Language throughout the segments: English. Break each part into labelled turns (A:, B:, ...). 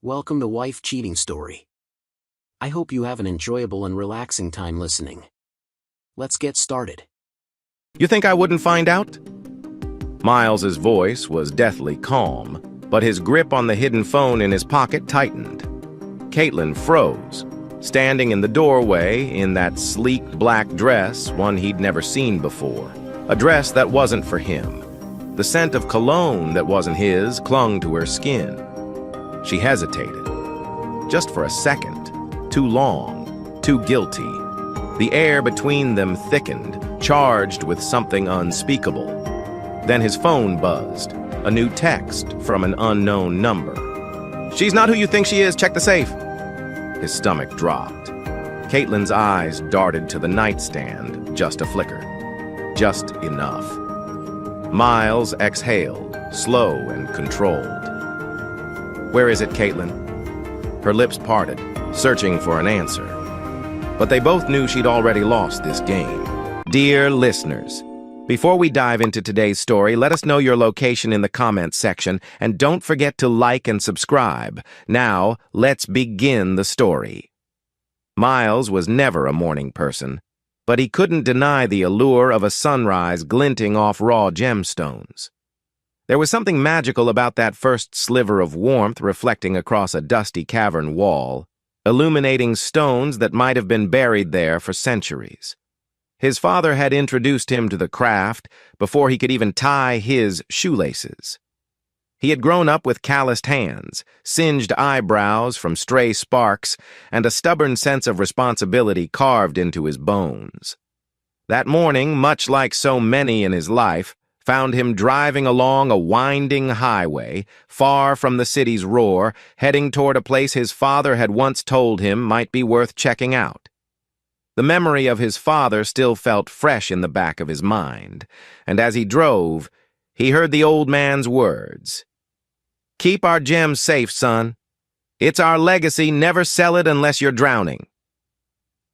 A: Welcome to Wife Cheating Story. I hope you have an enjoyable and relaxing time listening. Let's get started.
B: You think I wouldn't find out? Miles's voice was deathly calm, but his grip on the hidden phone in his pocket tightened. Caitlin froze, standing in the doorway in that sleek black dress, one he'd never seen before. A dress that wasn't for him. The scent of cologne that wasn't his clung to her skin. She hesitated. Just for a second. Too long. Too guilty. The air between them thickened, charged with something unspeakable. Then his phone buzzed. A new text from an unknown number. "She's not who you think she is. Check the safe." His stomach dropped. Caitlin's eyes darted to the nightstand, just a flicker. Just enough. Miles exhaled, slow and controlled. "Where is it, Caitlin?" Her lips parted, searching for an answer. But they both knew she'd already lost this game. Dear listeners, before we dive into today's story, let us know your location in the comments section, and don't forget to like and subscribe. Now, let's begin the story. Miles was never a morning person, but he couldn't deny the allure of a sunrise glinting off raw gemstones. There was something magical about that first sliver of warmth reflecting across a dusty cavern wall, illuminating stones that might have been buried there for centuries. His father had introduced him to the craft before he could even tie his shoelaces. He had grown up with calloused hands, singed eyebrows from stray sparks, and a stubborn sense of responsibility carved into his bones. That morning, much like so many in his life, found him driving along a winding highway, far from the city's roar, heading toward a place his father had once told him might be worth checking out. The memory of his father still felt fresh in the back of his mind, and as he drove, he heard the old man's words. "Keep our gems safe, son. It's our legacy, never sell it unless you're drowning."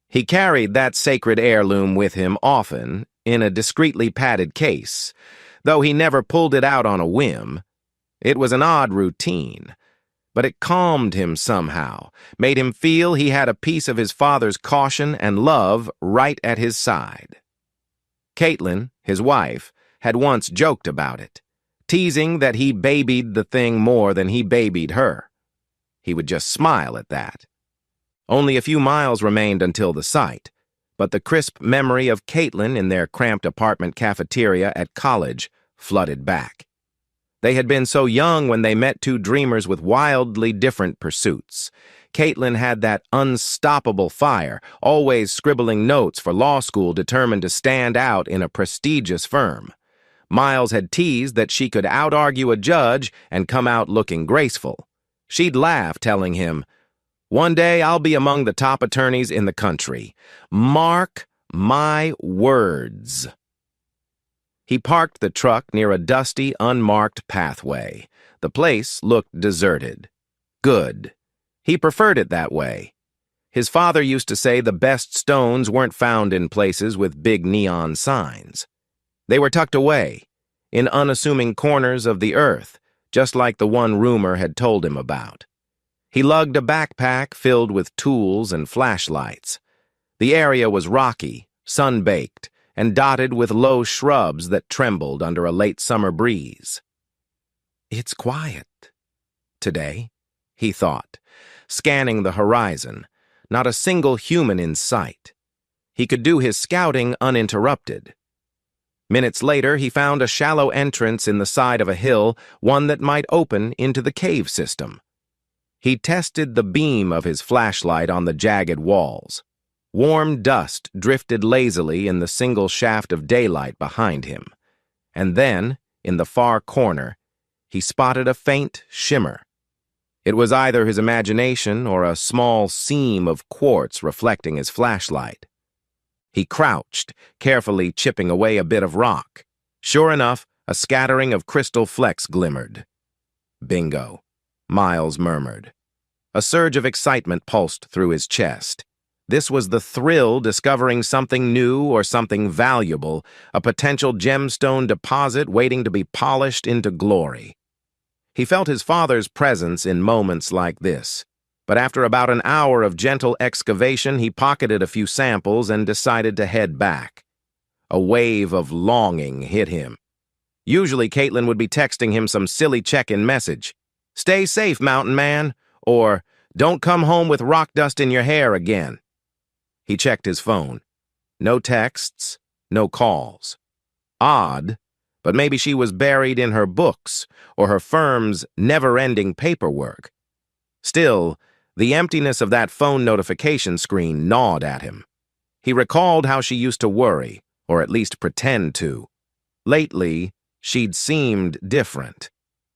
B: He carried that sacred heirloom with him often, in a discreetly padded case, though he never pulled it out on a whim. It was an odd routine, but it calmed him somehow, made him feel he had a piece of his father's caution and love right at his side. Caitlin, his wife, had once joked about it, teasing that he babied the thing more than he babied her. He would just smile at that. Only a few miles remained until the site, but the crisp memory of Caitlin in their cramped apartment cafeteria at college flooded back. They had been so young when they met two dreamers with wildly different pursuits. Caitlin had that unstoppable fire, always scribbling notes for law school, determined to stand out in a prestigious firm. Miles had teased that she could out-argue a judge and come out looking graceful. She'd laugh, telling him, "One day I'll be among the top attorneys in the country. Mark my words." He parked the truck near a dusty, unmarked pathway. The place looked deserted. Good. He preferred it that way. His father used to say the best stones weren't found in places with big neon signs. They were tucked away, in unassuming corners of the earth, just like the one rumor had told him about. He lugged a backpack filled with tools and flashlights. The area was rocky, sun-baked, and dotted with low shrubs that trembled under a late summer breeze. "It's quiet today," he thought, scanning the horizon, not a single human in sight. He could do his scouting uninterrupted. Minutes later, he found a shallow entrance in the side of a hill, one that might open into the cave system. He tested the beam of his flashlight on the jagged walls. Warm dust drifted lazily in the single shaft of daylight behind him. And then, in the far corner, he spotted a faint shimmer. It was either his imagination or a small seam of quartz reflecting his flashlight. He crouched, carefully chipping away a bit of rock. Sure enough, a scattering of crystal flecks glimmered. "Bingo," Miles murmured. A surge of excitement pulsed through his chest. This was the thrill discovering something new or something valuable, a potential gemstone deposit waiting to be polished into glory. He felt his father's presence in moments like this, but after about an hour of gentle excavation, he pocketed a few samples and decided to head back. A wave of longing hit him. Usually, Caitlin would be texting him some silly check-in message. "Stay safe, mountain man," or "Don't come home with rock dust in your hair again." He checked his phone. No texts, no calls. Odd, but maybe she was buried in her books or her firm's never-ending paperwork. Still, the emptiness of that phone notification screen gnawed at him. He recalled how she used to worry, or at least pretend to. Lately, she'd seemed different.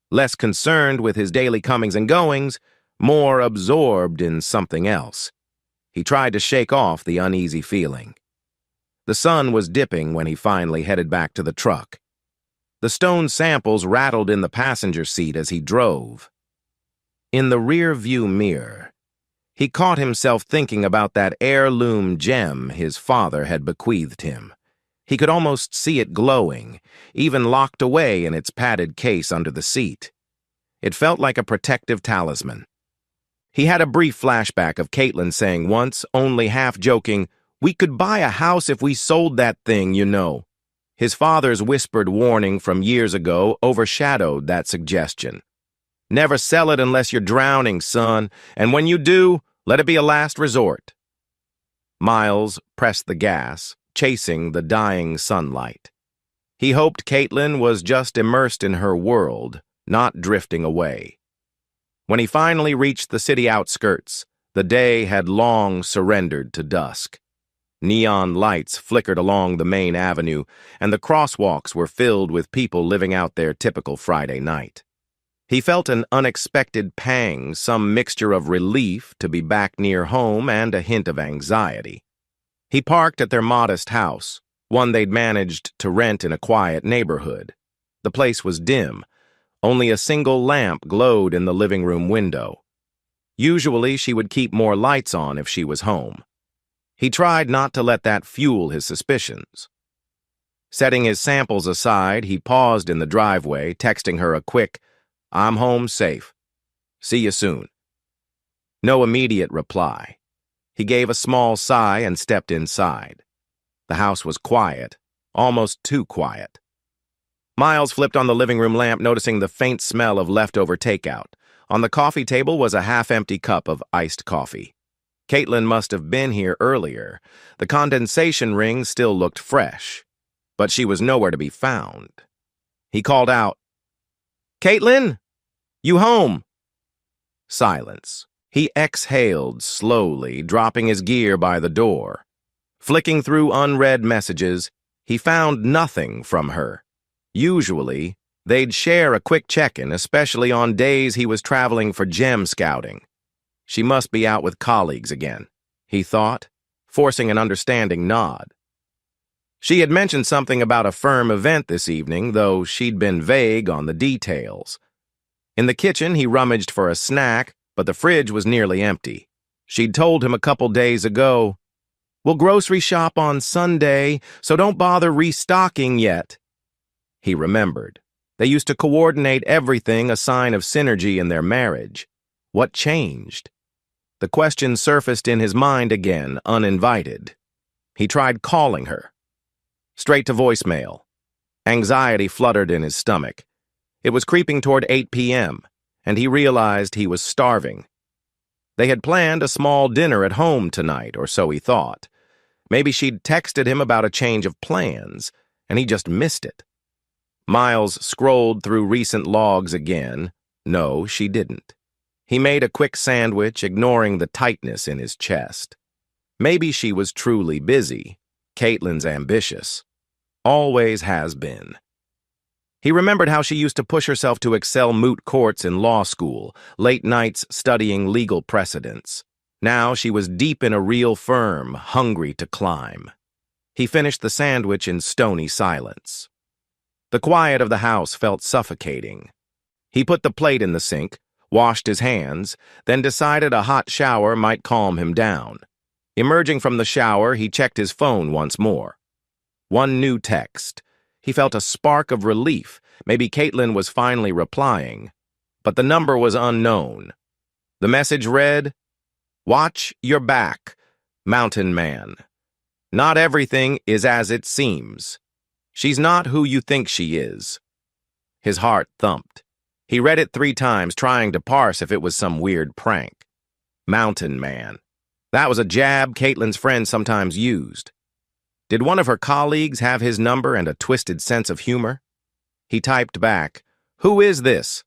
B: Less concerned with his daily comings and goings, more absorbed in something else. He tried to shake off the uneasy feeling. The sun was dipping when he finally headed back to the truck. The stone samples rattled in the passenger seat as he drove. In the rear-view mirror, he caught himself thinking about that heirloom gem his father had bequeathed him. He could almost see it glowing, even locked away in its padded case under the seat. It felt like a protective talisman. He had a brief flashback of Caitlin saying once, only half joking, "We could buy a house if we sold that thing, you know." His father's whispered warning from years ago overshadowed that suggestion. "Never sell it unless you're drowning, son, and when you do, let it be a last resort." Miles pressed the gas, chasing the dying sunlight. He hoped Caitlin was just immersed in her world, not drifting away. When he finally reached the city outskirts, the day had long surrendered to dusk. Neon lights flickered along the main avenue, and the crosswalks were filled with people living out their typical Friday night. He felt an unexpected pang, some mixture of relief to be back near home and a hint of anxiety. He parked at their modest house, one they'd managed to rent in a quiet neighborhood. The place was dim. Only a single lamp glowed in the living room window. Usually, she would keep more lights on if she was home. He tried not to let that fuel his suspicions. Setting his samples aside, he paused in the driveway, texting her a quick, "I'm home safe. See you soon." No immediate reply. He gave a small sigh and stepped inside. The house was quiet, almost too quiet. Miles flipped on the living room lamp, noticing the faint smell of leftover takeout. On the coffee table was a half-empty cup of iced coffee. Caitlin must have been here earlier. The condensation ring still looked fresh, but she was nowhere to be found. He called out, "Caitlin? You home?" Silence. He exhaled slowly, dropping his gear by the door. Flicking through unread messages, he found nothing from her. Usually, they'd share a quick check-in, especially on days he was traveling for gem scouting. She must be out with colleagues again, he thought, forcing an understanding nod. She had mentioned something about a firm event this evening, though she'd been vague on the details. In the kitchen, he rummaged for a snack, but the fridge was nearly empty. She'd told him a couple days ago, "We'll grocery shop on Sunday, so don't bother restocking yet." He remembered. They used to coordinate everything, a sign of synergy in their marriage. What changed? The question surfaced in his mind again, uninvited. He tried calling her. Straight to voicemail. Anxiety fluttered in his stomach. It was creeping toward 8 p.m., and he realized he was starving. They had planned a small dinner at home tonight, or so he thought. Maybe she'd texted him about a change of plans, and he just missed it. Miles scrolled through recent logs again. No, she didn't. He made a quick sandwich, ignoring the tightness in his chest. Maybe she was truly busy. Caitlin's ambitious. Always has been. He remembered how she used to push herself to excel moot courts in law school, late nights studying legal precedents. Now she was deep in a real firm, hungry to climb. He finished the sandwich in stony silence. The quiet of the house felt suffocating. He put the plate in the sink, washed his hands, then decided a hot shower might calm him down. Emerging from the shower, he checked his phone once more. One new text. He felt a spark of relief. Maybe Caitlin was finally replying. but the number was unknown. The message read, "Watch your back, mountain man. Not everything is as it seems. She's not who you think she is." His heart thumped. He read it 3 times, trying to parse if it was some weird prank. Mountain man. That was a jab Caitlin's friend sometimes used. Did one of her colleagues have his number and a twisted sense of humor? He typed back, "Who is this?"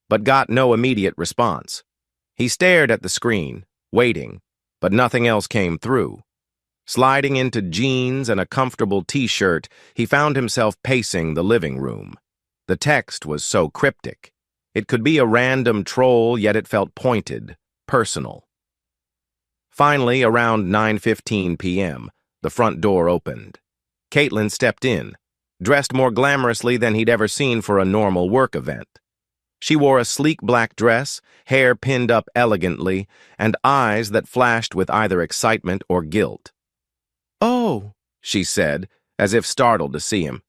B: but got no immediate response. He stared at the screen, waiting, but nothing else came through. Sliding into jeans and a comfortable t-shirt, he found himself pacing the living room. The text was so cryptic. It could be a random troll, yet it felt pointed, personal. Finally, around 9:15 p.m., the front door opened. Caitlin stepped in, dressed more glamorously than he'd ever seen for a normal work event. She wore a sleek black dress, hair pinned up elegantly, and eyes that flashed with either excitement or guilt. "Oh," she said, as if startled to see him.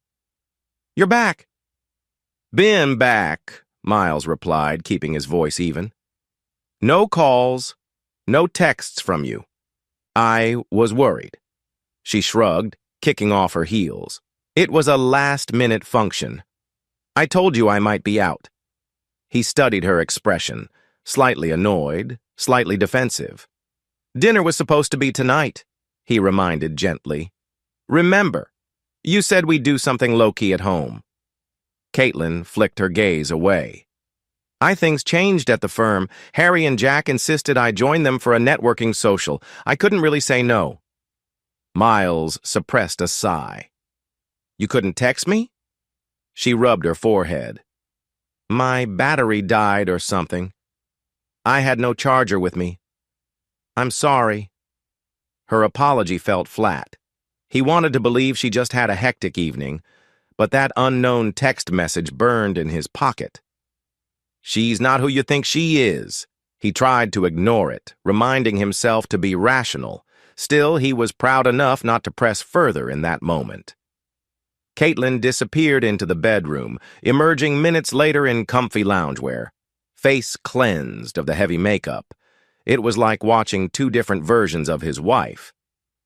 B: "You're back." "Been back," Miles replied, keeping his voice even. "No calls, no texts from you. I was worried." She shrugged, kicking off her heels. "It was a last-minute function. I told you I might be out." He studied her expression, slightly annoyed, slightly defensive. "Dinner was supposed to be tonight," he reminded gently. "Remember, you said we'd do something low-key at home." Caitlin flicked her gaze away. Things changed at the firm. Harry and Jack insisted I join them for a networking social. I couldn't really say no." Miles suppressed a sigh. "You couldn't text me?" She rubbed her forehead. "My battery died or something. I had no charger with me. I'm sorry." Her apology felt flat. He wanted to believe she just had a hectic evening, but that unknown text message burned in his pocket. "She's not who you think she is." He tried to ignore it, reminding himself to be rational. Still, he was proud enough not to press further in that moment. Caitlin disappeared into the bedroom, emerging minutes later in comfy loungewear, face cleansed of the heavy makeup. It was like watching 2 different versions of his wife.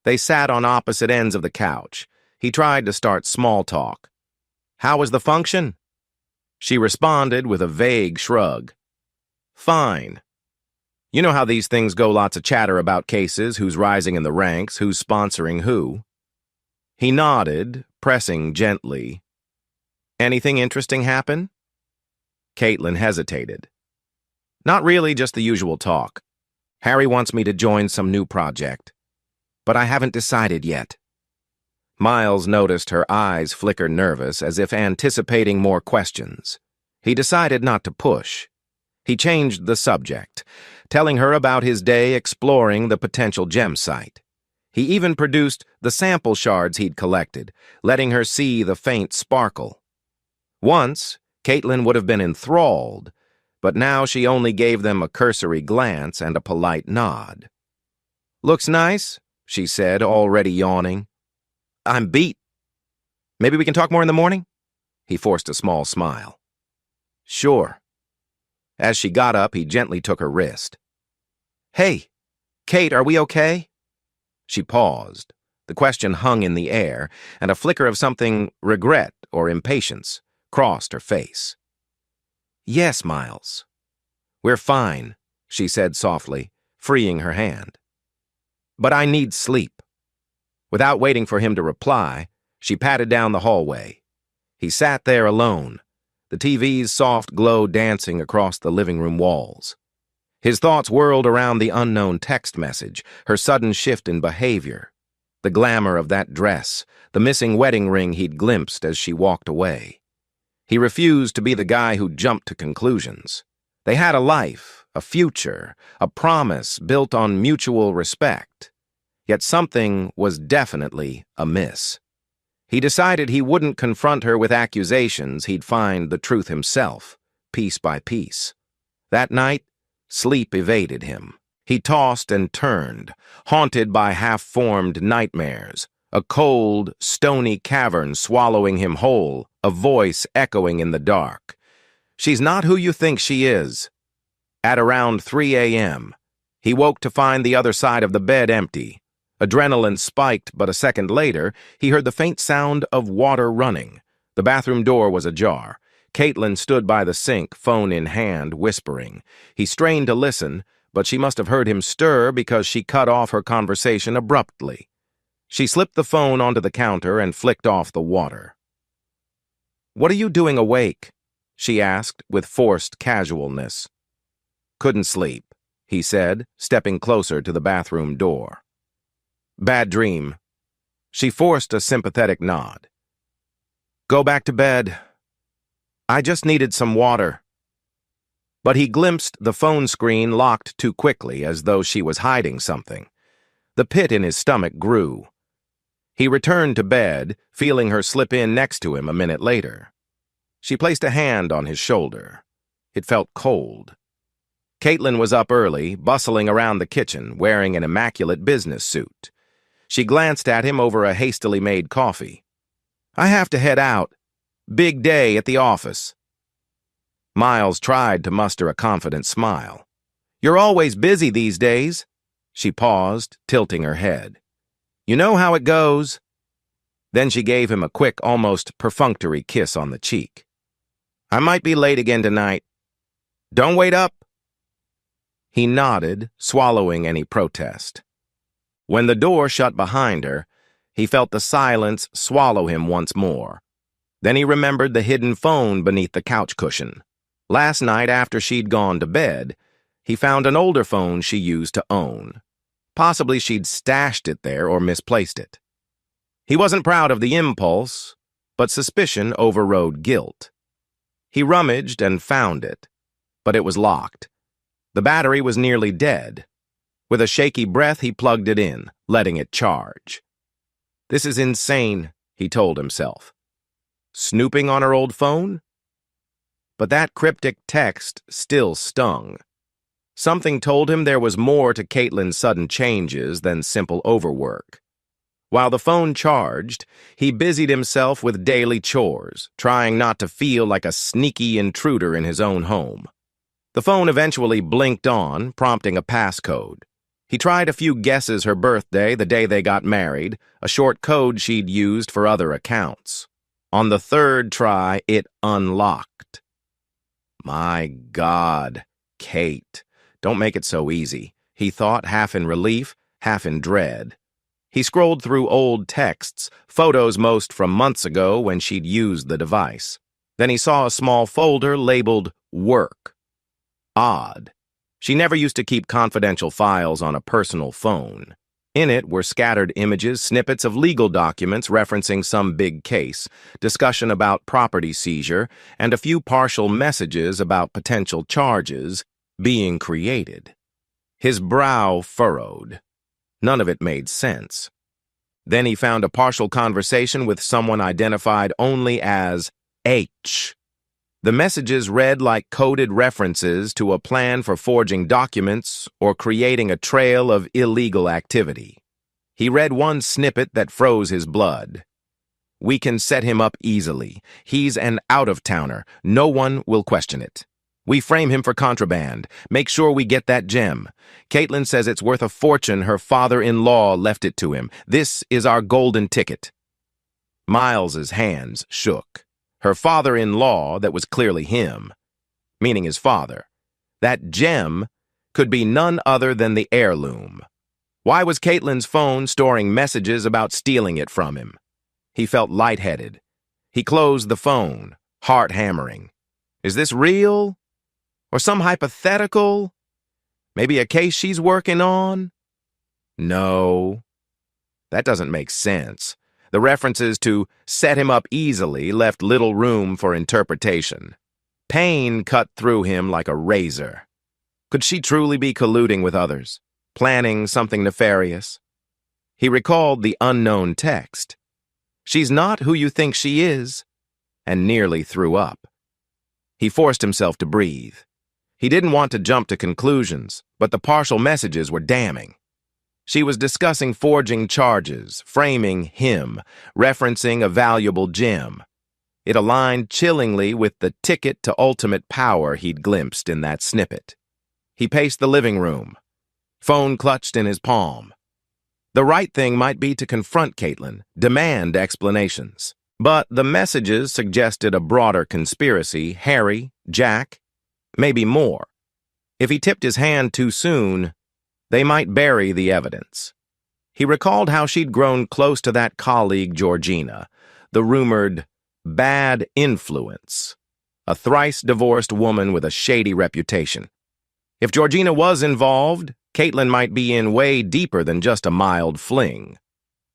B: They sat on opposite ends of the couch. He tried to start small talk. "How was the function?" She responded with a vague shrug. "Fine. You know how these things go, lots of chatter about cases, who's rising in the ranks, who's sponsoring who." He nodded, pressing gently. "Anything interesting happen?" Caitlin hesitated. "Not really, just the usual talk. Harry wants me to join some new project, but I haven't decided yet." Miles noticed her eyes flicker nervous, as if anticipating more questions. He decided not to push. He changed the subject, telling her about his day exploring the potential gem site. He even produced the sample shards he'd collected, letting her see the faint sparkle. Once, Caitlin would have been enthralled, but now she only gave them a cursory glance and a polite nod. "Looks nice," she said, already yawning. "I'm beat. Maybe we can talk more in the morning?" He forced a small smile. "Sure." As she got up, he gently took her wrist. "Hey, Kate, are we okay?" She paused. The question hung in the air, and a flicker of something, regret or impatience, crossed her face. "Yes, Miles. We're fine," she said softly, freeing her hand. "But I need sleep." Without waiting for him to reply, she patted down the hallway. He sat there alone, the TV's soft glow dancing across the living room walls. His thoughts whirled around the unknown text message, her sudden shift in behavior, the glamour of that dress, the missing wedding ring he'd glimpsed as she walked away. He refused to be the guy who jumped to conclusions. They had a life, a future, a promise built on mutual respect. Yet something was definitely amiss. He decided he wouldn't confront her with accusations. He'd find the truth himself, piece by piece. That night, sleep evaded him. He tossed and turned, haunted by half-formed nightmares, a cold, stony cavern swallowing him whole, a voice echoing in the dark. She's not who you think she is. At around 3 a.m., he woke to find the other side of the bed empty. Adrenaline spiked, but a second later, he heard the faint sound of water running. The bathroom door was ajar. Caitlin stood by the sink, phone in hand, whispering. He strained to listen, but she must have heard him stir because she cut off her conversation abruptly. She slipped the phone onto the counter and flicked off the water. "What are you doing awake?" she asked with forced casualness. "Couldn't sleep," he said, stepping closer to the bathroom door. "Bad dream." She forced a sympathetic nod. "Go back to bed. I just needed some water." But he glimpsed the phone screen locked too quickly, as though she was hiding something. The pit in his stomach grew. He returned to bed, feeling her slip in next to him a minute later. She placed a hand on his shoulder. It felt cold. Caitlin was up early, bustling around the kitchen, wearing an immaculate business suit. She glanced at him over a hastily made coffee. "I have to head out. Big day at the office." Miles tried to muster a confident smile. "You're always busy these days." She paused, tilting her head. "You know how it goes." Then she gave him a quick, almost perfunctory kiss on the cheek. "I might be late again tonight. Don't wait up." He nodded, swallowing any protest. When the door shut behind her, he felt the silence swallow him once more. Then he remembered the hidden phone beneath the couch cushion. Last night, after she'd gone to bed, he found an older phone she used to own. Possibly she'd stashed it there or misplaced it. He wasn't proud of the impulse, but suspicion overrode guilt. He rummaged and found it, but it was locked. The battery was nearly dead. With a shaky breath, he plugged it in, letting it charge. "This is insane," he told himself. Snooping on her old phone? But that cryptic text still stung. Something told him there was more to Caitlin's sudden changes than simple overwork. While the phone charged, he busied himself with daily chores, trying not to feel like a sneaky intruder in his own home. The phone eventually blinked on, prompting a passcode. He tried a few guesses her birthday, the day they got married, a short code she'd used for other accounts. On the third try, it unlocked. My God, Kate, don't make it so easy, he thought, half in relief, half in dread. He scrolled through old texts, photos most from months ago when she'd used the device. Then he saw a small folder labeled Work. Odd. She never used to keep confidential files on a personal phone. In it were scattered images, snippets of legal documents referencing some big case, discussion about property seizure, and a few partial messages about potential charges being created. His brow furrowed. None of it made sense. Then he found a partial conversation with someone identified only as H. The messages read like coded references to a plan for forging documents or creating a trail of illegal activity. He read one snippet that froze his blood. "We can set him up easily. He's an out-of-towner. No one will question it. We frame him for contraband. Make sure we get that gem. Caitlin says it's worth a fortune. Her father-in-law left it to him. This is our golden ticket." Miles's hands shook. Her father-in-law, that was clearly him, meaning his father. That gem could be none other than the heirloom. Why was Caitlin's phone storing messages about stealing it from him? He felt lightheaded. He closed the phone, heart hammering. Is this real? Or some hypothetical? Maybe a case she's working on? No. That doesn't make sense. The references to set him up easily left little room for interpretation. Pain cut through him like a razor. Could she truly be colluding with others, planning something nefarious? He recalled the unknown text. "She's not who you think she is," and nearly threw up. He forced himself to breathe. He didn't want to jump to conclusions, but the partial messages were damning. She was discussing forging charges, framing him, referencing a valuable gem. It aligned chillingly with the ticket to ultimate power he'd glimpsed in that snippet. He paced the living room, phone clutched in his palm. The right thing might be to confront Caitlin, demand explanations. But the messages suggested a broader conspiracy, Harry, Jack, maybe more. If he tipped his hand too soon, they might bury the evidence. He recalled how she'd grown close to that colleague Georgina, the rumored bad influence, a thrice-divorced woman with a shady reputation. If Georgina was involved, Caitlin might be in way deeper than just a mild fling.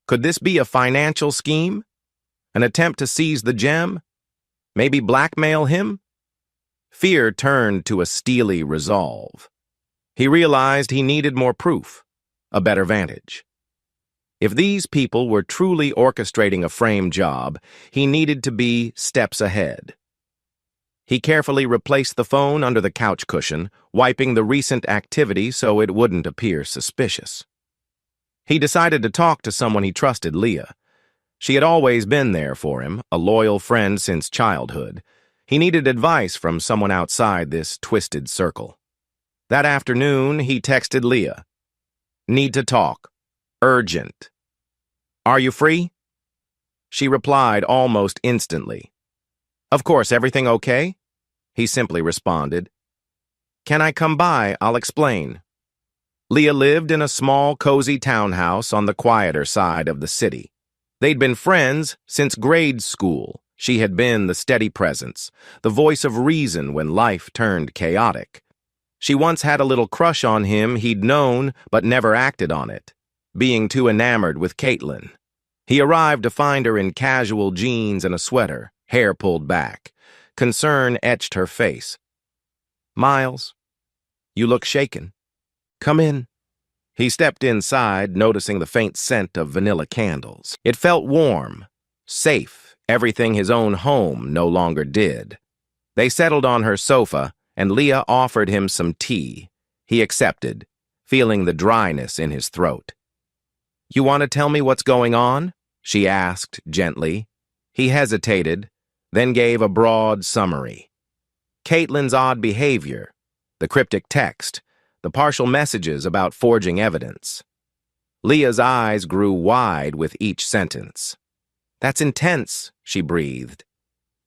B: Could this be a financial scheme? An attempt to seize the gem? Maybe blackmail him? Fear turned to a steely resolve. He realized he needed more proof, a better vantage. If these people were truly orchestrating a frame job, he needed to be steps ahead. He carefully replaced the phone under the couch cushion, wiping the recent activity so it wouldn't appear suspicious. He decided to talk to someone he trusted, Leah. She had always been there for him, a loyal friend since childhood. He needed advice from someone outside this twisted circle. That afternoon, he texted Leah. "Need to talk. Urgent. Are you free?" She replied almost instantly. "Of course, everything okay?" He simply responded. "Can I come by? I'll explain." Leah lived in a small, cozy townhouse on the quieter side of the city. They'd been friends since grade school. She had been the steady presence, the voice of reason when life turned chaotic. She once had a little crush on him he'd known but never acted on it, being too enamored with Caitlin. He arrived to find her in casual jeans and a sweater, hair pulled back. Concern etched her face. "Miles, you look shaken. Come in." He stepped inside, noticing the faint scent of vanilla candles. It felt warm, safe, everything his own home no longer did. They settled on her sofa, and Leah offered him some tea. He accepted, feeling the dryness in his throat. "You want to tell me what's going on?" she asked gently. He hesitated, then gave a broad summary. Caitlin's odd behavior, the cryptic text, the partial messages about forging evidence. Leah's eyes grew wide with each sentence. "That's intense," she breathed.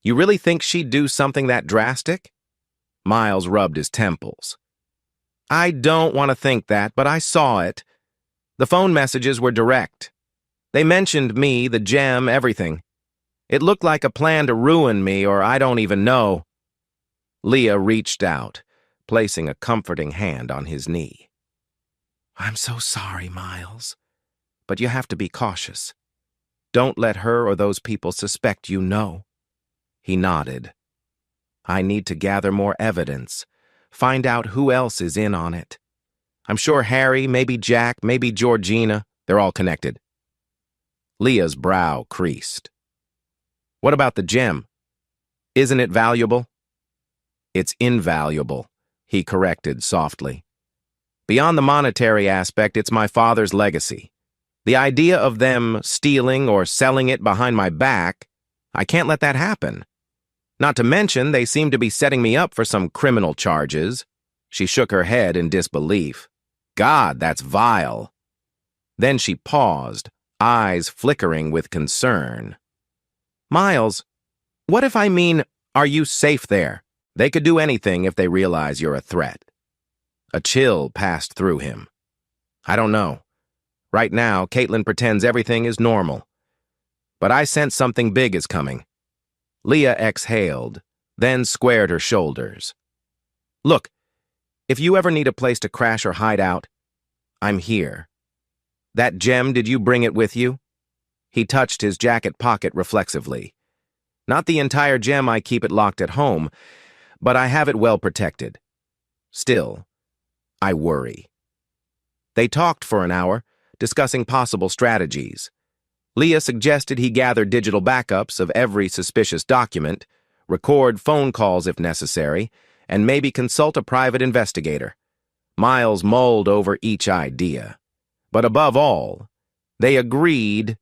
B: "You really think she'd do something that drastic?" Miles rubbed his temples. "I don't want to think that, but I saw it. The phone messages were direct. They mentioned me, the gem, everything. It looked like a plan to ruin me, or I don't even know." Leah reached out, placing a comforting hand on his knee. "I'm so sorry, Miles, but you have to be cautious. Don't let her or those people suspect you know." He nodded. "I need to gather more evidence, find out who else is in on it. I'm sure Harry, maybe Jack, maybe Georgina, they're all connected." Leah's brow creased. "What about the gem? Isn't it valuable?" "It's invaluable," he corrected softly. "Beyond the monetary aspect, it's my father's legacy. The idea of them stealing or selling it behind my back, I can't let that happen. Not to mention, they seem to be setting me up for some criminal charges." She shook her head in disbelief. "God, that's vile." Then she paused, eyes flickering with concern. "Miles, what if I mean, are you safe there? They could do anything if they realize you're a threat." A chill passed through him. "I don't know. Right now, Caitlin pretends everything is normal. But I sense something big is coming." Leah exhaled, then squared her shoulders. "Look, if you ever need a place to crash or hide out, I'm here. That gem, did you bring it with you?" He touched his jacket pocket reflexively. "Not the entire gem, I keep it locked at home, but I have it well protected. Still, I worry." They talked for an hour, discussing possible strategies. Leah suggested he gather digital backups of every suspicious document, record phone calls if necessary, and maybe consult a private investigator. Miles mulled over each idea. But above all, they agreed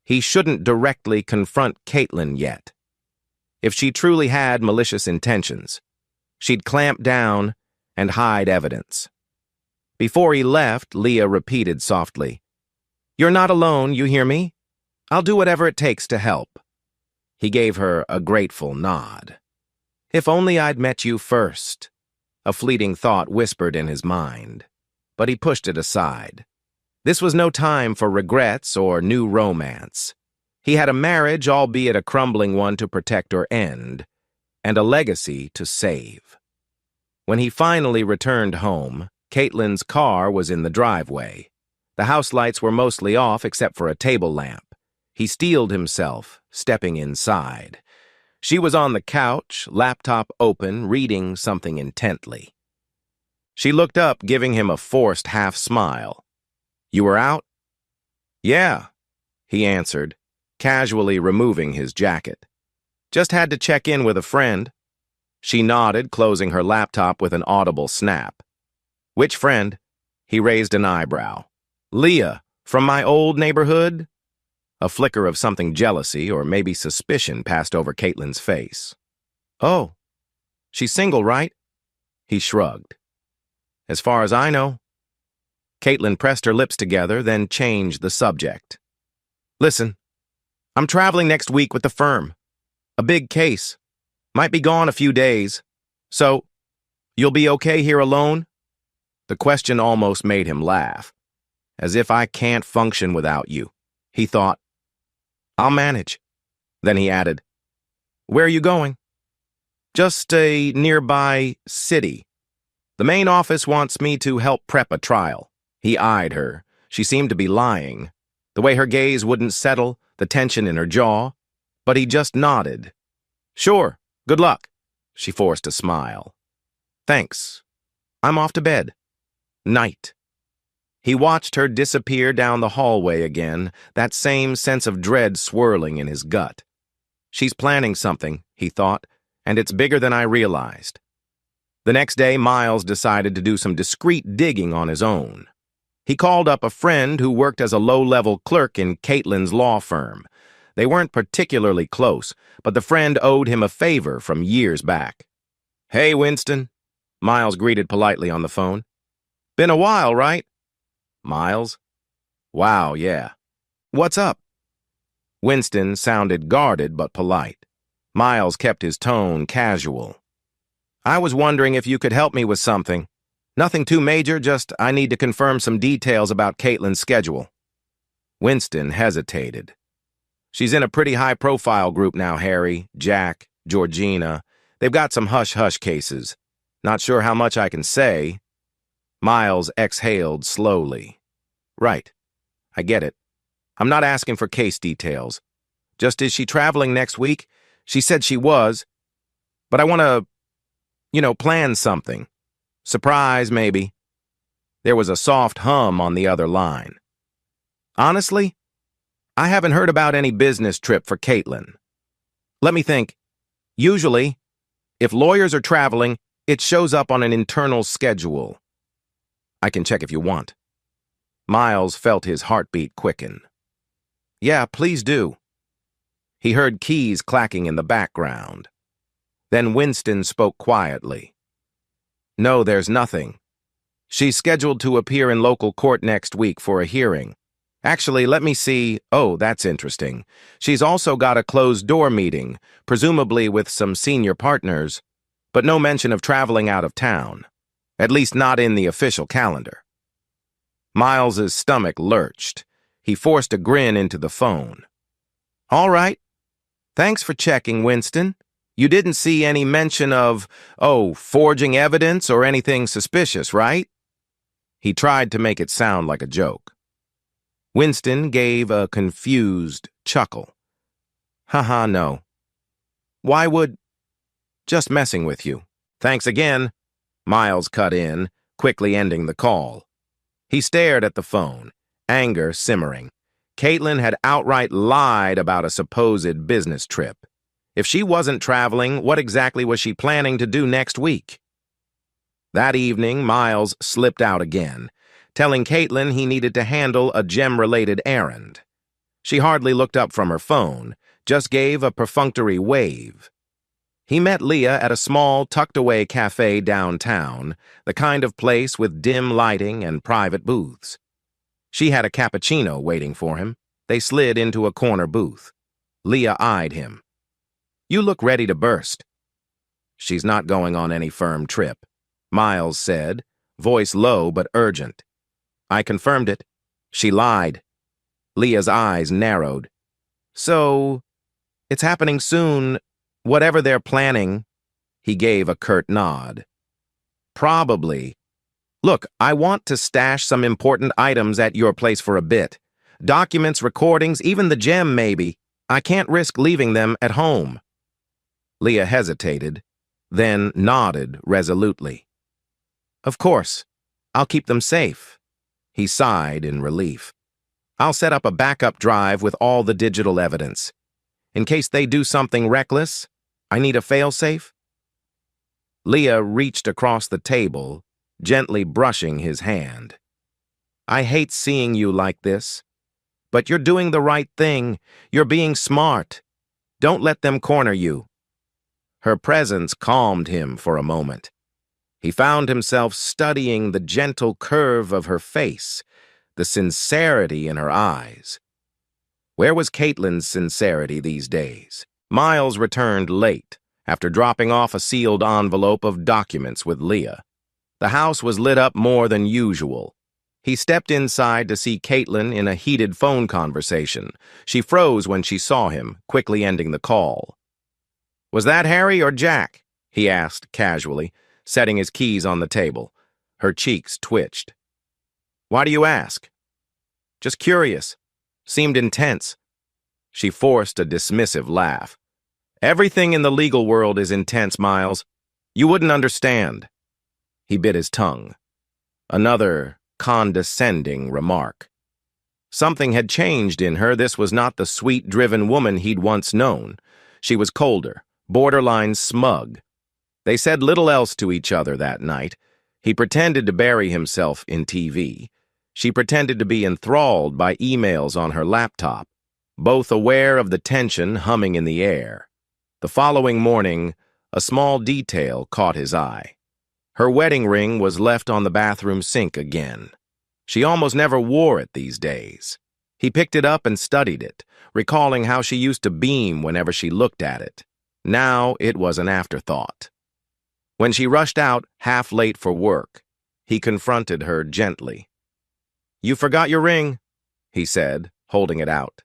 B: he shouldn't directly confront Caitlin yet. If she truly had malicious intentions, she'd clamp down and hide evidence. Before he left, Leah repeated softly, "You're not alone, you hear me? I'll do whatever it takes to help." He gave her a grateful nod. "If only I'd met you first," a fleeting thought whispered in his mind. But he pushed it aside. This was no time for regrets or new romance. He had a marriage, albeit a crumbling one, to protect or end, and a legacy to save. When he finally returned home, Caitlin's car was in the driveway. The house lights were mostly off except for a table lamp. He steeled himself, stepping inside. She was on the couch, laptop open, reading something intently. She looked up, giving him a forced half-smile. "You were out?" "Yeah," he answered, casually removing his jacket. "Just had to check in with a friend." She nodded, closing her laptop with an audible snap. "Which friend?" He raised an eyebrow. "Leah, from my old neighborhood?" A flicker of something jealousy or maybe suspicion passed over Caitlin's face. "Oh, she's single, right?" He shrugged. "As far as I know." Caitlin pressed her lips together, then changed the subject. "Listen, I'm traveling next week with the firm. A big case. Might be gone a few days. So, you'll be okay here alone?" The question almost made him laugh. "As if I can't function without you," he thought. "I'll manage." Then he added, "Where are you going?" "Just a nearby city. The main office wants me to help prep a trial." He eyed her. She seemed to be lying. The way her gaze wouldn't settle, the tension in her jaw. But he just nodded. "Sure, good luck." She forced a smile. "Thanks. I'm off to bed. Night." He watched her disappear down the hallway again, that same sense of dread swirling in his gut. She's planning something, he thought, and it's bigger than I realized. The next day, Miles decided to do some discreet digging on his own. He called up a friend who worked as a low-level clerk in Caitlin's law firm. They weren't particularly close, but the friend owed him a favor from years back. "Hey, Winston," Miles greeted politely on the phone. "Been a while, right?" "Miles? Wow, yeah. What's up?" Winston sounded guarded but polite. Miles kept his tone casual. "I was wondering if you could help me with something. Nothing too major, just I need to confirm some details about Caitlin's schedule." Winston hesitated. "She's in a pretty high-profile group now, Harry, Jack, Georgina. They've got some hush-hush cases. Not sure how much I can say." Miles exhaled slowly. "Right. I get it. I'm not asking for case details. Just is she traveling next week? She said she was. But I want to, plan something. Surprise, maybe." There was a soft hum on the other line. "Honestly, I haven't heard about any business trip for Caitlin. Let me think. Usually, if lawyers are traveling, it shows up on an internal schedule. I can check if you want." Miles felt his heartbeat quicken. "Yeah, please do." He heard keys clacking in the background. Then Winston spoke quietly. "No, there's nothing. She's scheduled to appear in local court next week for a hearing. Actually, let me see. Oh, that's interesting. She's also got a closed-door meeting, presumably with some senior partners, but no mention of traveling out of town. At least not in the official calendar." Miles's stomach lurched. He forced a grin into the phone. "All right. Thanks for checking, Winston. You didn't see any mention of, forging evidence or anything suspicious, right?" He tried to make it sound like a joke. Winston gave a confused chuckle. "Haha, no. Why would... Just messing with you. Thanks again." Miles cut in, quickly ending the call. He stared at the phone, anger simmering. Caitlin had outright lied about a supposed business trip. If she wasn't traveling, what exactly was she planning to do next week? That evening, Miles slipped out again, telling Caitlin he needed to handle a gem-related errand. She hardly looked up from her phone, just gave a perfunctory wave. He met Leah at a small, tucked-away cafe downtown, the kind of place with dim lighting and private booths. She had a cappuccino waiting for him. They slid into a corner booth. Leah eyed him. "You look ready to burst." "She's not going on any firm trip," Miles said, voice low but urgent. "I confirmed it. She lied." Leah's eyes narrowed. "So, it's happening soon, whatever they're planning." He gave a curt nod. "Probably. Look, I want to stash some important items at your place for a bit. Documents, recordings, even the gem, maybe. I can't risk leaving them at home." Leah hesitated, then nodded resolutely. "Of course. I'll keep them safe." He sighed in relief. "I'll set up a backup drive with all the digital evidence. In case they do something reckless, I need a failsafe." Leah reached across the table, gently brushing his hand. "I hate seeing you like this. But you're doing the right thing. You're being smart. Don't let them corner you." Her presence calmed him for a moment. He found himself studying the gentle curve of her face, the sincerity in her eyes. Where was Caitlin's sincerity these days? Miles returned late, after dropping off a sealed envelope of documents with Leah. The house was lit up more than usual. He stepped inside to see Caitlin in a heated phone conversation. She froze when she saw him, quickly ending the call. "Was that Harry or Jack?" he asked casually, setting his keys on the table. Her cheeks twitched. "Why do you ask?" "Just curious. Seemed intense." She forced a dismissive laugh. "Everything in the legal world is intense, Miles. You wouldn't understand." He bit his tongue. Another condescending remark. Something had changed in her. This was not the sweet, driven woman he'd once known. She was colder, borderline smug. They said little else to each other that night. He pretended to bury himself in TV. She pretended to be enthralled by emails on her laptop, both aware of the tension humming in the air. The following morning, a small detail caught his eye. Her wedding ring was left on the bathroom sink again. She almost never wore it these days. He picked it up and studied it, recalling how she used to beam whenever she looked at it. Now it was an afterthought. When she rushed out, half late for work, he confronted her gently. "You forgot your ring," he said, holding it out.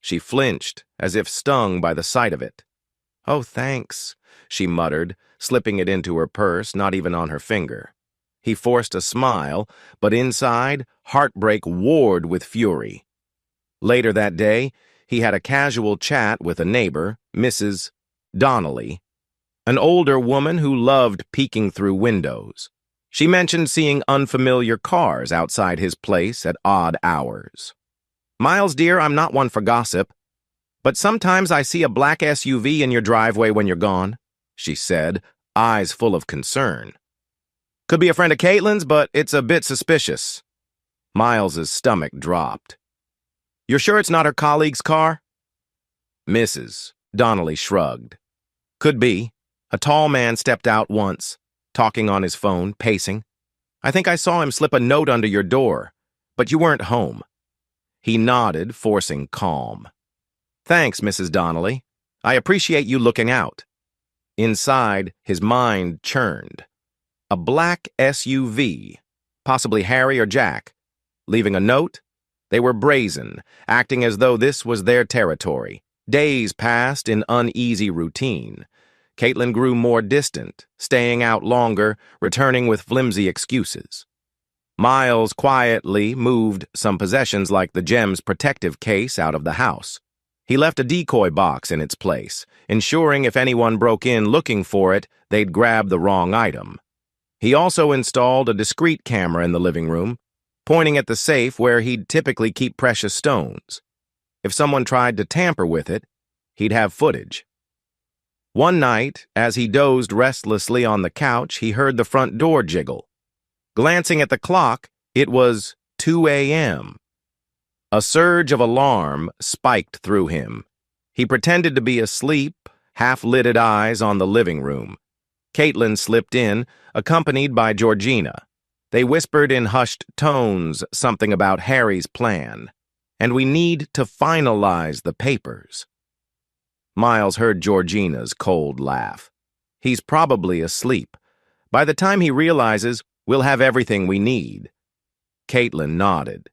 B: She flinched, as if stung by the sight of it. "Oh, thanks," she muttered, slipping it into her purse, not even on her finger. He forced a smile, but inside, heartbreak warred with fury. Later that day, he had a casual chat with a neighbor, Mrs. Donnelly, an older woman who loved peeking through windows. She mentioned seeing unfamiliar cars outside his place at odd hours. "Miles, dear, I'm not one for gossip, but sometimes I see a black SUV in your driveway when you're gone," she said, eyes full of concern. "Could be a friend of Caitlin's, but it's a bit suspicious." Miles's stomach dropped. "You're sure it's not her colleague's car?" Mrs. Donnelly shrugged. "Could be. A tall man stepped out once, talking on his phone, pacing. I think I saw him slip a note under your door, but you weren't home." He nodded, forcing calm. "Thanks, Mrs. Donnelly. I appreciate you looking out." Inside, his mind churned. A black SUV, possibly Harry or Jack. Leaving a note? They were brazen, acting as though this was their territory. Days passed in uneasy routine. Caitlin grew more distant, staying out longer, returning with flimsy excuses. Miles quietly moved some possessions like the gem's protective case out of the house. He left a decoy box in its place, ensuring if anyone broke in looking for it, they'd grab the wrong item. He also installed a discreet camera in the living room, pointing at the safe where he'd typically keep precious stones. If someone tried to tamper with it, he'd have footage. One night, as he dozed restlessly on the couch, he heard the front door jiggle. Glancing at the clock, it was 2 a.m. A surge of alarm spiked through him. He pretended to be asleep, half-lidded eyes on the living room. Caitlin slipped in, accompanied by Georgina. They whispered in hushed tones something about Harry's plan. "And we need to finalize the papers." Miles heard Georgina's cold laugh. "He's probably asleep. By the time he realizes, we'll have everything we need." Caitlin nodded.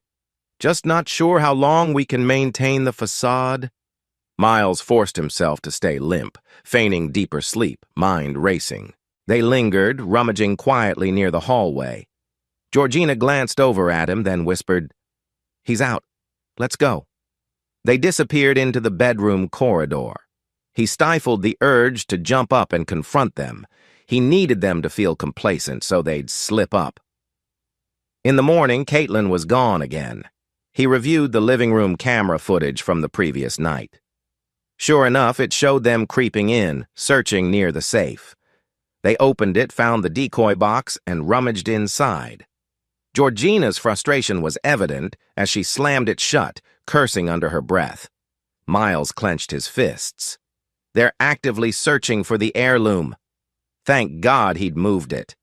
B: "Just not sure how long we can maintain the facade." Miles forced himself to stay limp, feigning deeper sleep, mind racing. They lingered, rummaging quietly near the hallway. Georgina glanced over at him, then whispered, "He's out. Let's go." They disappeared into the bedroom corridor. He stifled the urge to jump up and confront them. He needed them to feel complacent so they'd slip up. In the morning, Caitlin was gone again. He reviewed the living room camera footage from the previous night. Sure enough, it showed them creeping in, searching near the safe. They opened it, found the decoy box, and rummaged inside. Georgina's frustration was evident as she slammed it shut, cursing under her breath. Miles clenched his fists. They're actively searching for the heirloom. Thank God he'd moved it.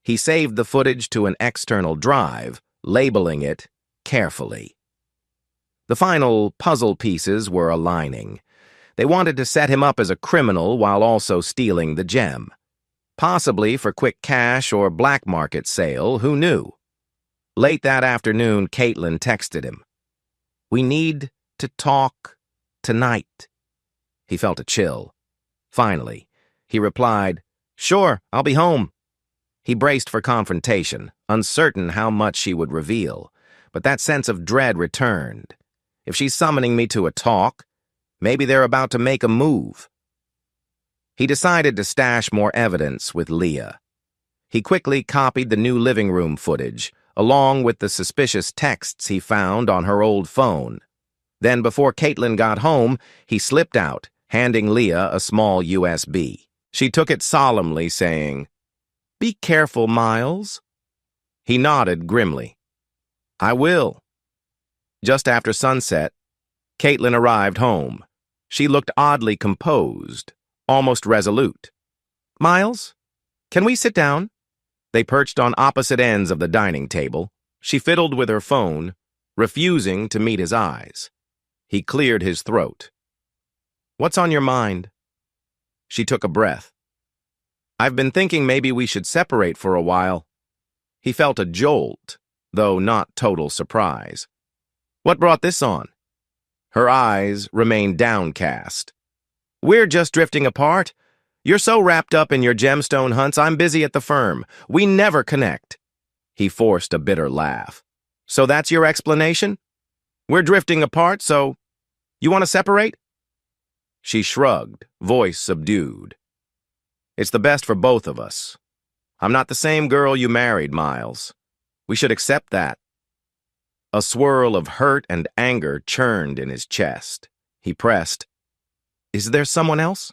B: He saved the footage to an external drive, labeling it carefully. The final puzzle pieces were aligning. They wanted to set him up as a criminal while also stealing the gem. Possibly for quick cash or black market sale, who knew? Late that afternoon, Caitlin texted him. "We need to talk tonight." He felt a chill. Finally, he replied, "Sure, I'll be home." He braced for confrontation, uncertain how much she would reveal, but that sense of dread returned. If she's summoning me to a talk, maybe they're about to make a move. He decided to stash more evidence with Leah. He quickly copied the new living room footage, along with the suspicious texts he found on her old phone. Then, before Caitlin got home, he slipped out, handing Leah a small USB. She took it solemnly, saying, "Be careful, Miles." He nodded grimly. "I will." Just after sunset, Caitlin arrived home. She looked oddly composed, almost resolute. "Miles, can we sit down?" They perched on opposite ends of the dining table. She fiddled with her phone, refusing to meet his eyes. He cleared his throat. "What's on your mind?" She took a breath. "I've been thinking maybe we should separate for a while." He felt a jolt, though not total surprise. "What brought this on?" Her eyes remained downcast. "We're just drifting apart. You're so wrapped up in your gemstone hunts, I'm busy at the firm. We never connect." He forced a bitter laugh. "So that's your explanation? We're drifting apart, so you want to separate?" She shrugged, voice subdued. "It's the best for both of us. I'm not the same girl you married, Miles. We should accept that." A swirl of hurt and anger churned in his chest. He pressed, "Is there someone else?"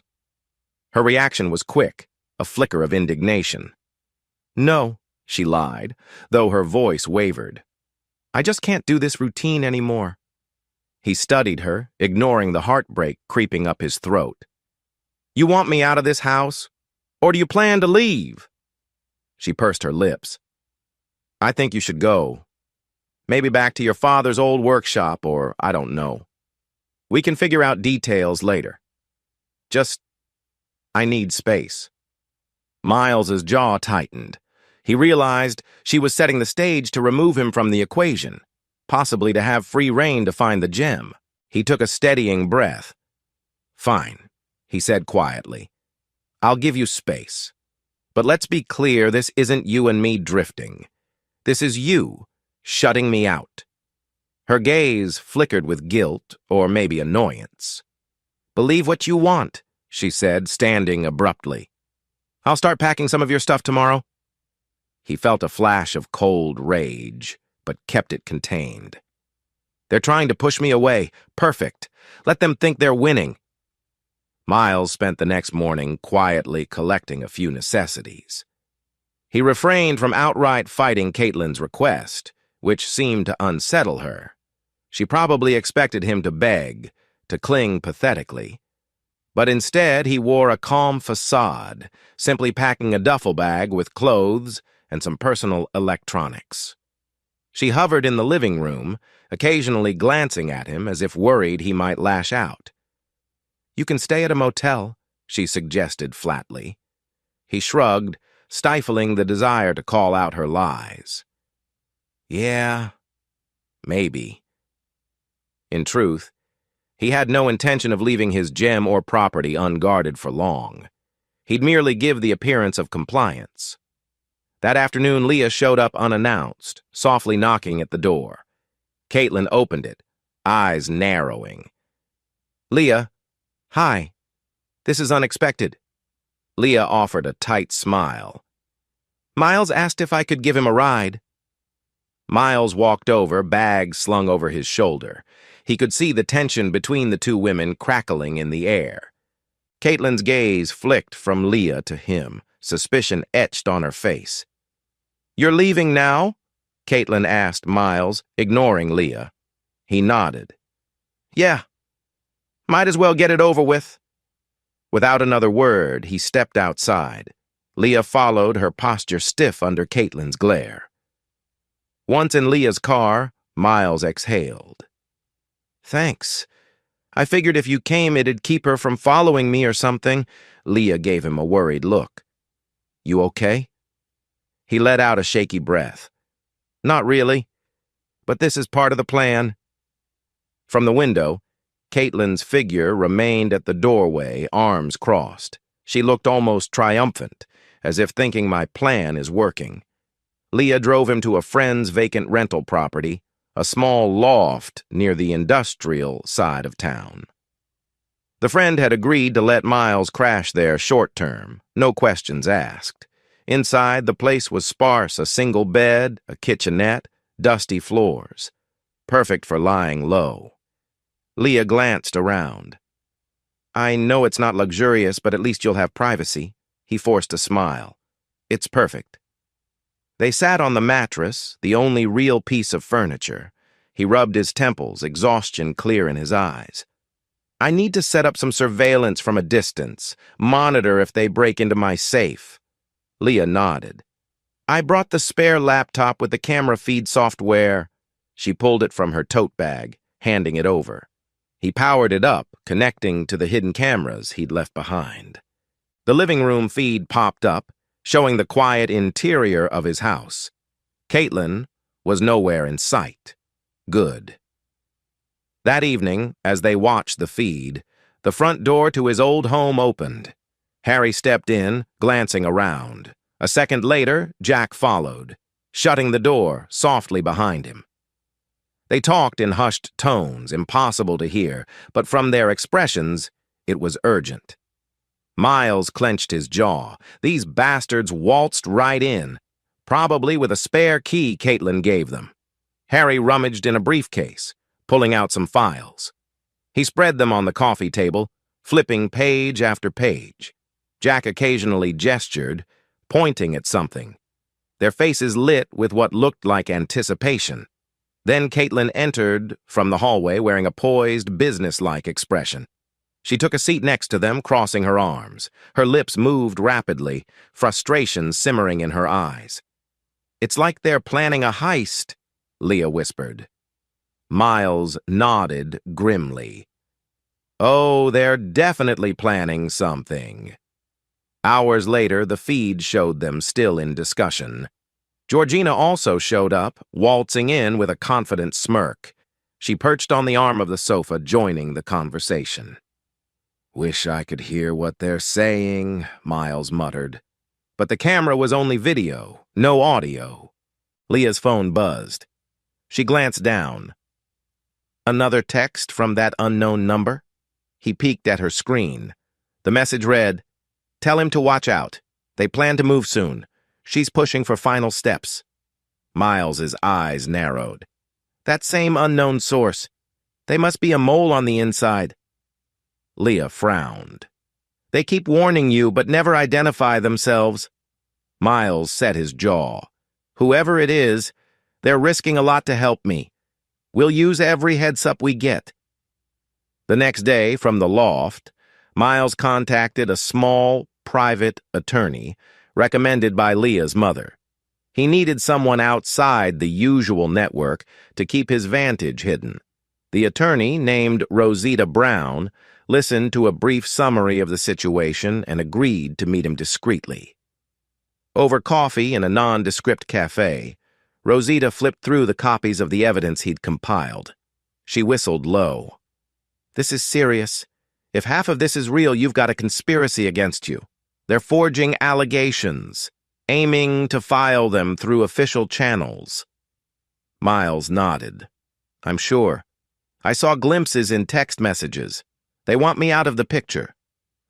B: Her reaction was quick, a flicker of indignation. "No," she lied, though her voice wavered. "I just can't do this routine anymore." He studied her, ignoring the heartbreak creeping up his throat. "You want me out of this house? Or do you plan to leave?" She pursed her lips. "I think you should go. Maybe back to your father's old workshop, or I don't know. We can figure out details later. Just, I need space." Miles's jaw tightened. He realized she was setting the stage to remove him from the equation, possibly to have free rein to find the gem. He took a steadying breath. "Fine," he said quietly. "I'll give you space. But let's be clear, this isn't you and me drifting. This is you shutting me out." Her gaze flickered with guilt, or maybe annoyance. "Believe what you want," she said, standing abruptly. "I'll start packing some of your stuff tomorrow." He felt a flash of cold rage, but kept it contained. "They're trying to push me away. Perfect. Let them think they're winning." Miles spent the next morning quietly collecting a few necessities. He refrained from outright fighting Caitlin's request, which seemed to unsettle her. She probably expected him to beg, to cling pathetically. But instead, he wore a calm facade, simply packing a duffel bag with clothes and some personal electronics. She hovered in the living room, occasionally glancing at him as if worried he might lash out. "You can stay at a motel," she suggested flatly. He shrugged, stifling the desire to call out her lies. Yeah, maybe. In truth, he had no intention of leaving his gem or property unguarded for long. He'd merely give the appearance of compliance. That afternoon, Leah showed up unannounced, softly knocking at the door. Caitlin opened it, eyes narrowing. "Leah, hi. This is unexpected." Leah offered a tight smile. "Miles asked if I could give him a ride." Miles walked over, bag slung over his shoulder. He could see the tension between the two women crackling in the air. Caitlin's gaze flicked from Leah to him, suspicion etched on her face. "You're leaving now?" Caitlin asked Miles, ignoring Leah. He nodded. "Yeah. Might as well get it over with." Without another word, he stepped outside. Leah followed, her posture stiff under Caitlin's glare. Once in Leah's car, Miles exhaled. "Thanks. I figured if you came, it'd keep her from following me or something." Leah gave him a worried look. "You okay?" He let out a shaky breath. "Not really, but this is part of the plan." From the window, Caitlin's figure remained at the doorway, arms crossed. She looked almost triumphant, as if thinking my plan is working. Leah drove him to a friend's vacant rental property, a small loft near the industrial side of town. The friend had agreed to let Miles crash there short-term, no questions asked. Inside, the place was sparse, a single bed, a kitchenette, dusty floors. Perfect for lying low. Leah glanced around. "I know it's not luxurious, but at least you'll have privacy." He forced a smile. "It's perfect." They sat on the mattress, the only real piece of furniture. He rubbed his temples, exhaustion clear in his eyes. "I need to set up some surveillance from a distance, monitor if they break into my safe." Leah nodded. "I brought the spare laptop with the camera feed software." She pulled it from her tote bag, handing it over. He powered it up, connecting to the hidden cameras he'd left behind. The living room feed popped up, showing the quiet interior of his house. Caitlin was nowhere in sight. Good. That evening, as they watched the feed, the front door to his old home opened. Harry stepped in, glancing around. A second later, Jack followed, shutting the door softly behind him. They talked in hushed tones, impossible to hear, but from their expressions, it was urgent. Miles clenched his jaw. These bastards waltzed right in, probably with a spare key Caitlin gave them. Harry rummaged in a briefcase, pulling out some files. He spread them on the coffee table, flipping page after page. Jack occasionally gestured, pointing at something. Their faces lit with what looked like anticipation. Then Caitlin entered from the hallway wearing a poised, businesslike expression. She took a seat next to them, crossing her arms. Her lips moved rapidly, frustration simmering in her eyes. "It's like they're planning a heist," Leah whispered. Miles nodded grimly. "Oh, they're definitely planning something." Hours later, the feed showed them still in discussion. Georgina also showed up, waltzing in with a confident smirk. She perched on the arm of the sofa, joining the conversation. "Wish I could hear what they're saying," Miles muttered. But the camera was only video, no audio. Leah's phone buzzed. She glanced down. Another text from that unknown number? He peeked at her screen. The message read, "Tell him to watch out. They plan to move soon. She's pushing for final steps." Miles's eyes narrowed. "That same unknown source. They must be a mole on the inside." Leah frowned. "They keep warning you, but never identify themselves." Miles set his jaw. "Whoever it is, they're risking a lot to help me. We'll use every heads-up we get." The next day, from the loft, Miles contacted a small, private attorney recommended by Leah's mother. He needed someone outside the usual network to keep his vantage hidden. The attorney, named Rosita Brown, listened to a brief summary of the situation and agreed to meet him discreetly. Over coffee in a nondescript cafe, Rosita flipped through the copies of the evidence he'd compiled. She whistled low. "This is serious. If half of this is real, you've got a conspiracy against you. They're forging allegations, aiming to file them through official channels." Miles nodded. "I'm sure. I saw glimpses in text messages. They want me out of the picture."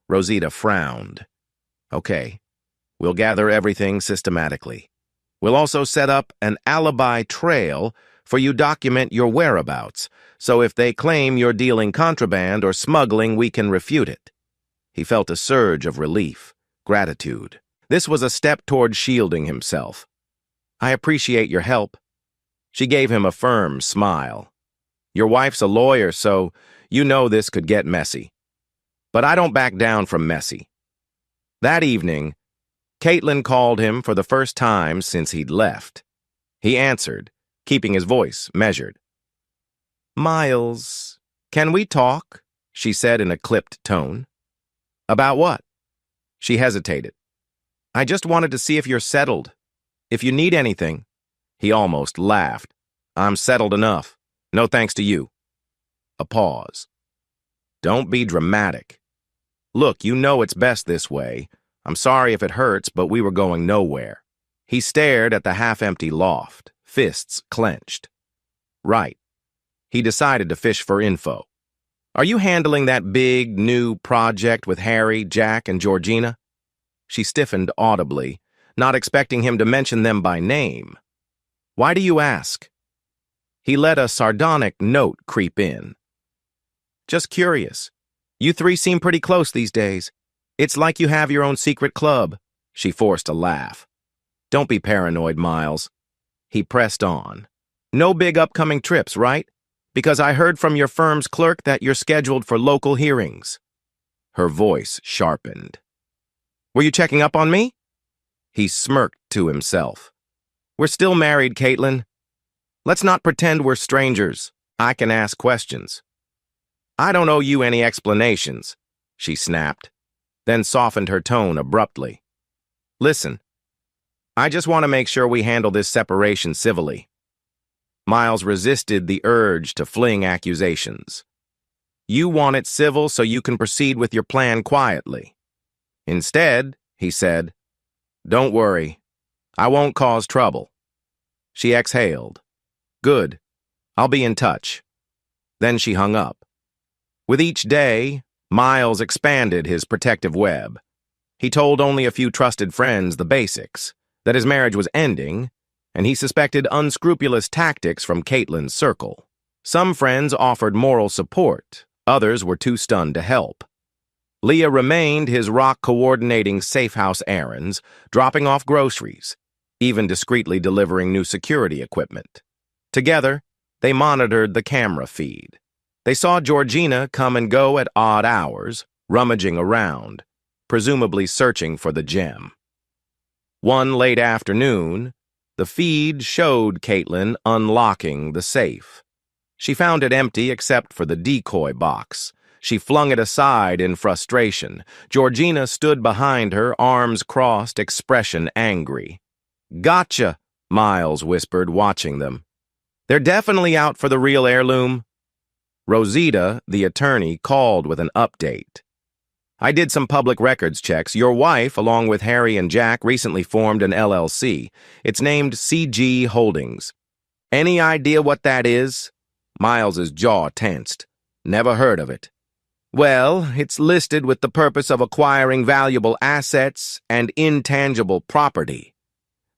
B: Rosita frowned. "Okay, we'll gather everything systematically. We'll also set up an alibi trail for you document your whereabouts, so if they claim you're dealing contraband or smuggling, we can refute it." He felt a surge of relief, gratitude. This was a step toward shielding himself. "I appreciate your help." She gave him a firm smile. "Your wife's a lawyer, so you know this could get messy. But I don't back down from messy." That evening, Caitlin called him for the first time since he'd left. He answered, keeping his voice measured. "Miles, can we talk?" she said in a clipped tone. "About what?" She hesitated. "I just wanted to see if you're settled. If you need anything." He almost laughed. "I'm settled enough. No thanks to you." A pause. "Don't be dramatic. Look, you know it's best this way. I'm sorry if it hurts, but we were going nowhere." He stared at the half-empty loft, fists clenched. "Right." He decided to fish for info. "Are you handling that big, new project with Harry, Jack, and Georgina?" She stiffened audibly, not expecting him to mention them by name. "Why do you ask?" He let a sardonic note creep in. "Just curious. You three seem pretty close these days. It's like you have your own secret club." She forced a laugh. "Don't be paranoid, Miles." He pressed on. "No big upcoming trips, right? Because I heard from your firm's clerk that you're scheduled for local hearings." Her voice sharpened. "Were you checking up on me?" He smirked to himself. "We're still married, Caitlin. Let's not pretend we're strangers. I can ask questions." "I don't owe you any explanations," she snapped, then softened her tone abruptly. "Listen, I just want to make sure we handle this separation civilly." Miles resisted the urge to fling accusations. "You want it civil so you can proceed with your plan quietly." "Instead," he said, "don't worry. I won't cause trouble." She exhaled. "Good. I'll be in touch." Then she hung up. With each day, Miles expanded his protective web. He told only a few trusted friends the basics, that his marriage was ending, and he suspected unscrupulous tactics from Caitlin's circle. Some friends offered moral support, others were too stunned to help. Leah remained his rock-coordinating safe-house errands, dropping off groceries, even discreetly delivering new security equipment. Together, they monitored the camera feed. They saw Georgina come and go at odd hours, rummaging around, presumably searching for the gem. One late afternoon, the feed showed Caitlin unlocking the safe. She found it empty except for the decoy box. She flung it aside in frustration. Georgina stood behind her, arms crossed, expression angry. "Gotcha," Miles whispered, watching them. "They're definitely out for the real heirloom." Rosita, the attorney, called with an update. "I did some public records checks. Your wife, along with Harry and Jack, recently formed an LLC. It's named CG Holdings. Any idea what that is?" Miles's jaw tensed. "Never heard of it." "Well, it's listed with the purpose of acquiring valuable assets and intangible property.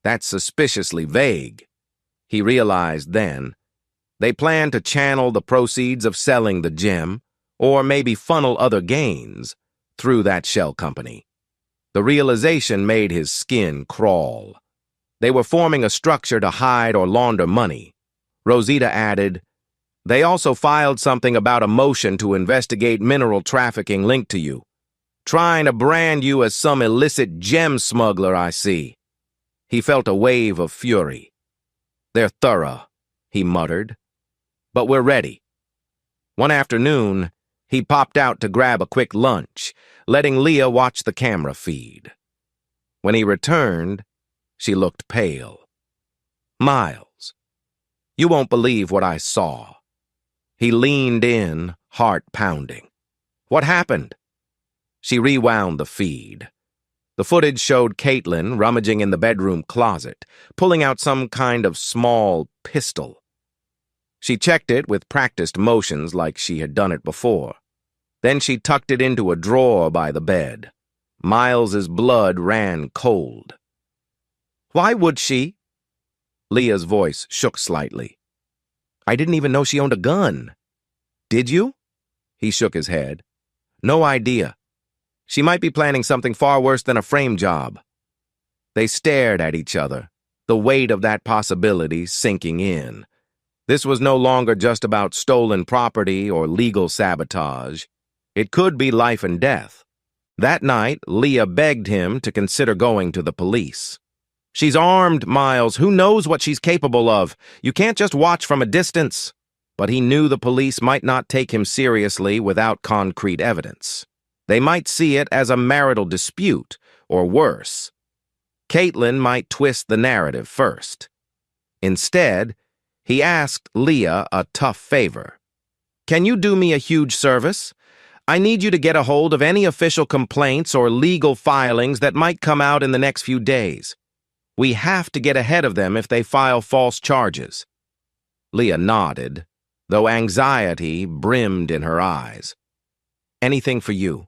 B: That's suspiciously vague." He realized then. They plan to channel the proceeds of selling the gem, or maybe funnel other gains, through that shell company. The realization made his skin crawl. They were forming a structure to hide or launder money. Rosita added, "They also filed something about a motion to investigate mineral trafficking linked to you. Trying to brand you as some illicit gem smuggler, I see. He felt a wave of fury. They're thorough, he muttered. But we're ready. One afternoon, he popped out to grab a quick lunch, letting Leah watch the camera feed. When he returned, she looked pale. Miles, you won't believe what I saw. He leaned in, heart pounding. What happened? She rewound the feed. The footage showed Caitlin rummaging in the bedroom closet, pulling out some kind of small pistol. She checked it with practiced motions like she had done it before. Then she tucked it into a drawer by the bed. Miles's blood ran cold. Why would she? Leah's voice shook slightly. I didn't even know she owned a gun. Did you? He shook his head. No idea. She might be planning something far worse than a frame job. They stared at each other, the weight of that possibility sinking in. This was no longer just about stolen property or legal sabotage. It could be life and death. That night, Leah begged him to consider going to the police. She's armed, Miles. Who knows what she's capable of? You can't just watch from a distance. But he knew the police might not take him seriously without concrete evidence. They might see it as a marital dispute, or worse. Caitlin might twist the narrative first. Instead, he asked Leah a tough favor. Can you do me a huge service? I need you to get a hold of any official complaints or legal filings that might come out in the next few days. We have to get ahead of them if they file false charges. Leah nodded, though anxiety brimmed in her eyes. Anything for you.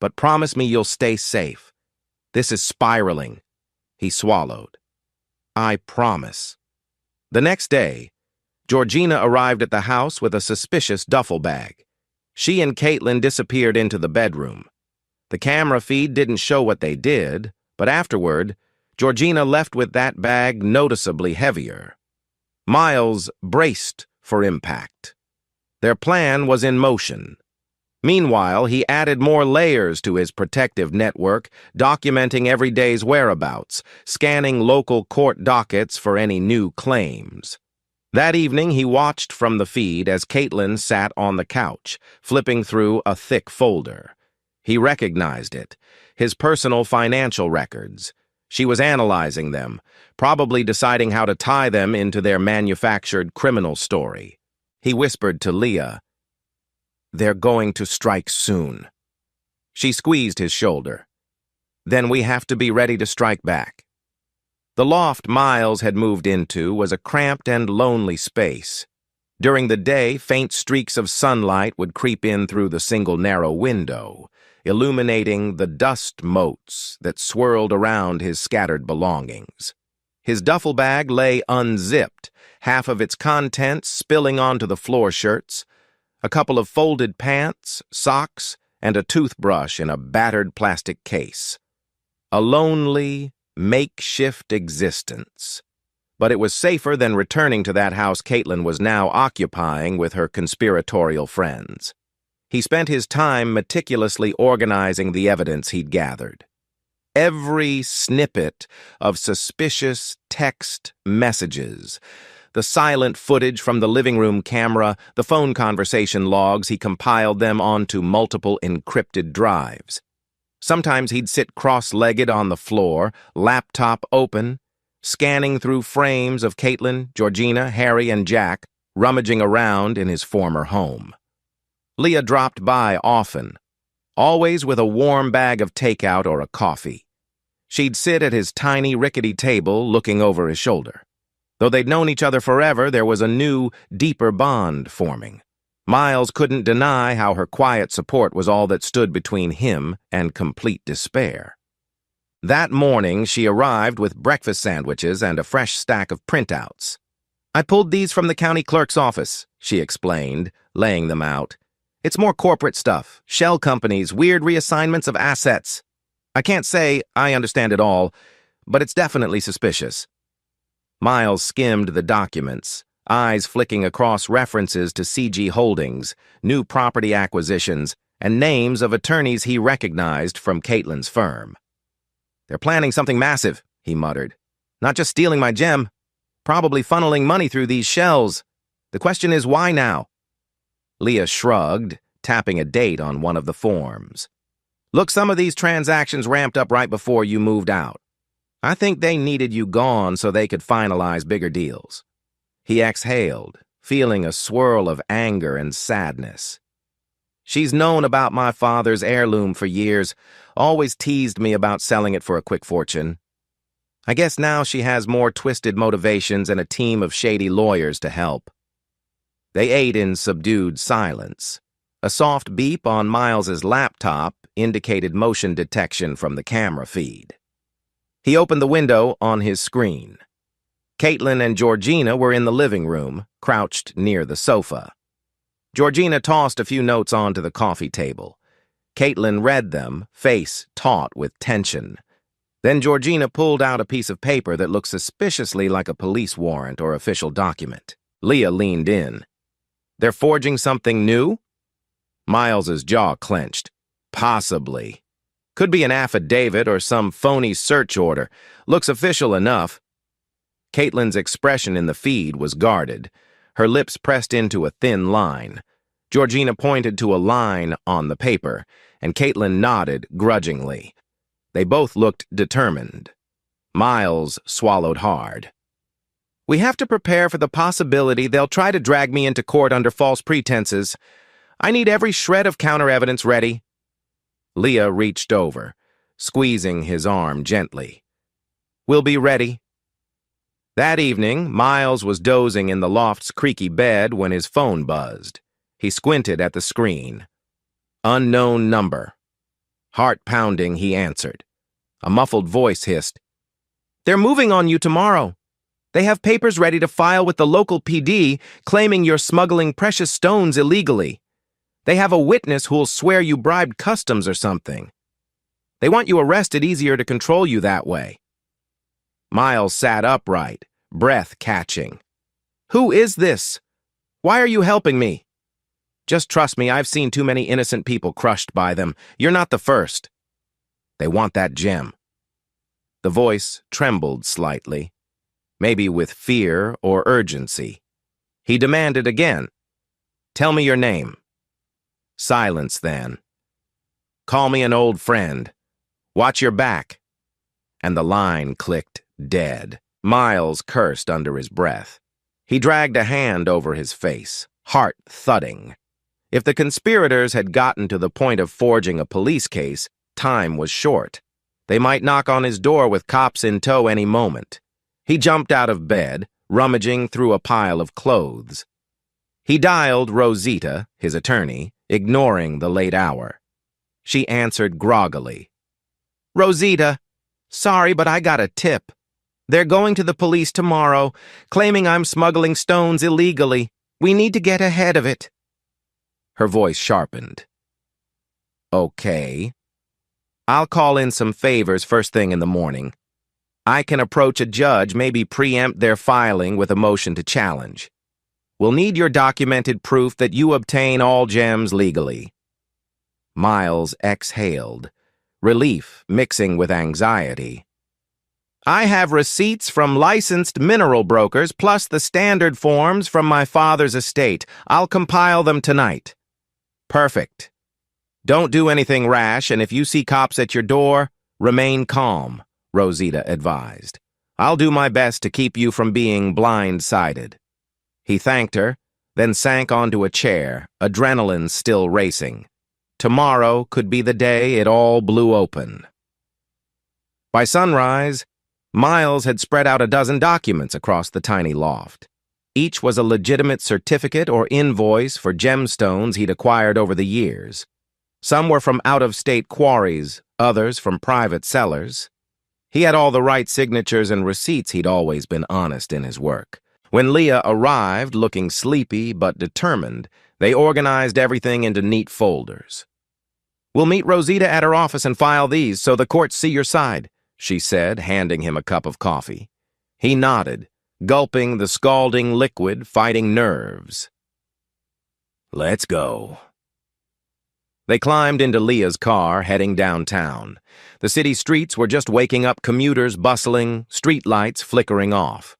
B: But promise me you'll stay safe. This is spiraling. He swallowed. I promise. The next day, Georgina arrived at the house with a suspicious duffel bag. She and Caitlin disappeared into the bedroom. The camera feed didn't show what they did, but afterward, Georgina left with that bag noticeably heavier. Miles braced for impact. Their plan was in motion. Meanwhile, he added more layers to his protective network, documenting every day's whereabouts, scanning local court dockets for any new claims. That evening, he watched from the feed as Caitlin sat on the couch, flipping through a thick folder. He recognized it, his personal financial records. She was analyzing them, probably deciding how to tie them into their manufactured criminal story. He whispered to Leah, "They're going to strike soon." She squeezed his shoulder. "Then we have to be ready to strike back." The loft Miles had moved into was a cramped and lonely space. During the day, faint streaks of sunlight would creep in through the single narrow window, illuminating the dust motes that swirled around his scattered belongings. His duffel bag lay unzipped, half of its contents spilling onto the floor shirts, a couple of folded pants, socks, and a toothbrush in a battered plastic case. A lonely, makeshift existence. But it was safer than returning to that house Caitlin was now occupying with her conspiratorial friends. He spent his time meticulously organizing the evidence he'd gathered. Every snippet of suspicious text messages, the silent footage from the living room camera, the phone conversation logs, he compiled them onto multiple encrypted drives. Sometimes he'd sit cross-legged on the floor, laptop open, scanning through frames of Caitlin, Georgina, Harry, and Jack, rummaging around in his former home. Leah dropped by often, always with a warm bag of takeout or a coffee. She'd sit at his tiny, rickety table looking over his shoulder. Though they'd known each other forever, there was a new, deeper bond forming. Miles couldn't deny how her quiet support was all that stood between him and complete despair. That morning, she arrived with breakfast sandwiches and a fresh stack of printouts. "I pulled these from the county clerk's office," she explained, laying them out. "It's more corporate stuff, shell companies, weird reassignments of assets. I can't say I understand it all, but it's definitely suspicious." Miles skimmed the documents, eyes flicking across references to CG Holdings, new property acquisitions, and names of attorneys he recognized from Caitlin's firm. "They're planning something massive," he muttered. "Not just stealing my gem, probably funneling money through these shells. The question is, why now?" Leah shrugged, tapping a date on one of the forms. "Look, some of these transactions ramped up right before you moved out. I think they needed you gone so they could finalize bigger deals." He exhaled, feeling a swirl of anger and sadness. "She's known about my father's heirloom for years, always teased me about selling it for a quick fortune. I guess now she has more twisted motivations and a team of shady lawyers to help." They ate in subdued silence. A soft beep on Miles's laptop indicated motion detection from the camera feed. He opened the window on his screen. Caitlin and Georgina were in the living room, crouched near the sofa. Georgina tossed a few notes onto the coffee table. Caitlin read them, face taut with tension. Then Georgina pulled out a piece of paper that looked suspiciously like a police warrant or official document. Leah leaned in. "They're forging something new?" Miles's jaw clenched. "Possibly. Could be an affidavit or some phony search order. Looks official enough." Caitlin's expression in the feed was guarded, her lips pressed into a thin line. Georgina pointed to a line on the paper, and Caitlin nodded grudgingly. They both looked determined. Miles swallowed hard. "We have to prepare for the possibility they'll try to drag me into court under false pretenses. I need every shred of counter-evidence ready." Leah reached over, squeezing his arm gently. "We'll be ready." That evening, Miles was dozing in the loft's creaky bed when his phone buzzed. He squinted at the screen. Unknown number. Heart pounding, he answered. A muffled voice hissed, "They're moving on you tomorrow. They have papers ready to file with the local PD claiming you're smuggling precious stones illegally. They have a witness who'll swear you bribed customs or something. They want you arrested easier to control you that way." Miles sat upright, breath catching. "Who is this? Why are you helping me?" "Just trust me, I've seen too many innocent people crushed by them. You're not the first." "They want that gem." The voice trembled slightly, maybe with fear or urgency. He demanded again, "Tell me your name." Silence then. "Call me an old friend. Watch your back." And the line clicked dead. Miles cursed under his breath. He dragged a hand over his face, heart thudding. If the conspirators had gotten to the point of forging a police case, time was short. They might knock on his door with cops in tow any moment. He jumped out of bed, rummaging through a pile of clothes. He dialed Rosita, his attorney, ignoring the late hour. She answered groggily. "Rosita, sorry, but I got a tip. They're going to the police tomorrow, claiming I'm smuggling stones illegally. We need to get ahead of it." Her voice sharpened. "Okay. I'll call in some favors first thing in the morning. I can approach a judge, maybe preempt their filing with a motion to challenge. We'll need your documented proof that you obtain all gems legally." Miles exhaled, relief mixing with anxiety. "I have receipts from licensed mineral brokers plus the standard forms from my father's estate. I'll compile them tonight." "Perfect. Don't do anything rash, and if you see cops at your door, remain calm," Rosita advised. "I'll do my best to keep you from being blindsided." He thanked her, then sank onto a chair, adrenaline still racing. Tomorrow could be the day it all blew open. By sunrise, Miles had spread out a dozen documents across the tiny loft. Each was a legitimate certificate or invoice for gemstones he'd acquired over the years. Some were from out-of-state quarries, others from private sellers. He had all the right signatures and receipts. He'd always been honest in his work. When Leah arrived, looking sleepy but determined, they organized everything into neat folders. "We'll meet Rosita at her office and file these so the courts see your side," she said, handing him a cup of coffee. He nodded, gulping the scalding liquid, fighting nerves. "Let's go." They climbed into Leah's car, heading downtown. The city streets were just waking up, commuters bustling, streetlights flickering off.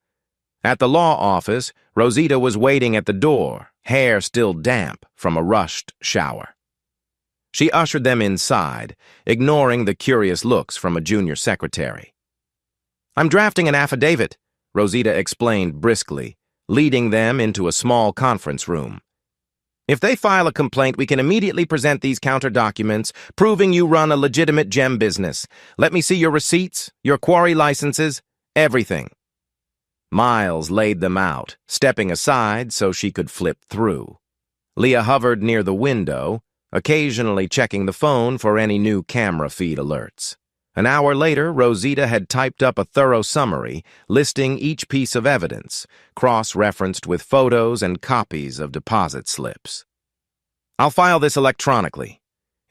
B: At the law office, Rosita was waiting at the door, hair still damp from a rushed shower. She ushered them inside, ignoring the curious looks from a junior secretary. "I'm drafting an affidavit," Rosita explained briskly, leading them into a small conference room. "If they file a complaint, we can immediately present these counter documents, proving you run a legitimate gem business. Let me see your receipts, your quarry licenses, everything." Miles laid them out, stepping aside so she could flip through. Leah hovered near the window, occasionally checking the phone for any new camera feed alerts. An hour later, Rosita had typed up a thorough summary, listing each piece of evidence, cross-referenced with photos and copies of deposit slips. "I'll file this electronically.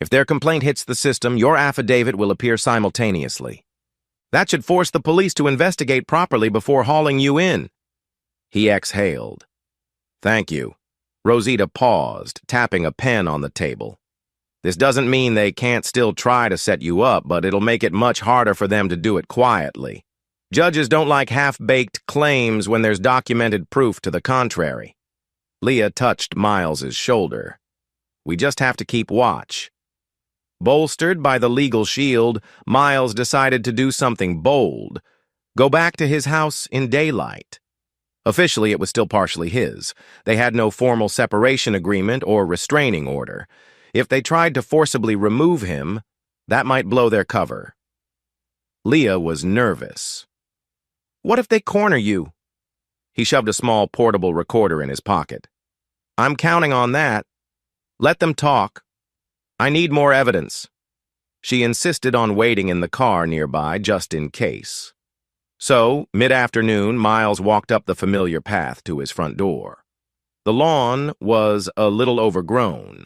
B: If their complaint hits the system, your affidavit will appear simultaneously. That should force the police to investigate properly before hauling you in." He exhaled. "Thank you." Rosita paused, tapping a pen on the table. "This doesn't mean they can't still try to set you up, but it'll make it much harder for them to do it quietly. Judges don't like half-baked claims when there's documented proof to the contrary." Leah touched Miles's shoulder. "We just have to keep watch." Bolstered by the legal shield, Miles decided to do something bold. Go back to his house in daylight. Officially, it was still partially his. They had no formal separation agreement or restraining order. If they tried to forcibly remove him, that might blow their cover. Leah was nervous. "What if they corner you?" He shoved a small portable recorder in his pocket. "I'm counting on that. Let them talk. I need more evidence." She insisted on waiting in the car nearby just in case. So, mid-afternoon, Miles walked up the familiar path to his front door. The lawn was a little overgrown.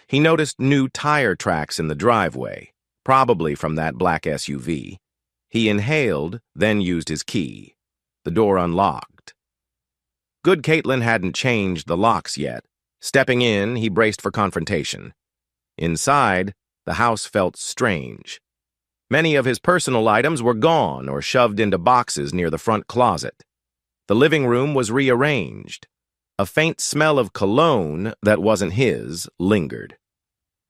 B: He noticed new tire tracks in the driveway, probably from that black SUV. He inhaled, then used his key. The door unlocked. Good Caitlin hadn't changed the locks yet. Stepping in, he braced for confrontation. Inside, the house felt strange. Many of his personal items were gone or shoved into boxes near the front closet. The living room was rearranged. A faint smell of cologne that wasn't his lingered.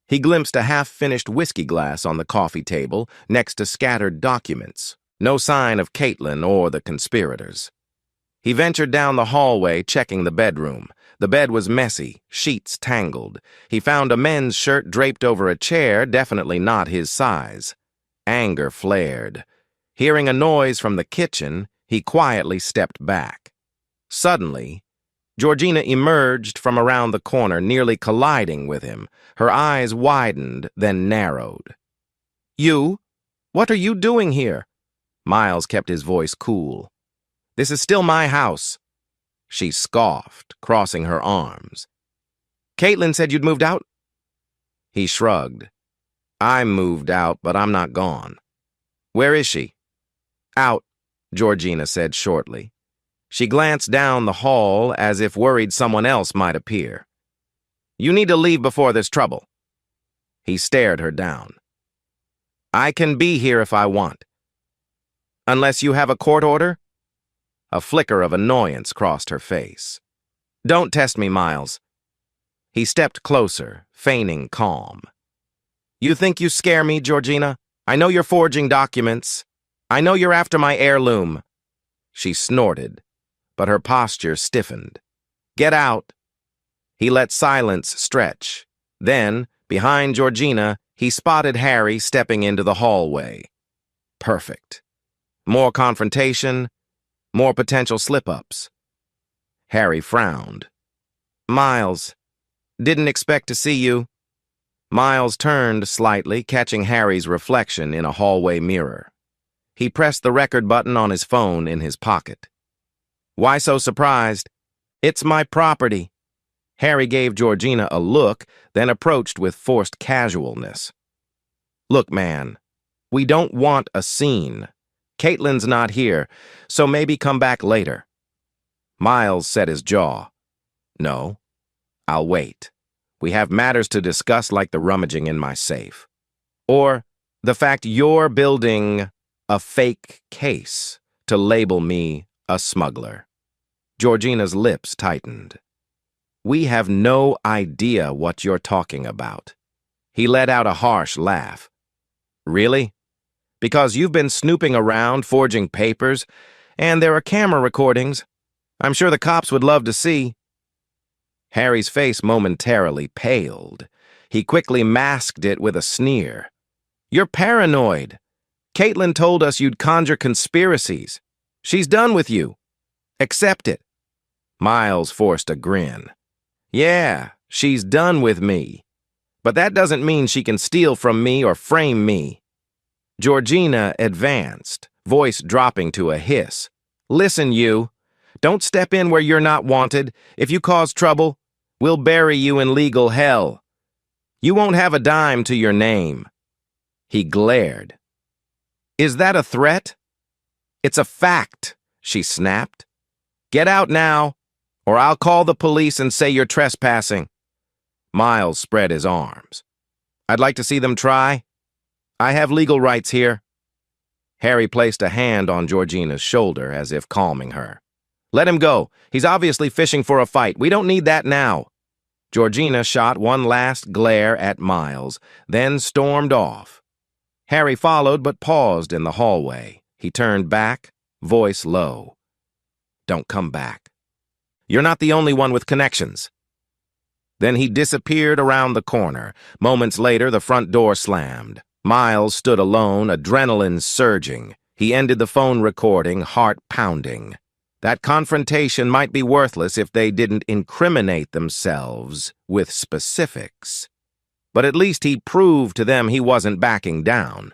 B: He glimpsed a half-finished whiskey glass on the coffee table next to scattered documents. No sign of Caitlin or the conspirators. He ventured down the hallway, checking the bedroom. The bed was messy, sheets tangled. He found a men's shirt draped over a chair, definitely not his size. Anger flared. Hearing a noise from the kitchen, he quietly stepped back. Suddenly, Georgina emerged from around the corner, nearly colliding with him. Her eyes widened, then narrowed. "You? What are you doing here?" Miles kept his voice cool. "This is still my house." She scoffed, crossing her arms. "Caitlin said you'd moved out?" He shrugged. "I moved out, but I'm not gone." "Where is she?" "Out," Georgina said shortly. She glanced down the hall as if worried someone else might appear. "You need to leave before there's trouble." He stared her down. "I can be here if I want." "Unless you have a court order?" A flicker of annoyance crossed her face. "Don't test me, Miles." He stepped closer, feigning calm. "You think you scare me, Georgina? I know you're forging documents. I know you're after my heirloom." She snorted, but her posture stiffened. "Get out." He let silence stretch. Then, behind Georgina, he spotted Harry stepping into the hallway. Perfect. More confrontation, more potential slip-ups. Harry frowned. "Miles, didn't expect to see you." Miles turned slightly, catching Harry's reflection in a hallway mirror. He pressed the record button on his phone in his pocket. "Why so surprised?" "It's my property." Harry gave Georgina a look, then approached with forced casualness. "Look, man, we don't want a scene. Caitlin's not here, so maybe come back later." Miles set his jaw. "No, I'll wait. We have matters to discuss like the rummaging in my safe. Or the fact you're building a fake case to label me a smuggler. Georgina's lips tightened. We have no idea what you're talking about. He let out a harsh laugh. Really? Because you've been snooping around, forging papers, and there are camera recordings. I'm sure the cops would love to see. Harry's face momentarily paled. He quickly masked it with a sneer. You're paranoid. Caitlin told us you'd conjure conspiracies. She's done with you. Accept it. Miles forced a grin. Yeah, she's done with me. But that doesn't mean she can steal from me or frame me. Georgina advanced, voice dropping to a hiss. Listen, you. Don't step in where you're not wanted. If you cause trouble, we'll bury you in legal hell. You won't have a dime to your name. He glared. Is that a threat? It's a fact, she snapped. Get out now, or I'll call the police and say you're trespassing. Miles spread his arms. I'd like to see them try. I have legal rights here. Harry placed a hand on Georgina's shoulder as if calming her. Let him go. He's obviously fishing for a fight. We don't need that now. Georgina shot one last glare at Miles, then stormed off. Harry followed but paused in the hallway. He turned back, voice low. Don't come back. You're not the only one with connections. Then he disappeared around the corner. Moments later, the front door slammed. Miles stood alone, adrenaline surging. He ended the phone recording, heart pounding. That confrontation might be worthless if they didn't incriminate themselves with specifics. But at least he proved to them he wasn't backing down.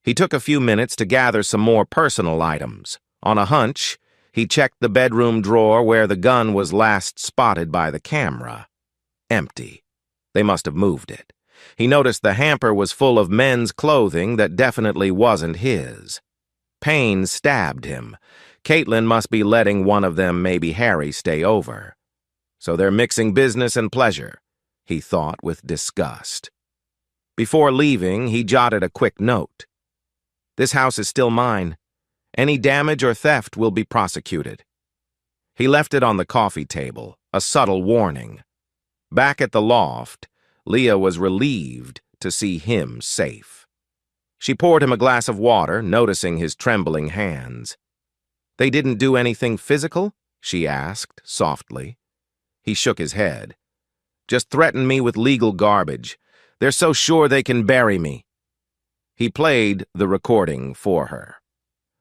B: He took a few minutes to gather some more personal items. On a hunch, he checked the bedroom drawer where the gun was last spotted by the camera. Empty. They must have moved it. He noticed the hamper was full of men's clothing that definitely wasn't his. Pain stabbed him. Caitlin must be letting one of them, maybe Harry, stay over. So they're mixing business and pleasure, he thought with disgust. Before leaving, he jotted a quick note. This house is still mine. Any damage or theft will be prosecuted. He left it on the coffee table, a subtle warning. Back at the loft, Leah was relieved to see him safe. She poured him a glass of water, noticing his trembling hands. They didn't do anything physical? She asked, softly. He shook his head. Just threaten me with legal garbage. They're so sure they can bury me. He played the recording for her.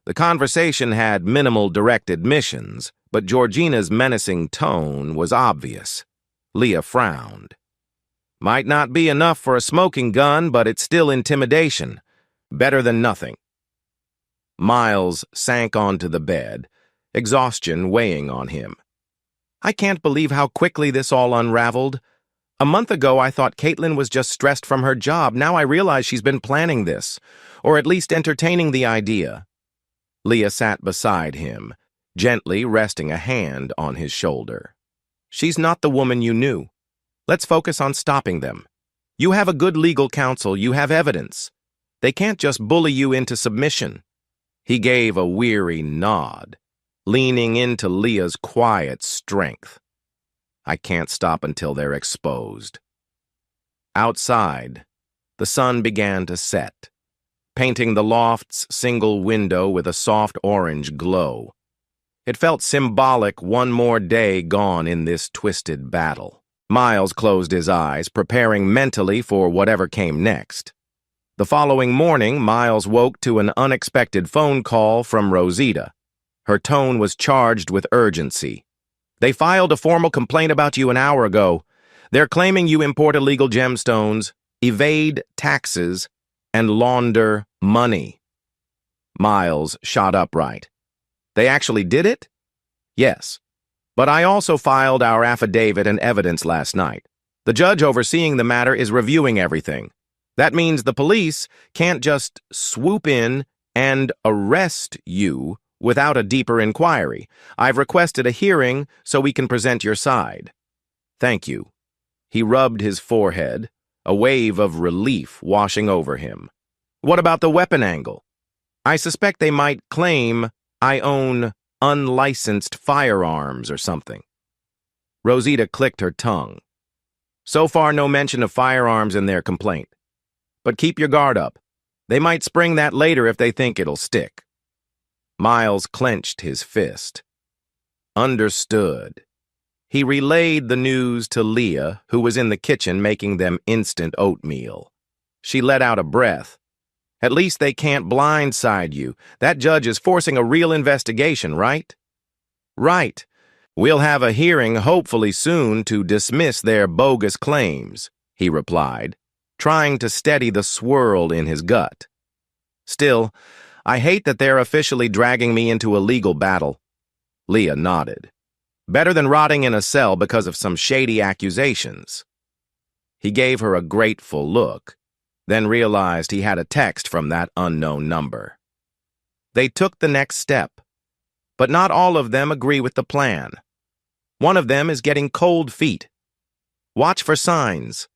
B: The conversation had minimal direct admissions, but Georgina's menacing tone was obvious. Leah frowned. Might not be enough for a smoking gun, but it's still intimidation. Better than nothing. Miles sank onto the bed, exhaustion weighing on him. I can't believe how quickly this all unraveled. A month ago, I thought Caitlin was just stressed from her job. Now I realize she's been planning this, or at least entertaining the idea. Leah sat beside him, gently resting a hand on his shoulder. She's not the woman you knew. Let's focus on stopping them. You have a good legal counsel. You have evidence. They can't just bully you into submission. He gave a weary nod, leaning into Leah's quiet strength. I can't stop until they're exposed. Outside, the sun began to set, painting the loft's single window with a soft orange glow. It felt symbolic, one more day gone in this twisted battle. Miles closed his eyes, preparing mentally for whatever came next. The following morning, Miles woke to an unexpected phone call from Rosita. Her tone was charged with urgency. They filed a formal complaint about you an hour ago. They're claiming you import illegal gemstones, evade taxes, and launder money. Miles shot upright. They actually did it? Yes. But I also filed our affidavit and evidence last night. The judge overseeing the matter is reviewing everything. That means the police can't just swoop in and arrest you without a deeper inquiry. I've requested a hearing so we can present your side. Thank you. He rubbed his forehead, a wave of relief washing over him. What about the weapon angle? I suspect they might claim I own unlicensed firearms or something. Rosita clicked her tongue. So far, no mention of firearms in their complaint. But keep your guard up. They might spring that later if they think it'll stick. Miles clenched his fist. Understood. He relayed the news to Leah, who was in the kitchen making them instant oatmeal. She let out a breath. At least they can't blindside you. That judge is forcing a real investigation, right? Right. We'll have a hearing hopefully soon to dismiss their bogus claims, he replied, trying to steady the swirl in his gut. Still, I hate that they're officially dragging me into a legal battle. Leah nodded. Better than rotting in a cell because of some shady accusations. He gave her a grateful look, then realized he had a text from that unknown number. They took the next step, but not all of them agree with the plan. One of them is getting cold feet. Watch for signs.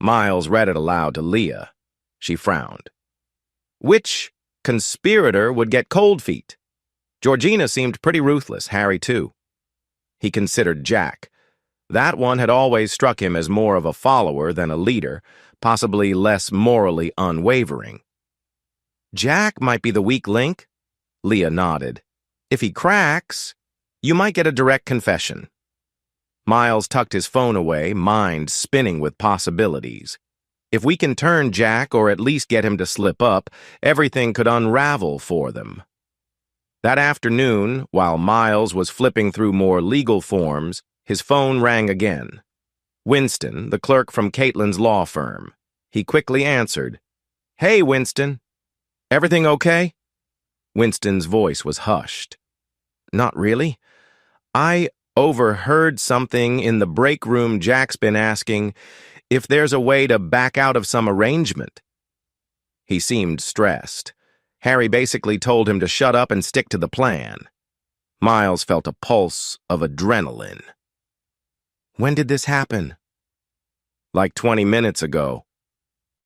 B: Miles read it aloud to Leah. She frowned. Which conspirator would get cold feet? Georgina seemed pretty ruthless, Harry too. He considered Jack. That one had always struck him as more of a follower than a leader, possibly less morally unwavering. Jack might be the weak link? Leah nodded. If he cracks, you might get a direct confession. Miles tucked his phone away, mind spinning with possibilities. If we can turn Jack, or at least get him to slip up, everything could unravel for them. That afternoon, while Miles was flipping through more legal forms, his phone rang again. Winston, the clerk from Caitlin's law firm. He quickly answered. Hey, Winston. Everything okay? Winston's voice was hushed. Not really. I overheard something in the break room. Jack's been asking if there's a way to back out of some arrangement. He seemed stressed. Harry basically told him to shut up and stick to the plan. Miles felt a pulse of adrenaline. When did this happen? Like 20 minutes ago.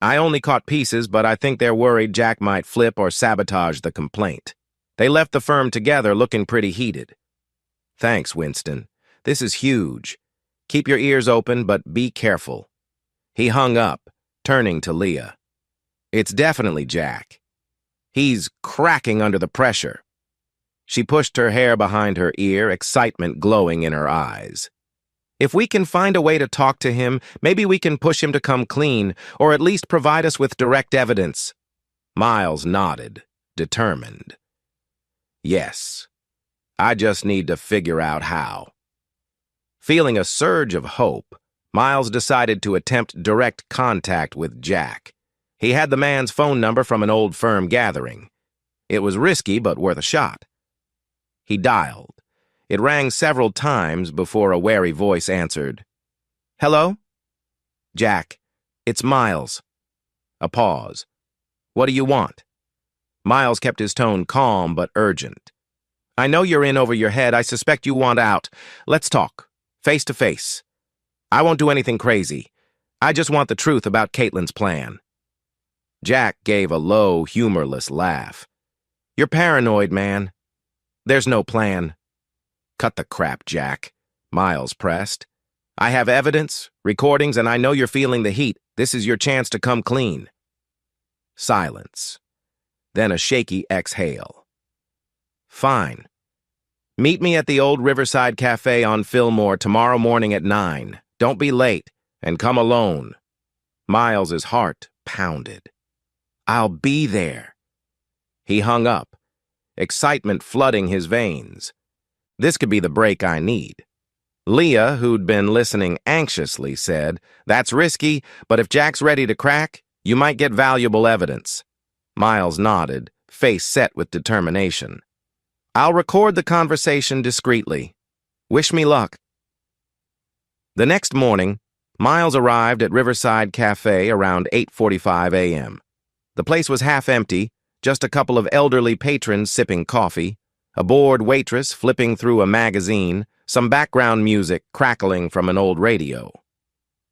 B: I only caught pieces, but I think they're worried Jack might flip or sabotage the complaint. They left the firm together looking pretty heated. Thanks, Winston. This is huge. Keep your ears open, but be careful. He hung up, turning to Leah. It's definitely Jack. He's cracking under the pressure. She pushed her hair behind her ear, excitement glowing in her eyes. If we can find a way to talk to him, maybe we can push him to come clean, or at least provide us with direct evidence. Miles nodded, determined. Yes. I just need to figure out how. Feeling a surge of hope, Miles decided to attempt direct contact with Jack. He had the man's phone number from an old firm gathering. It was risky, but worth a shot. He dialed. It rang several times before a wary voice answered. Hello? Jack, it's Miles. A pause. What do you want? Miles kept his tone calm but urgent. I know you're in over your head. I suspect you want out. Let's talk, face to face. I won't do anything crazy. I just want the truth about Caitlin's plan. Jack gave a low, humorless laugh. You're paranoid, man. There's no plan. Cut the crap, Jack. Miles pressed. I have evidence, recordings, and I know you're feeling the heat. This is your chance to come clean. Silence. Then a shaky exhale. Fine. Meet me at the old Riverside Cafe on Fillmore tomorrow morning at 9. Don't be late, and come alone. Miles's heart pounded. I'll be there. He hung up, excitement flooding his veins. This could be the break I need. Leah, who'd been listening anxiously, said, That's risky, but if Jack's ready to crack, you might get valuable evidence. Miles nodded, face set with determination. I'll record the conversation discreetly. Wish me luck. The next morning, Miles arrived at Riverside Cafe around 8:45 a.m. The place was half empty, just a couple of elderly patrons sipping coffee, a bored waitress flipping through a magazine, some background music crackling from an old radio.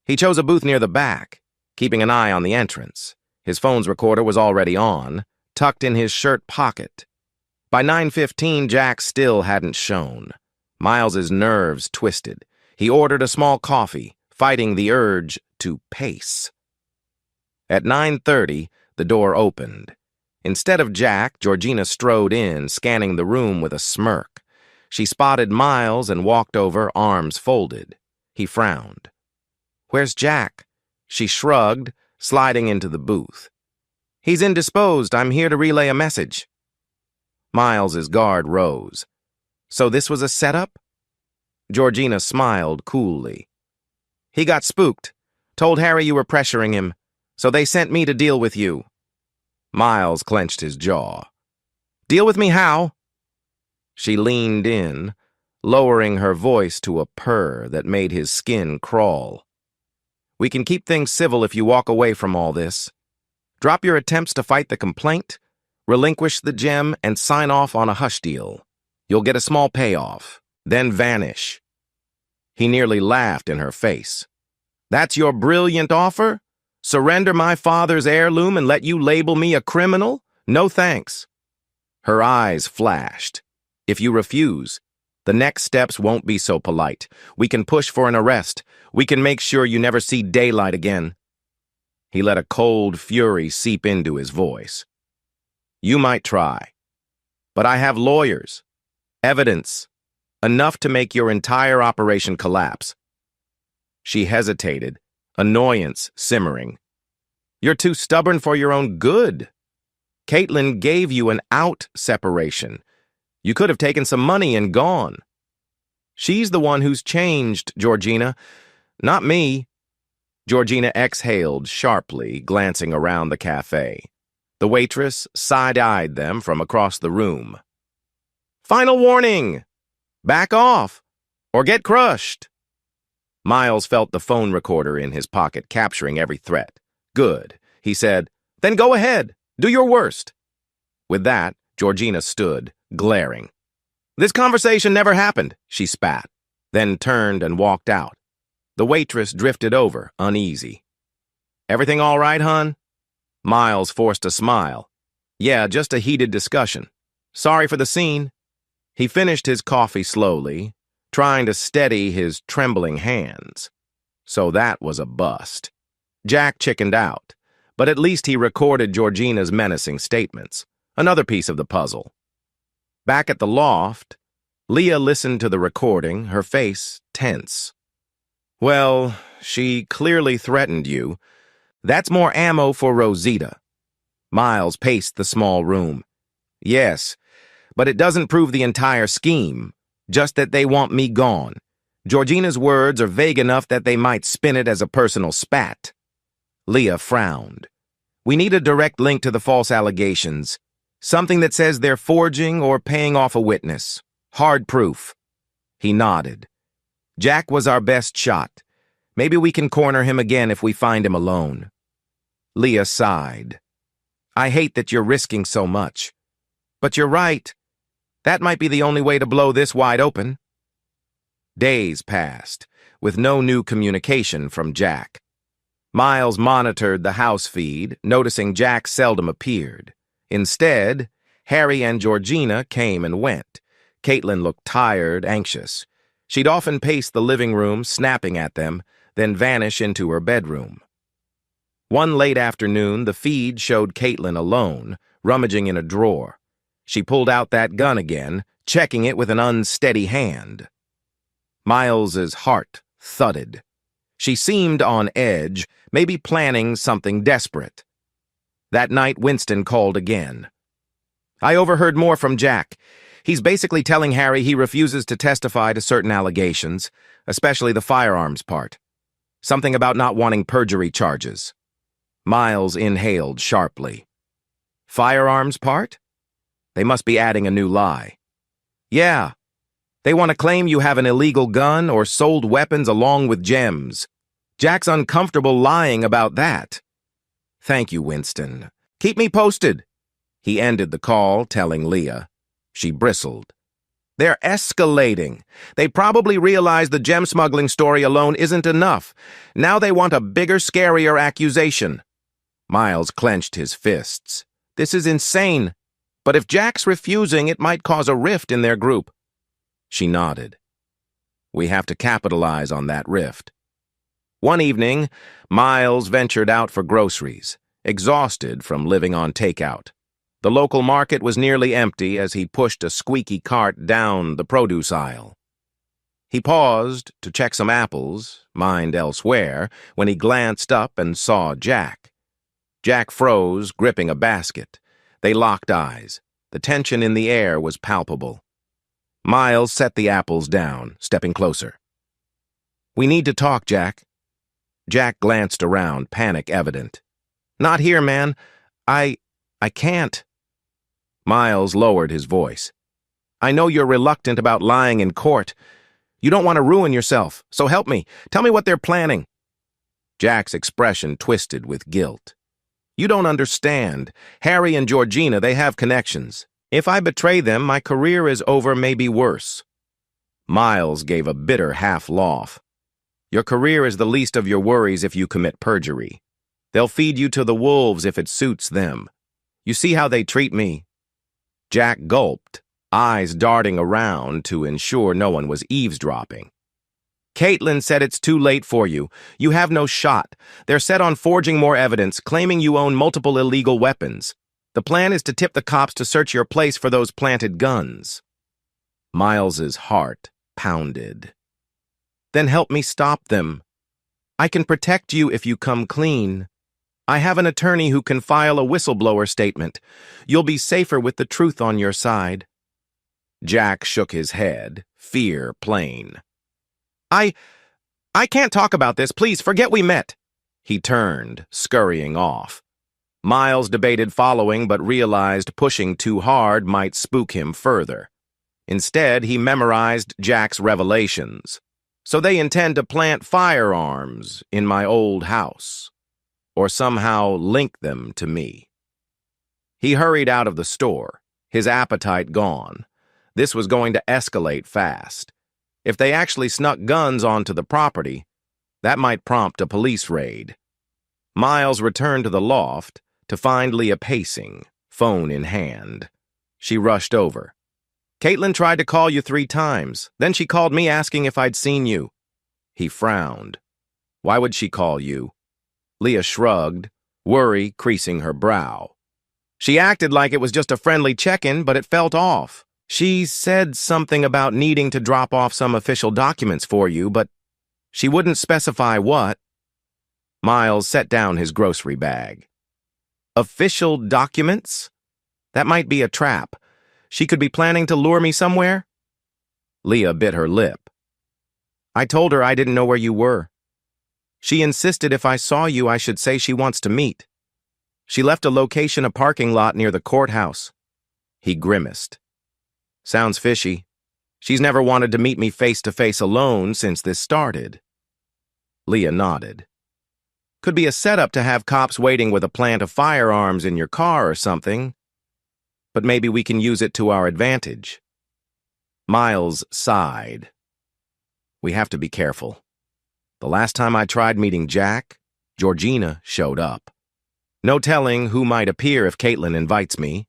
B: He chose a booth near the back, keeping an eye on the entrance. His phone's recorder was already on, tucked in his shirt pocket. By 9:15, Jack still hadn't shown. Miles's nerves twisted. He ordered a small coffee, fighting the urge to pace. At 9:30, the door opened. Instead of Jack, Georgina strode in, scanning the room with a smirk. She spotted Miles and walked over, arms folded. He frowned. "Where's Jack?" She shrugged, sliding into the booth. "He's indisposed. I'm here to relay a message." Miles's guard rose. "So this was a setup?" Georgina smiled coolly. "He got spooked. Told Harry you were pressuring him, so they sent me to deal with you." Miles clenched his jaw. "Deal with me how?" She leaned in, lowering her voice to a purr that made his skin crawl. "We can keep things civil if you walk away from all this. Drop your attempts to fight the complaint, relinquish the gem, and sign off on a hush deal. You'll get a small payoff, then vanish." He nearly laughed in her face. "That's your brilliant offer? Surrender my father's heirloom and let you label me a criminal? No thanks." Her eyes flashed. "If you refuse, the next steps won't be so polite. We can push for an arrest. We can make sure you never see daylight again." He let a cold fury seep into his voice. "You might try, but I have lawyers, evidence, enough to make your entire operation collapse." She hesitated, annoyance simmering. "You're too stubborn for your own good. Caitlin gave you an out separation. You could have taken some money and gone. She's the one who's changed, Georgina, not me." Georgina exhaled sharply, glancing around the cafe. The waitress side-eyed them from across the room. "Final warning! Back off, or get crushed." Miles felt the phone recorder in his pocket, capturing every threat. "Good," he said. "Then go ahead. Do your worst." With that, Georgina stood, glaring. "This conversation never happened," she spat, then turned and walked out. The waitress drifted over, uneasy. "Everything all right, hon?" Miles forced a smile. "Yeah, just a heated discussion. Sorry for the scene." He finished his coffee slowly, trying to steady his trembling hands. So that was a bust. Jack chickened out, but at least he recorded Georgina's menacing statements. Another piece of the puzzle. Back at the loft, Leah listened to the recording, her face tense. "Well, she clearly threatened you. That's more ammo for Rosita." Miles paced the small room. "Yes, but it doesn't prove the entire scheme, just that they want me gone. Georgina's words are vague enough that they might spin it as a personal spat." Leah frowned. "We need a direct link to the false allegations. Something that says they're forging or paying off a witness. Hard proof." He nodded. "Jack was our best shot. Maybe we can corner him again if we find him alone." Leah sighed. "I hate that you're risking so much. But you're right. That might be the only way to blow this wide open." Days passed, with no new communication from Jack. Miles monitored the house feed, noticing Jack seldom appeared. Instead, Harry and Georgina came and went. Caitlin looked tired, anxious. She'd often pace the living room, snapping at them, then vanish into her bedroom. One late afternoon, the feed showed Caitlin alone, rummaging in a drawer. She pulled out that gun again, checking it with an unsteady hand. Miles's heart thudded. She seemed on edge, maybe planning something desperate. That night, Winston called again. "I overheard more from Jack. He's basically telling Harry he refuses to testify to certain allegations, especially the firearms part. Something about not wanting perjury charges." Miles inhaled sharply. "Firearms part? They must be adding a new lie." "Yeah. They want to claim you have an illegal gun or sold weapons along with gems. Jack's uncomfortable lying about that." "Thank you, Winston. Keep me posted." He ended the call, telling Leah. She bristled. They're escalating. They probably realize the gem smuggling story alone isn't enough. Now they want a bigger, scarier accusation. Miles clenched his fists. This is insane. But if Jack's refusing, it might cause a rift in their group. She nodded. We have to capitalize on that rift. One evening, Miles ventured out for groceries, exhausted from living on takeout. The local market was nearly empty as he pushed a squeaky cart down the produce aisle. He paused to check some apples, mind elsewhere, when he glanced up and saw Jack. Jack froze, gripping a basket. They locked eyes. The tension in the air was palpable. Miles set the apples down, stepping closer. "We need to talk, Jack." Jack glanced around, panic evident. "Not here, man. I can't." Miles lowered his voice. "I know you're reluctant about lying in court. You don't want to ruin yourself, so help me. Tell me what they're planning." Jack's expression twisted with guilt. "You don't understand. Harry and Georgina, they have connections. If I betray them, my career is over, maybe worse." Miles gave a bitter half-laugh. "Your career is the least of your worries if you commit perjury. They'll feed you to the wolves if it suits them. You see how they treat me." Jack gulped, eyes darting around to ensure no one was eavesdropping. "Caitlin said it's too late for you. You have no shot. They're set on forging more evidence, claiming you own multiple illegal weapons. The plan is to tip the cops to search your place for those planted guns." Miles's heart pounded. "Then help me stop them. I can protect you if you come clean. I have an attorney who can file a whistleblower statement. You'll be safer with the truth on your side." Jack shook his head, fear plain. I can't talk about this. Please, forget we met." He turned, scurrying off. Miles debated following, but realized pushing too hard might spook him further. Instead, he memorized Jack's revelations. "So they intend to plant firearms in my old house, or somehow link them to me." He hurried out of the store, his appetite gone. This was going to escalate fast. If they actually snuck guns onto the property, that might prompt a police raid. Miles returned to the loft to find Leah pacing, phone in hand. She rushed over. "Caitlin tried to call you 3 times. Then she called me asking if I'd seen you." He frowned. "Why would she call you?" Leah shrugged, worry creasing her brow. "She acted like it was just a friendly check-in, but it felt off. She said something about needing to drop off some official documents for you, but she wouldn't specify what." Miles set down his grocery bag. "Official documents? That might be a trap. She could be planning to lure me somewhere?" Leah bit her lip. "I told her I didn't know where you were. She insisted if I saw you, I should say she wants to meet. She left a location, a parking lot near the courthouse." He grimaced. "Sounds fishy. She's never wanted to meet me face-to-face alone since this started." Leah nodded. "Could be a setup to have cops waiting with a plant of firearms in your car or something. But maybe we can use it to our advantage." Miles sighed. "We have to be careful. The last time I tried meeting Jack, Georgina showed up. No telling who might appear if Caitlin invites me."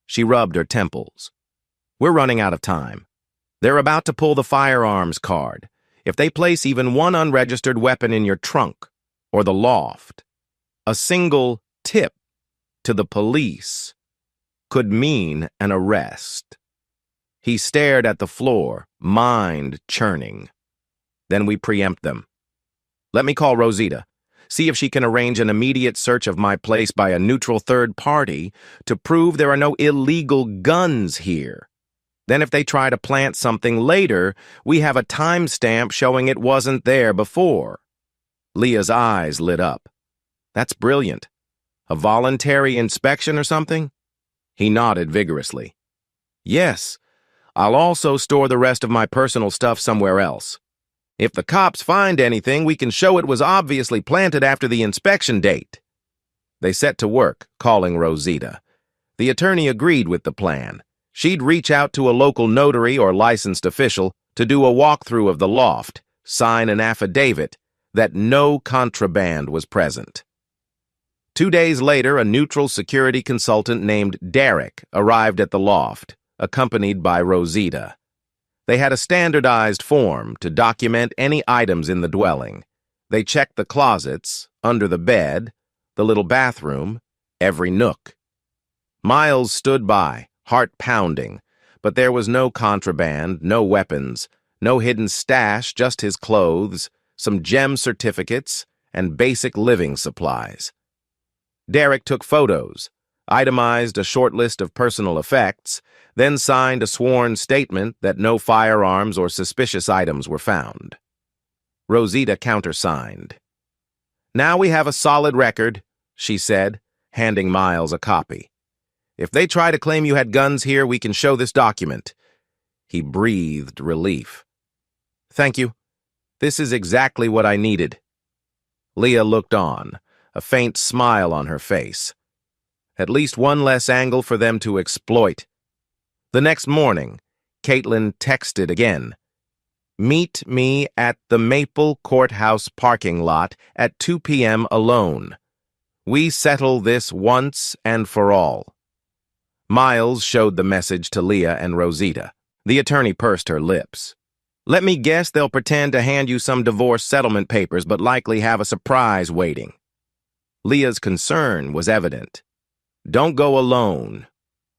B: She rubbed her temples. "We're running out of time. They're about to pull the firearms card. If they place even one unregistered weapon in your trunk or the loft, a single tip to the police could mean an arrest." He stared at the floor, mind churning. "Then we preempt them. Let me call Rosita, see if she can arrange an immediate search of my place by a neutral third party to prove there are no illegal guns here. Then if they try to plant something later, we have a timestamp showing it wasn't there before." Leah's eyes lit up. "That's brilliant. A voluntary inspection or something?" He nodded vigorously. "Yes. I'll also store the rest of my personal stuff somewhere else. If the cops find anything, we can show it was obviously planted after the inspection date." They set to work, calling Rosita. The attorney agreed with the plan. She'd reach out to a local notary or licensed official to do a walkthrough of the loft, sign an affidavit that no contraband was present. 2 days later, a neutral security consultant named Derek arrived at the loft, accompanied by Rosita. They had a standardized form to document any items in the dwelling. They checked the closets, under the bed, the little bathroom, every nook. Miles stood by, heart pounding, but there was no contraband, no weapons, no hidden stash, just his clothes, some gem certificates, and basic living supplies. Derek took photos, itemized a short list of personal effects, then signed a sworn statement that no firearms or suspicious items were found. Rosita countersigned. "Now we have a solid record," she said, handing Miles a copy. "If they try to claim you had guns here, we can show this document." He breathed relief. "Thank you. This is exactly what I needed." Leah looked on, a faint smile on her face. At least one less angle for them to exploit. The next morning, Caitlin texted again. "Meet me at the Maple Courthouse parking lot at 2 p.m. alone. We settle this once and for all." Miles showed the message to Leah and Rosita. The attorney pursed her lips. "Let me guess they'll pretend to hand you some divorce settlement papers, but likely have a surprise waiting." Leah's concern was evident. "Don't go alone,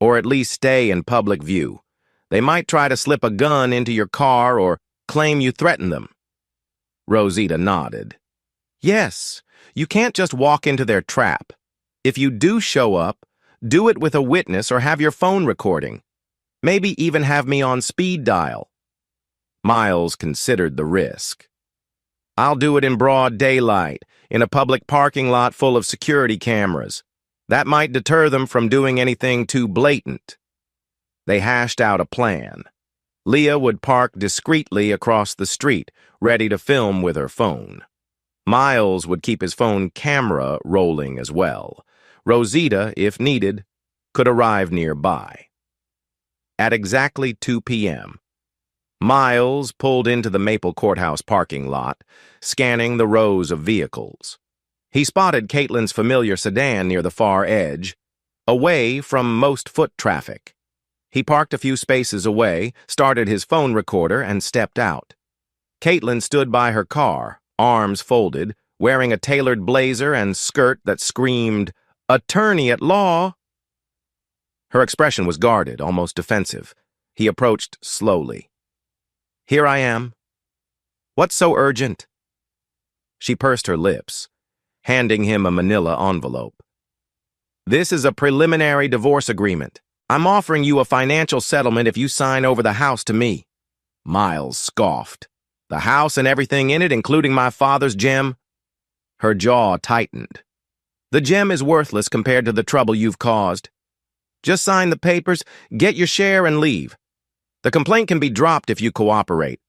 B: or at least stay in public view. They might try to slip a gun into your car or claim you threatened them." Rosita nodded. "Yes, you can't just walk into their trap. If you do show up, do it with a witness or have your phone recording. Maybe even have me on speed dial." Miles considered the risk. "I'll do it in broad daylight, in a public parking lot full of security cameras. That might deter them from doing anything too blatant." They hashed out a plan. Leah would park discreetly across the street, ready to film with her phone. Miles would keep his phone camera rolling as well. Rosita, if needed, could arrive nearby. At exactly 2 p.m., Miles pulled into the Maple Courthouse parking lot, scanning the rows of vehicles. He spotted Caitlin's familiar sedan near the far edge, away from most foot traffic. He parked a few spaces away, started his phone recorder, and stepped out. Caitlin stood by her car, arms folded, wearing a tailored blazer and skirt that screamed, "Attorney at law!" Her expression was guarded, almost defensive. He approached slowly. "Here I am. What's so urgent?" She pursed her lips, handing him a manila envelope. "This is a preliminary divorce agreement. I'm offering you a financial settlement if you sign over the house to me." Miles scoffed. "The house and everything in it, including my father's gem?" Her jaw tightened. "The gem is worthless compared to the trouble you've caused. Just sign the papers, get your share, and leave. The complaint can be dropped if you cooperate."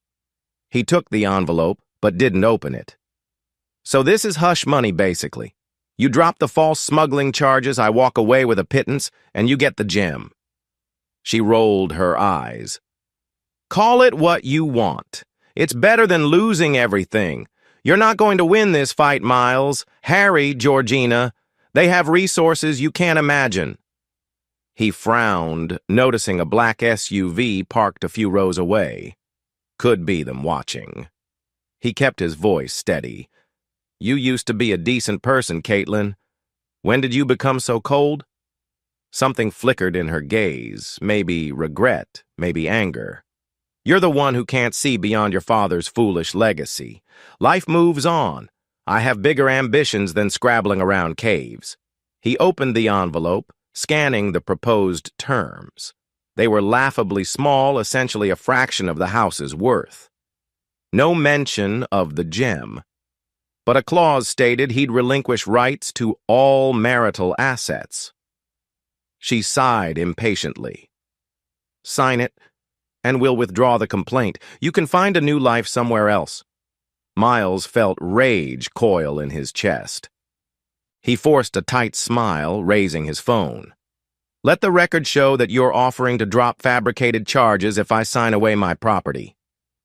B: He took the envelope, but didn't open it. "So this is hush money, basically. You drop the false smuggling charges, I walk away with a pittance, and you get the gem." She rolled her eyes. "Call it what you want. It's better than losing everything. You're not going to win this fight, Miles. Harry, Georgina, they have resources you can't imagine." He frowned, noticing a black SUV parked a few rows away. Could be them watching. He kept his voice steady. "You used to be a decent person, Caitlin. When did you become so cold?" Something flickered in her gaze, maybe regret, maybe anger. "You're the one who can't see beyond your father's foolish legacy. Life moves on. I have bigger ambitions than scrabbling around caves." He opened the envelope, scanning the proposed terms. They were laughably small, essentially a fraction of the house's worth. No mention of the gem, but a clause stated he'd relinquish rights to all marital assets. She sighed impatiently. "Sign it, and we'll withdraw the complaint. You can find a new life somewhere else." Miles felt rage coil in his chest. He forced a tight smile, raising his phone. Let the record show that you're offering to drop fabricated charges if I sign away my property.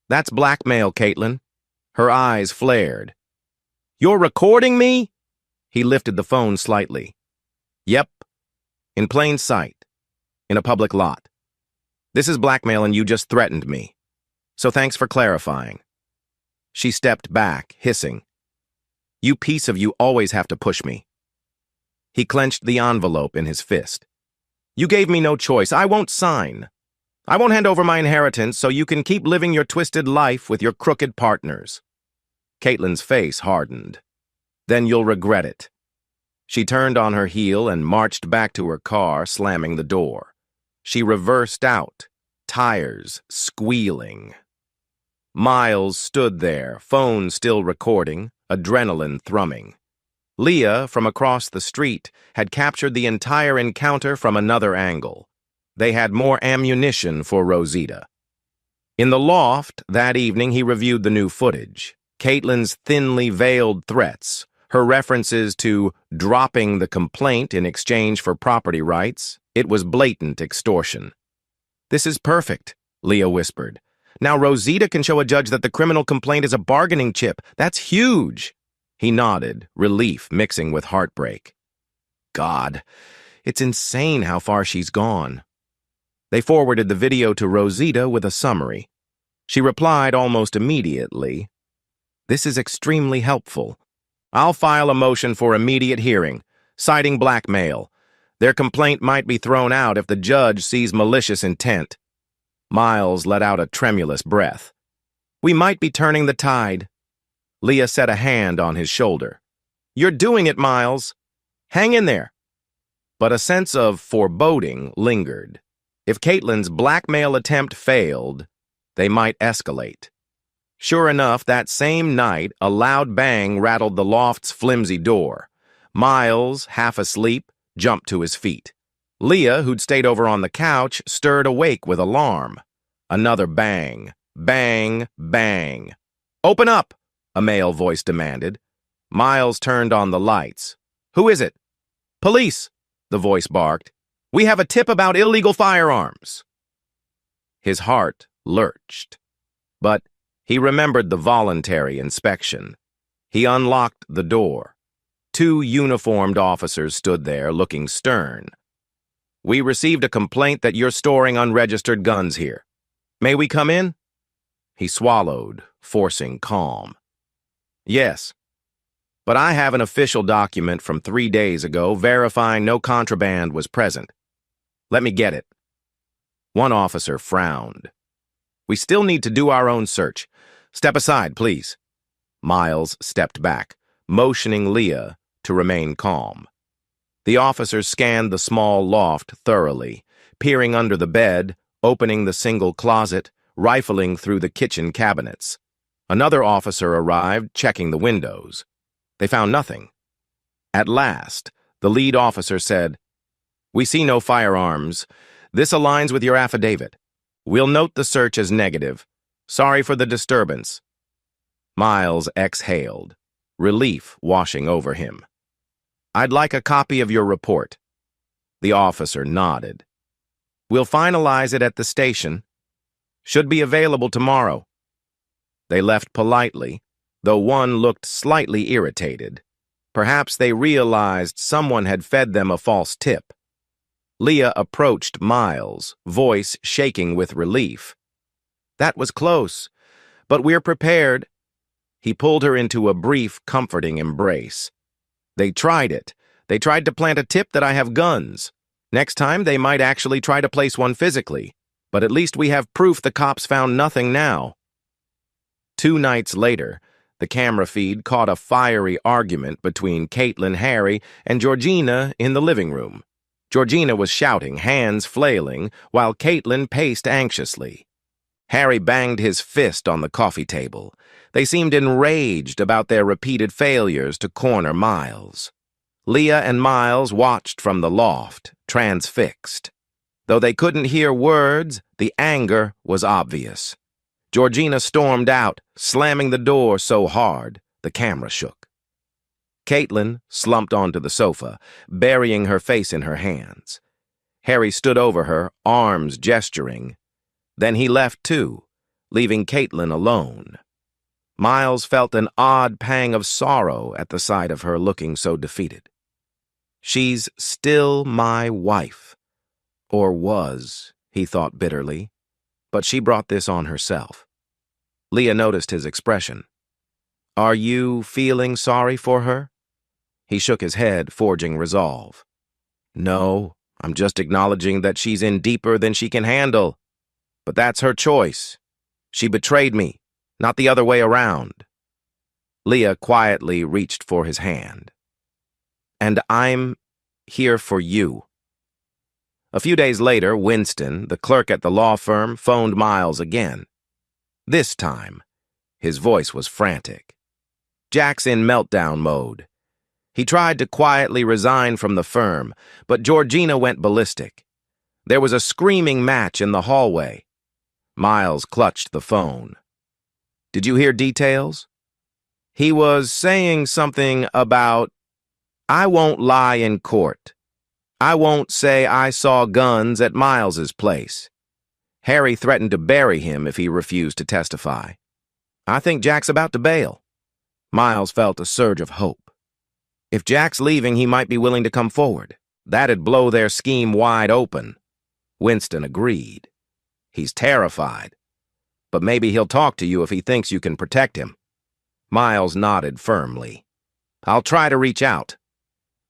B: That's blackmail, Caitlin. Her eyes flared. You're recording me? He lifted the phone slightly. Yep. In plain sight. In a public lot. This is blackmail and you just threatened me. So thanks for clarifying. She stepped back, hissing. You piece of you always have to push me. He clenched the envelope in his fist. You gave me no choice. I won't sign. I won't hand over my inheritance so you can keep living your twisted life with your crooked partners. Caitlin's face hardened. Then you'll regret it. She turned on her heel and marched back to her car, slamming the door. She reversed out, tires squealing. Miles stood there, phone still recording, adrenaline thrumming. Leah, from across the street, had captured the entire encounter from another angle. They had more ammunition for Rosita. In the loft, that evening he reviewed the new footage. Caitlin's thinly veiled threats, her references to dropping the complaint in exchange for property rights. It was blatant extortion. This is perfect, Leah whispered. Now Rosita can show a judge that the criminal complaint is a bargaining chip. That's huge. He nodded, relief mixing with heartbreak. God, it's insane how far she's gone. They forwarded the video to Rosita with a summary. She replied almost immediately. This is extremely helpful. I'll file a motion for immediate hearing, citing blackmail. Their complaint might be thrown out if the judge sees malicious intent. Miles let out a tremulous breath. We might be turning the tide. Leah set a hand on his shoulder. You're doing it, Miles. Hang in there. But a sense of foreboding lingered. If Caitlin's blackmail attempt failed, they might escalate. Sure enough, that same night, a loud bang rattled the loft's flimsy door. Miles, half asleep, jumped to his feet. Leah, who'd stayed over on the couch, stirred awake with alarm. Another bang. Bang, bang. Open up! A male voice demanded. Miles turned on the lights. Who is it? Police, the voice barked. We have a tip about illegal firearms. His heart lurched. But he remembered the voluntary inspection. He unlocked the door. 2 uniformed officers stood there, looking stern. We received a complaint that you're storing unregistered guns here. May we come in? He swallowed, forcing calm. Yes, but I have an official document from 3 days ago verifying no contraband was present. Let me get it. One officer frowned. We still need to do our own search. Step aside, please. Miles stepped back, motioning Leah to remain calm. The officers scanned the small loft thoroughly, peering under the bed, opening the single closet, rifling through the kitchen cabinets. Another officer arrived, checking the windows. They found nothing. At last, the lead officer said, We see no firearms. This aligns with your affidavit. We'll note the search as negative. Sorry for the disturbance. Miles exhaled, relief washing over him. I'd like a copy of your report. The officer nodded. We'll finalize it at the station. Should be available tomorrow. They left politely, though one looked slightly irritated. Perhaps they realized someone had fed them a false tip. Leah approached Miles, voice shaking with relief. That was close, but we're prepared. He pulled her into a brief, comforting embrace. They tried it. They tried to plant a tip that I have guns. Next time, they might actually try to place one physically, but at least we have proof the cops found nothing now. 2 nights later, the camera feed caught a fiery argument between Caitlin, Harry, and Georgina in the living room. Georgina was shouting, hands flailing, while Caitlin paced anxiously. Harry banged his fist on the coffee table. They seemed enraged about their repeated failures to corner Miles. Leah and Miles watched from the loft, transfixed. Though they couldn't hear words, the anger was obvious. Georgina stormed out, slamming the door so hard the camera shook. Caitlin slumped onto the sofa, burying her face in her hands. Harry stood over her, arms gesturing. Then he left too, leaving Caitlin alone. Miles felt an odd pang of sorrow at the sight of her looking so defeated. She's still my wife. Or was, he thought bitterly. But she brought this on herself. Leah noticed his expression. Are you feeling sorry for her? He shook his head, forging resolve. No, I'm just acknowledging that she's in deeper than she can handle. But that's her choice. She betrayed me, not the other way around. Leah quietly reached for his hand. And I'm here for you. A few days later, Winston, the clerk at the law firm, phoned Miles again. This time, his voice was frantic. Jack's in meltdown mode. He tried to quietly resign from the firm, but Georgina went ballistic. There was a screaming match in the hallway. Miles clutched the phone. Did you hear details? He was saying something about, I won't lie in court. I won't say I saw guns at Miles's place. Harry threatened to bury him if he refused to testify. I think Jack's about to bail. Miles felt a surge of hope. If Jack's leaving, he might be willing to come forward. That'd blow their scheme wide open. Winston agreed. He's terrified. But maybe he'll talk to you if he thinks you can protect him. Miles nodded firmly. I'll try to reach out.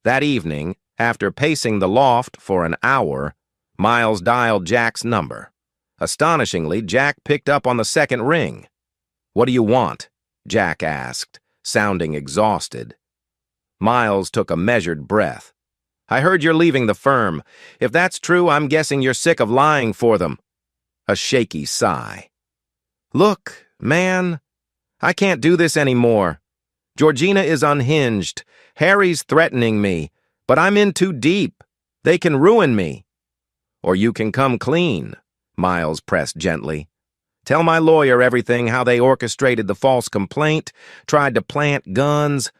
B: That evening, after pacing the loft for an hour, Miles dialed Jack's number. Astonishingly, Jack picked up on the second ring. What do you want? Jack asked, sounding exhausted. Miles took a measured breath. I heard you're leaving the firm. If that's true, I'm guessing you're sick of lying for them. A shaky sigh. Look, man, I can't do this anymore. Georgina is unhinged. Harry's threatening me. But I'm in too deep. They can ruin me. Or you can come clean, Miles pressed gently. Tell my lawyer everything, how they orchestrated the false complaint, tried to plant guns.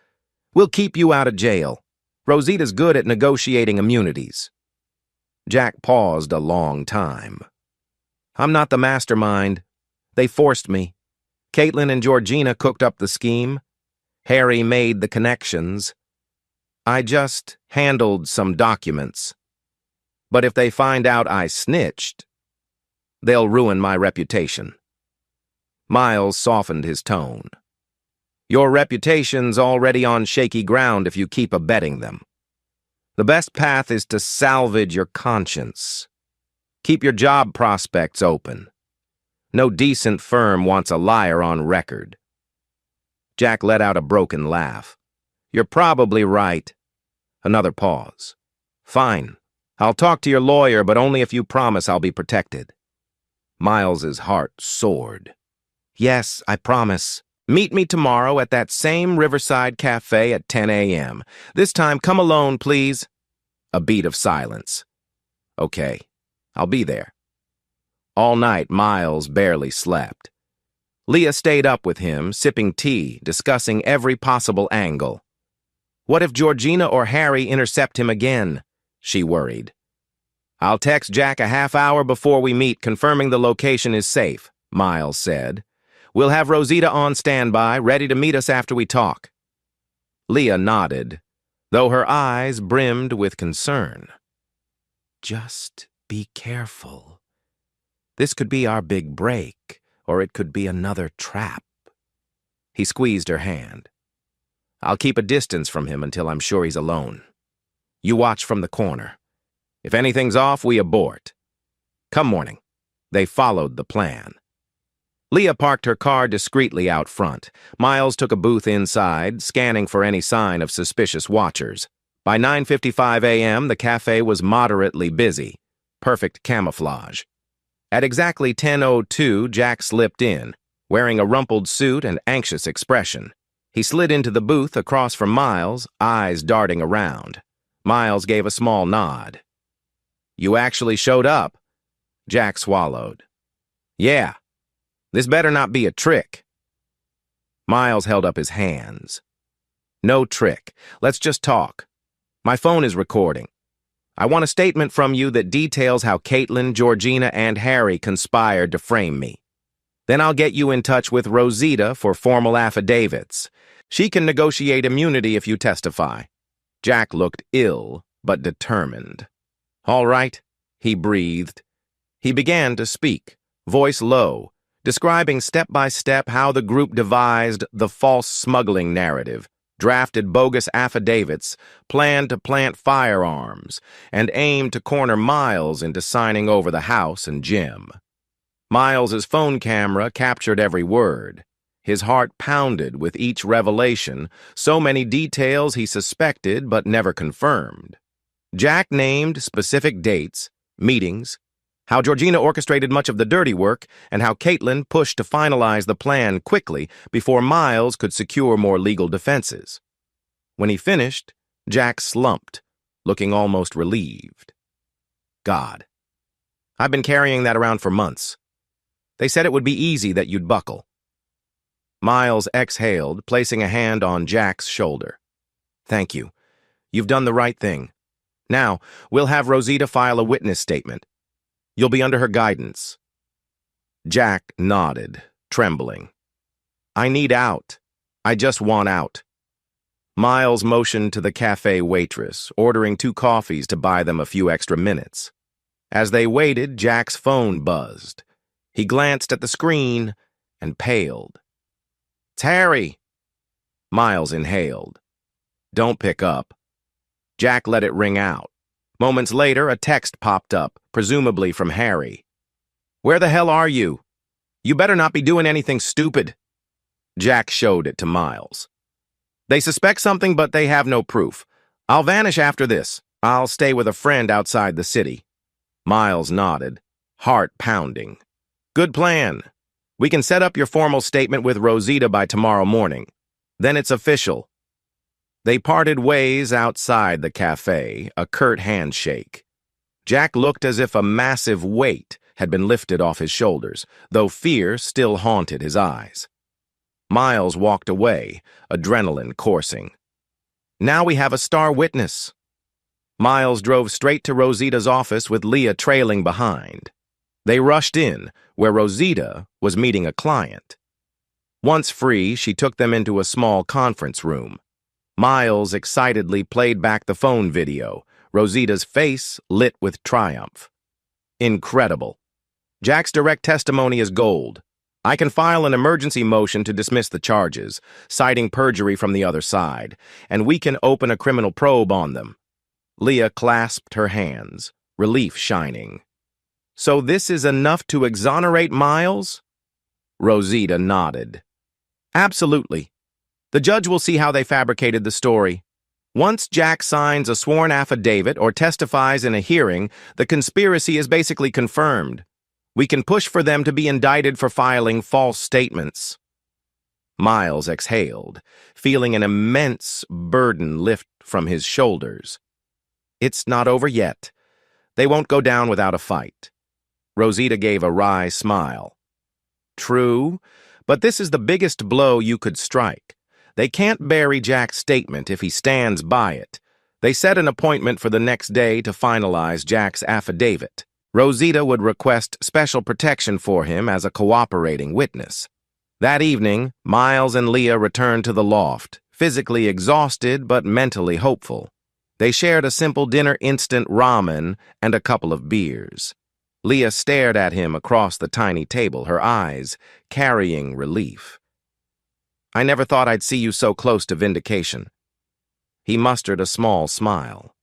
B: We'll keep you out of jail. Rosita's good at negotiating immunities. Jack paused a long time. I'm not the mastermind. They forced me. Caitlin and Georgina cooked up the scheme. Harry made the connections. I just handled some documents. But if they find out I snitched, they'll ruin my reputation. Miles softened his tone. Your reputation's already on shaky ground if you keep abetting them. The best path is to salvage your conscience. Keep your job prospects open. No decent firm wants a liar on record. Jack let out a broken laugh. You're probably right. Another pause. Fine. I'll talk to your lawyer, but only if you promise I'll be protected. Miles's heart soared. Yes, I promise. Meet me tomorrow at that same Riverside Cafe at 10 a.m. This time, come alone, please. A beat of silence. Okay, I'll be there. All night, Miles barely slept. Leah stayed up with him, sipping tea, discussing every possible angle. What if Georgina or Harry intercept him again? She worried. I'll text Jack a half hour before we meet, confirming the location is safe, Miles said. We'll have Rosita on standby, ready to meet us after we talk. Leah nodded, though her eyes brimmed with concern. Just be careful. This could be our big break, or it could be another trap. He squeezed her hand. I'll keep a distance from him until I'm sure he's alone. You watch from the corner. If anything's off, we abort. Come morning. They followed the plan. Leah parked her car discreetly out front. Miles took a booth inside, scanning for any sign of suspicious watchers. By 9:55 a.m., the cafe was moderately busy. Perfect camouflage. At exactly 10:02, Jack slipped in, wearing a rumpled suit and anxious expression. He slid into the booth across from Miles, eyes darting around. Miles gave a small nod. You actually showed up? Jack swallowed. Yeah. This better not be a trick. Miles held up his hands. No trick. Let's just talk. My phone is recording. I want a statement from you that details how Caitlin, Georgina, and Harry conspired to frame me. Then I'll get you in touch with Rosita for formal affidavits. She can negotiate immunity if you testify." Jack looked ill, but determined. "All right," he breathed. He began to speak, voice low, describing step by step how the group devised the false smuggling narrative, drafted bogus affidavits, planned to plant firearms, and aimed to corner Miles into signing over the house and Jim. Miles's phone camera captured every word. His heart pounded with each revelation, so many details he suspected but never confirmed. Jack named specific dates, meetings, how Georgina orchestrated much of the dirty work, and how Caitlin pushed to finalize the plan quickly before Miles could secure more legal defenses. When he finished, Jack slumped, looking almost relieved. "God, I've been carrying that around for months. They said it would be easy, that you'd buckle." Miles exhaled, placing a hand on Jack's shoulder. "Thank you. You've done the right thing. Now, we'll have Rosita file a witness statement. You'll be under her guidance." Jack nodded, trembling. "I need out. I just want out." Miles motioned to the cafe waitress, ordering 2 coffees to buy them a few extra minutes. As they waited, Jack's phone buzzed. He glanced at the screen and paled. "It's Harry." Miles inhaled. "Don't pick up." Jack let it ring out. Moments later, a text popped up, presumably from Harry. "Where the hell are you? You better not be doing anything stupid." Jack showed it to Miles. "They suspect something, but they have no proof. I'll vanish after this. I'll stay with a friend outside the city." Miles nodded, heart pounding. "Good plan. We can set up your formal statement with Rosita by tomorrow morning. Then it's official." They parted ways outside the cafe, a curt handshake. Jack looked as if a massive weight had been lifted off his shoulders, though fear still haunted his eyes. Miles walked away, adrenaline coursing. "Now we have a star witness." Miles drove straight to Rosita's office with Leah trailing behind. They rushed in, where Rosita was meeting a client. Once free, she took them into a small conference room. Miles excitedly played back the phone video, Rosita's face lit with triumph. "Incredible. Jack's direct testimony is gold. I can file an emergency motion to dismiss the charges, citing perjury from the other side, and we can open a criminal probe on them." Leah clasped her hands, relief shining. "So this is enough to exonerate Miles?" Rosita nodded. "Absolutely. The judge will see how they fabricated the story. Once Jack signs a sworn affidavit or testifies in a hearing, the conspiracy is basically confirmed. We can push for them to be indicted for filing false statements." Miles exhaled, feeling an immense burden lift from his shoulders. "It's not over yet. They won't go down without a fight." Rosita gave a wry smile. "True, but this is the biggest blow you could strike. They can't bury Jack's statement if he stands by it. They set an appointment for the next day to finalize Jack's affidavit. Rosita would request special protection for him as a cooperating witness. That evening, Miles and Leah returned to the loft, physically exhausted but mentally hopeful. They shared a simple dinner, instant ramen, and a couple of beers. Leah stared at him across the tiny table, her eyes carrying relief. "I never thought I'd see you so close to vindication." He mustered a small smile.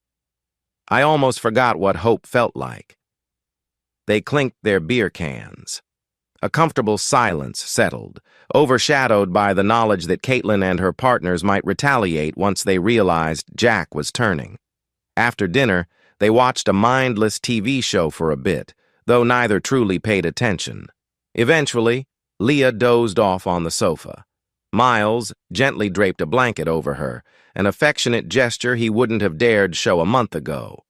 B: "I almost forgot what hope felt like." They clinked their beer cans. A comfortable silence settled, overshadowed by the knowledge that Caitlin and her partners might retaliate once they realized Jack was turning. After dinner, they watched a mindless TV show for a bit, though neither truly paid attention. Eventually, Leah dozed off on the sofa. Miles gently draped a blanket over her, an affectionate gesture he wouldn't have dared show a month ago.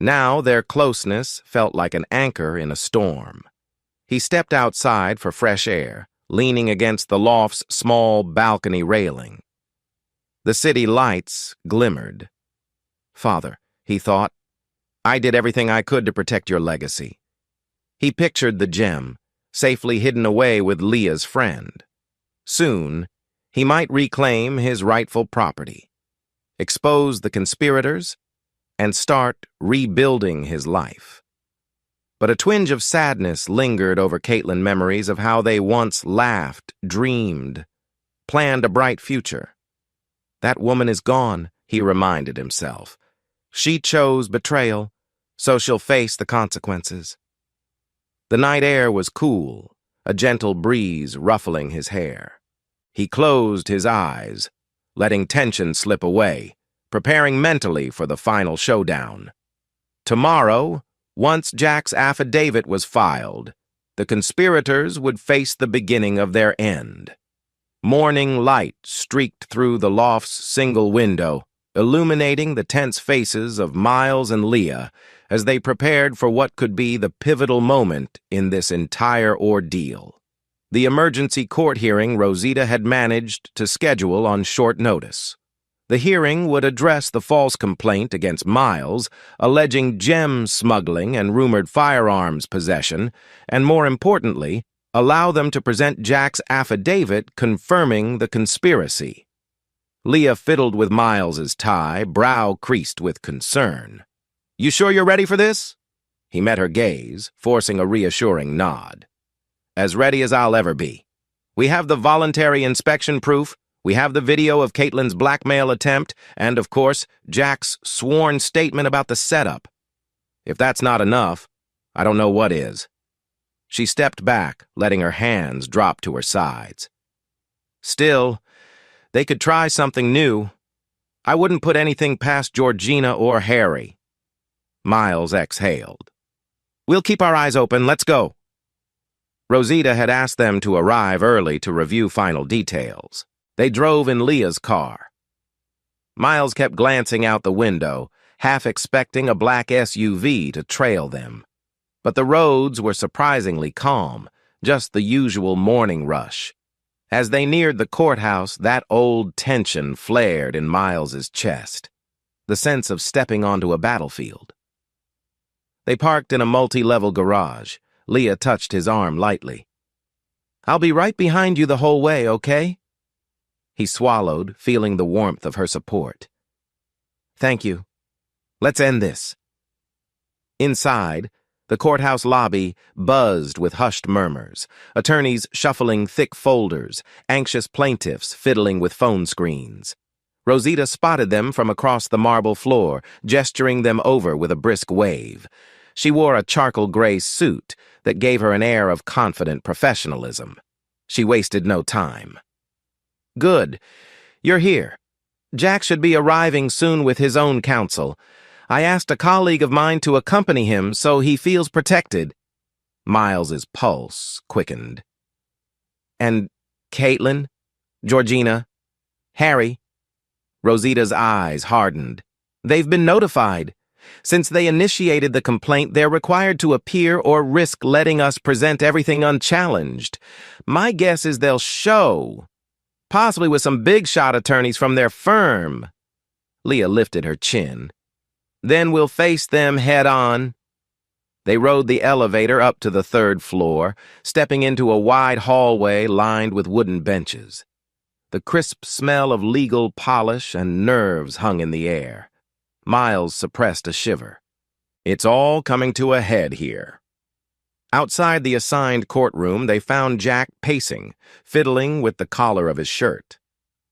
B: Now their closeness felt like an anchor in a storm. He stepped outside for fresh air, leaning against the loft's small balcony railing. The city lights glimmered. "Father," he thought, I did everything I could to protect your legacy. He pictured the gem, safely hidden away with Leah's friend. Soon, he might reclaim his rightful property, expose the conspirators, and start rebuilding his life. But a twinge of sadness lingered over Caitlin memories of how they once laughed, dreamed, planned a bright future. That woman is gone, he reminded himself. She chose betrayal, so she'll face the consequences. The night air was cool, a gentle breeze ruffling his hair. He closed his eyes, letting tension slip away, preparing mentally for the final showdown. Tomorrow, once Jack's affidavit was filed, the conspirators would face the beginning of their end. Morning light streaked through the loft's single window, illuminating the tense faces of Miles and Leah as they prepared for what could be the pivotal moment in this entire ordeal. The emergency court hearing Rosita had managed to schedule on short notice. The hearing would address the false complaint against Miles, alleging gem smuggling and rumored firearms possession, and more importantly, allow them to present Jack's affidavit confirming the conspiracy. Leah fiddled with Miles's tie, brow creased with concern. "You sure you're ready for this?" He met her gaze, forcing a reassuring nod. "As ready as I'll ever be. We have the voluntary inspection proof, we have the video of Caitlin's blackmail attempt, and, of course, Jack's sworn statement about the setup. If that's not enough, I don't know what is." She stepped back, letting her hands drop to her sides. "Still, they could try something new. I wouldn't put anything past Georgina or Harry." Miles exhaled. "We'll keep our eyes open. Let's go." Rosita had asked them to arrive early to review final details. They drove in Leah's car. Miles kept glancing out the window, half expecting a black SUV to trail them. But the roads were surprisingly calm, just the usual morning rush. As they neared the courthouse, that old tension flared in Miles's chest, the sense of stepping onto a battlefield. They parked in a multi-level garage. Leah touched his arm lightly. "I'll be right behind you the whole way, okay?" He swallowed, feeling the warmth of her support. "Thank you. Let's end this." Inside, the courthouse lobby buzzed with hushed murmurs, attorneys shuffling thick folders, anxious plaintiffs fiddling with phone screens. Rosita spotted them from across the marble floor, gesturing them over with a brisk wave. She wore a charcoal gray suit that gave her an air of confident professionalism. She wasted no time. "Good. You're here. Jack should be arriving soon with his own counsel. I asked a colleague of mine to accompany him so he feels protected." Miles's pulse quickened. "And Caitlin? Georgina? Harry?" Rosita's eyes hardened. "They've been notified. Since they initiated the complaint, they're required to appear or risk letting us present everything unchallenged. My guess is they'll show, possibly with some big-shot attorneys from their firm." Leah lifted her chin. "Then we'll face them head-on." They rode the elevator up to the third floor, stepping into a wide hallway lined with wooden benches. The crisp smell of legal polish and nerves hung in the air. Miles suppressed a shiver. It's all coming to a head here. Outside the assigned courtroom, they found Jack pacing, fiddling with the collar of his shirt.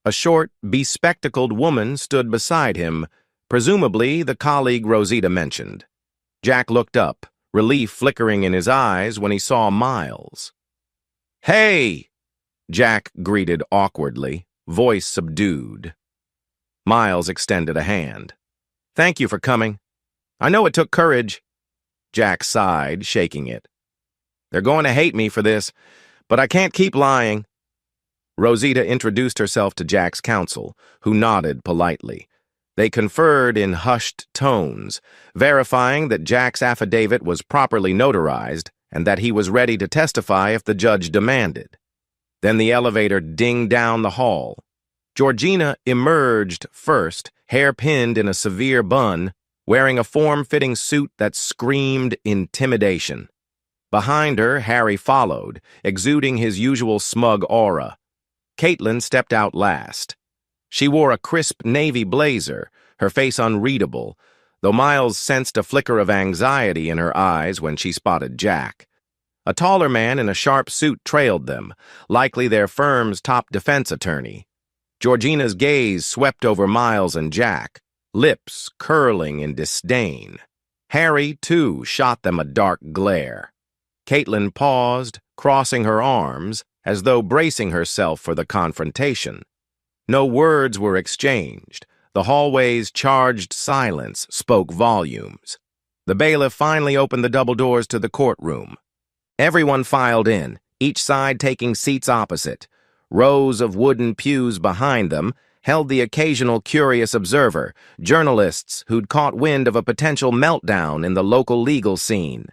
B: A short, bespectacled woman stood beside him, presumably the colleague Rosita mentioned. Jack looked up, relief flickering in his eyes when he saw Miles. "Hey!" Jack greeted awkwardly, voice subdued. Miles extended a hand. "Thank you for coming. I know it took courage." Jack sighed, shaking it. "They're going to hate me for this, but I can't keep lying." Rosita introduced herself to Jack's counsel, who nodded politely. They conferred in hushed tones, verifying that Jack's affidavit was properly notarized and that he was ready to testify if the judge demanded. Then the elevator dinged down the hall. Georgina emerged first, hair pinned in a severe bun, wearing a form-fitting suit that screamed intimidation. Behind her, Harry followed, exuding his usual smug aura. Caitlin stepped out last. She wore a crisp navy blazer, her face unreadable, though Miles sensed a flicker of anxiety in her eyes when she spotted Jack. A taller man in a sharp suit trailed them, likely their firm's top defense attorney. Georgina's gaze swept over Miles and Jack, lips curling in disdain. Harry, too, shot them a dark glare. Caitlin paused, crossing her arms, as though bracing herself for the confrontation. No words were exchanged. The hallway's charged silence spoke volumes. The bailiff finally opened the double doors to the courtroom. Everyone filed in, each side taking seats opposite. Rows of wooden pews behind them held the occasional curious observer, journalists who'd caught wind of a potential meltdown in the local legal scene.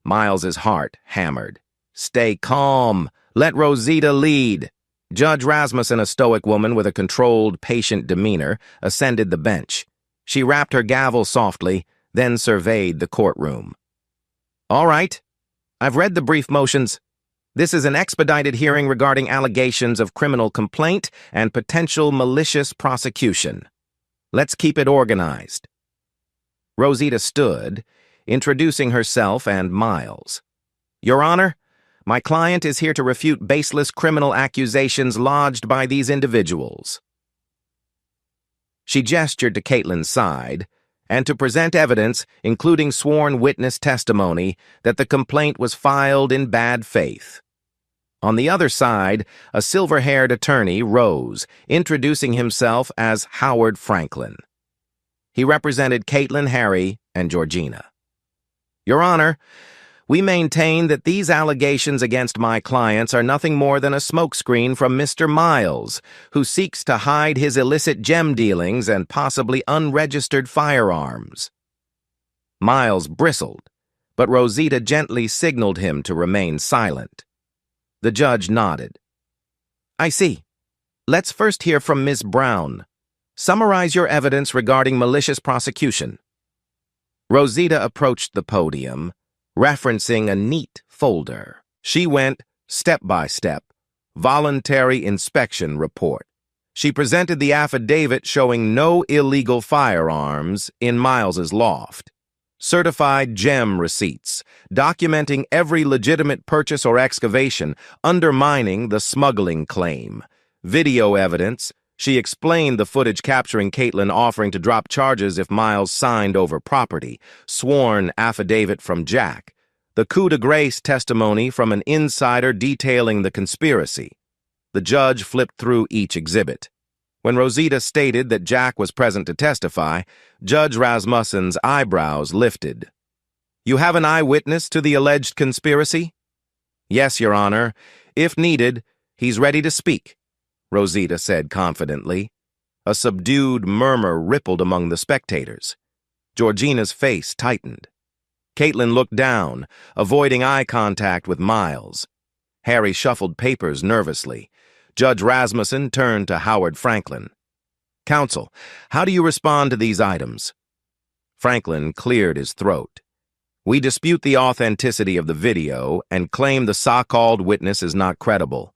B: Miles's heart hammered. Stay calm. Let Rosita lead. Judge Rasmussen, a stoic woman with a controlled, patient demeanor, ascended the bench. She rapped her gavel softly, then surveyed the courtroom. All right. I've read the brief motions. This is an expedited hearing regarding allegations of criminal complaint and potential malicious prosecution. Let's keep it organized. Rosita stood, introducing herself and Miles. Your Honor, my client is here to refute baseless criminal accusations lodged by these individuals. She gestured to Caitlin's side, and to present evidence, including sworn witness testimony, that the complaint was filed in bad faith. On the other side, a silver-haired attorney rose, introducing himself as Howard Franklin. He represented Caitlin, Harry, and Georgina. Your Honor, we maintain that these allegations against my clients are nothing more than a smokescreen from Mr. Miles, who seeks to hide his illicit gem dealings and possibly unregistered firearms. Miles bristled, but Rosita gently signaled him to remain silent. The judge nodded. I see. Let's first hear from Ms. Brown. Summarize your evidence regarding malicious prosecution. Rosita approached the podium, referencing a neat folder. She went step by step. Voluntary inspection report. She presented the affidavit showing no illegal firearms in Miles's loft. Certified gem receipts, documenting every legitimate purchase or excavation, undermining the smuggling claim. Video evidence. She explained the footage capturing Caitlin offering to drop charges if Miles signed over property. Sworn affidavit from Jack. The coup de grace testimony from an insider detailing the conspiracy. The judge flipped through each exhibit. When Rosita stated that Jack was present to testify, Judge Rasmussen's eyebrows lifted. You have an eyewitness to the alleged conspiracy? Yes, Your Honor. If needed, he's ready to speak, Rosita said confidently. A subdued murmur rippled among the spectators. Georgina's face tightened. Caitlin looked down, avoiding eye contact with Miles. Harry shuffled papers nervously. Judge Rasmussen turned to Howard Franklin. Counsel, how do you respond to these items? Franklin cleared his throat. We dispute the authenticity of the video and claim the so-called witness is not credible.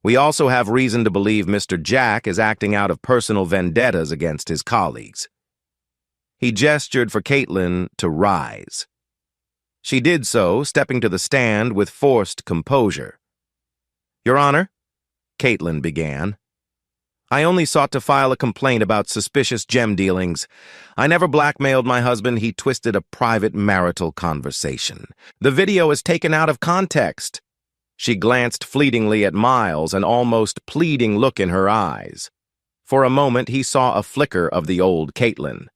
B: We also have reason to believe Mr. Jack is acting out of personal vendettas against his colleagues. He gestured for Caitlin to rise. She did so, stepping to the stand with forced composure. Your Honor, Caitlin began. I only sought to file a complaint about suspicious gem dealings. I never blackmailed my husband. He twisted a private marital conversation. The video is taken out of context. She glanced fleetingly at Miles, an almost pleading look in her eyes. For a moment, he saw a flicker of the old Caitlin.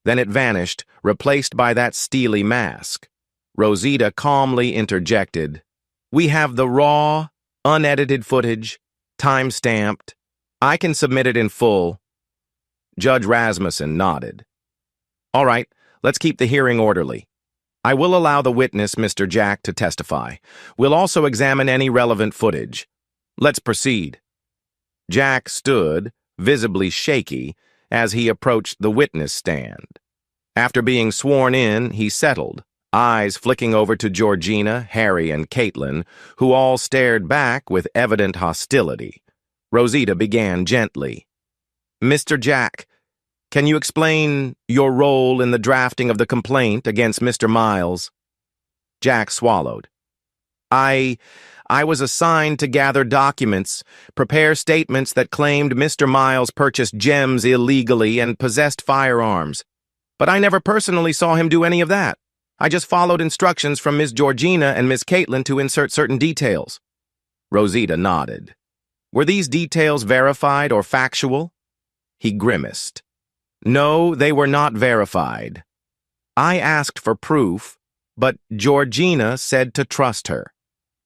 B: Then it vanished, replaced by that steely mask. Rosita calmly interjected, We have the raw, unedited footage, time-stamped. I can submit it in full. Judge Rasmussen nodded. All right, let's keep the hearing orderly. I will allow the witness, Mr. Jack, to testify. We'll also examine any relevant footage. Let's proceed. Jack stood, visibly shaky, as he approached the witness stand. After being sworn in, he settled, eyes flicking over to Georgina, Harry, and Caitlin, who all stared back with evident hostility. Rosita began gently. "Mr. Jack, can you explain your role in the drafting of the complaint against Mr. Miles?" Jack swallowed. I was assigned to gather documents, prepare statements that claimed Mr. Miles purchased gems illegally and possessed firearms. But I never personally saw him do any of that. I just followed instructions from Miss Georgina and Miss Caitlin to insert certain details. Rosita nodded. Were these details verified or factual? He grimaced. No, they were not verified. I asked for proof, but Georgina said to trust her.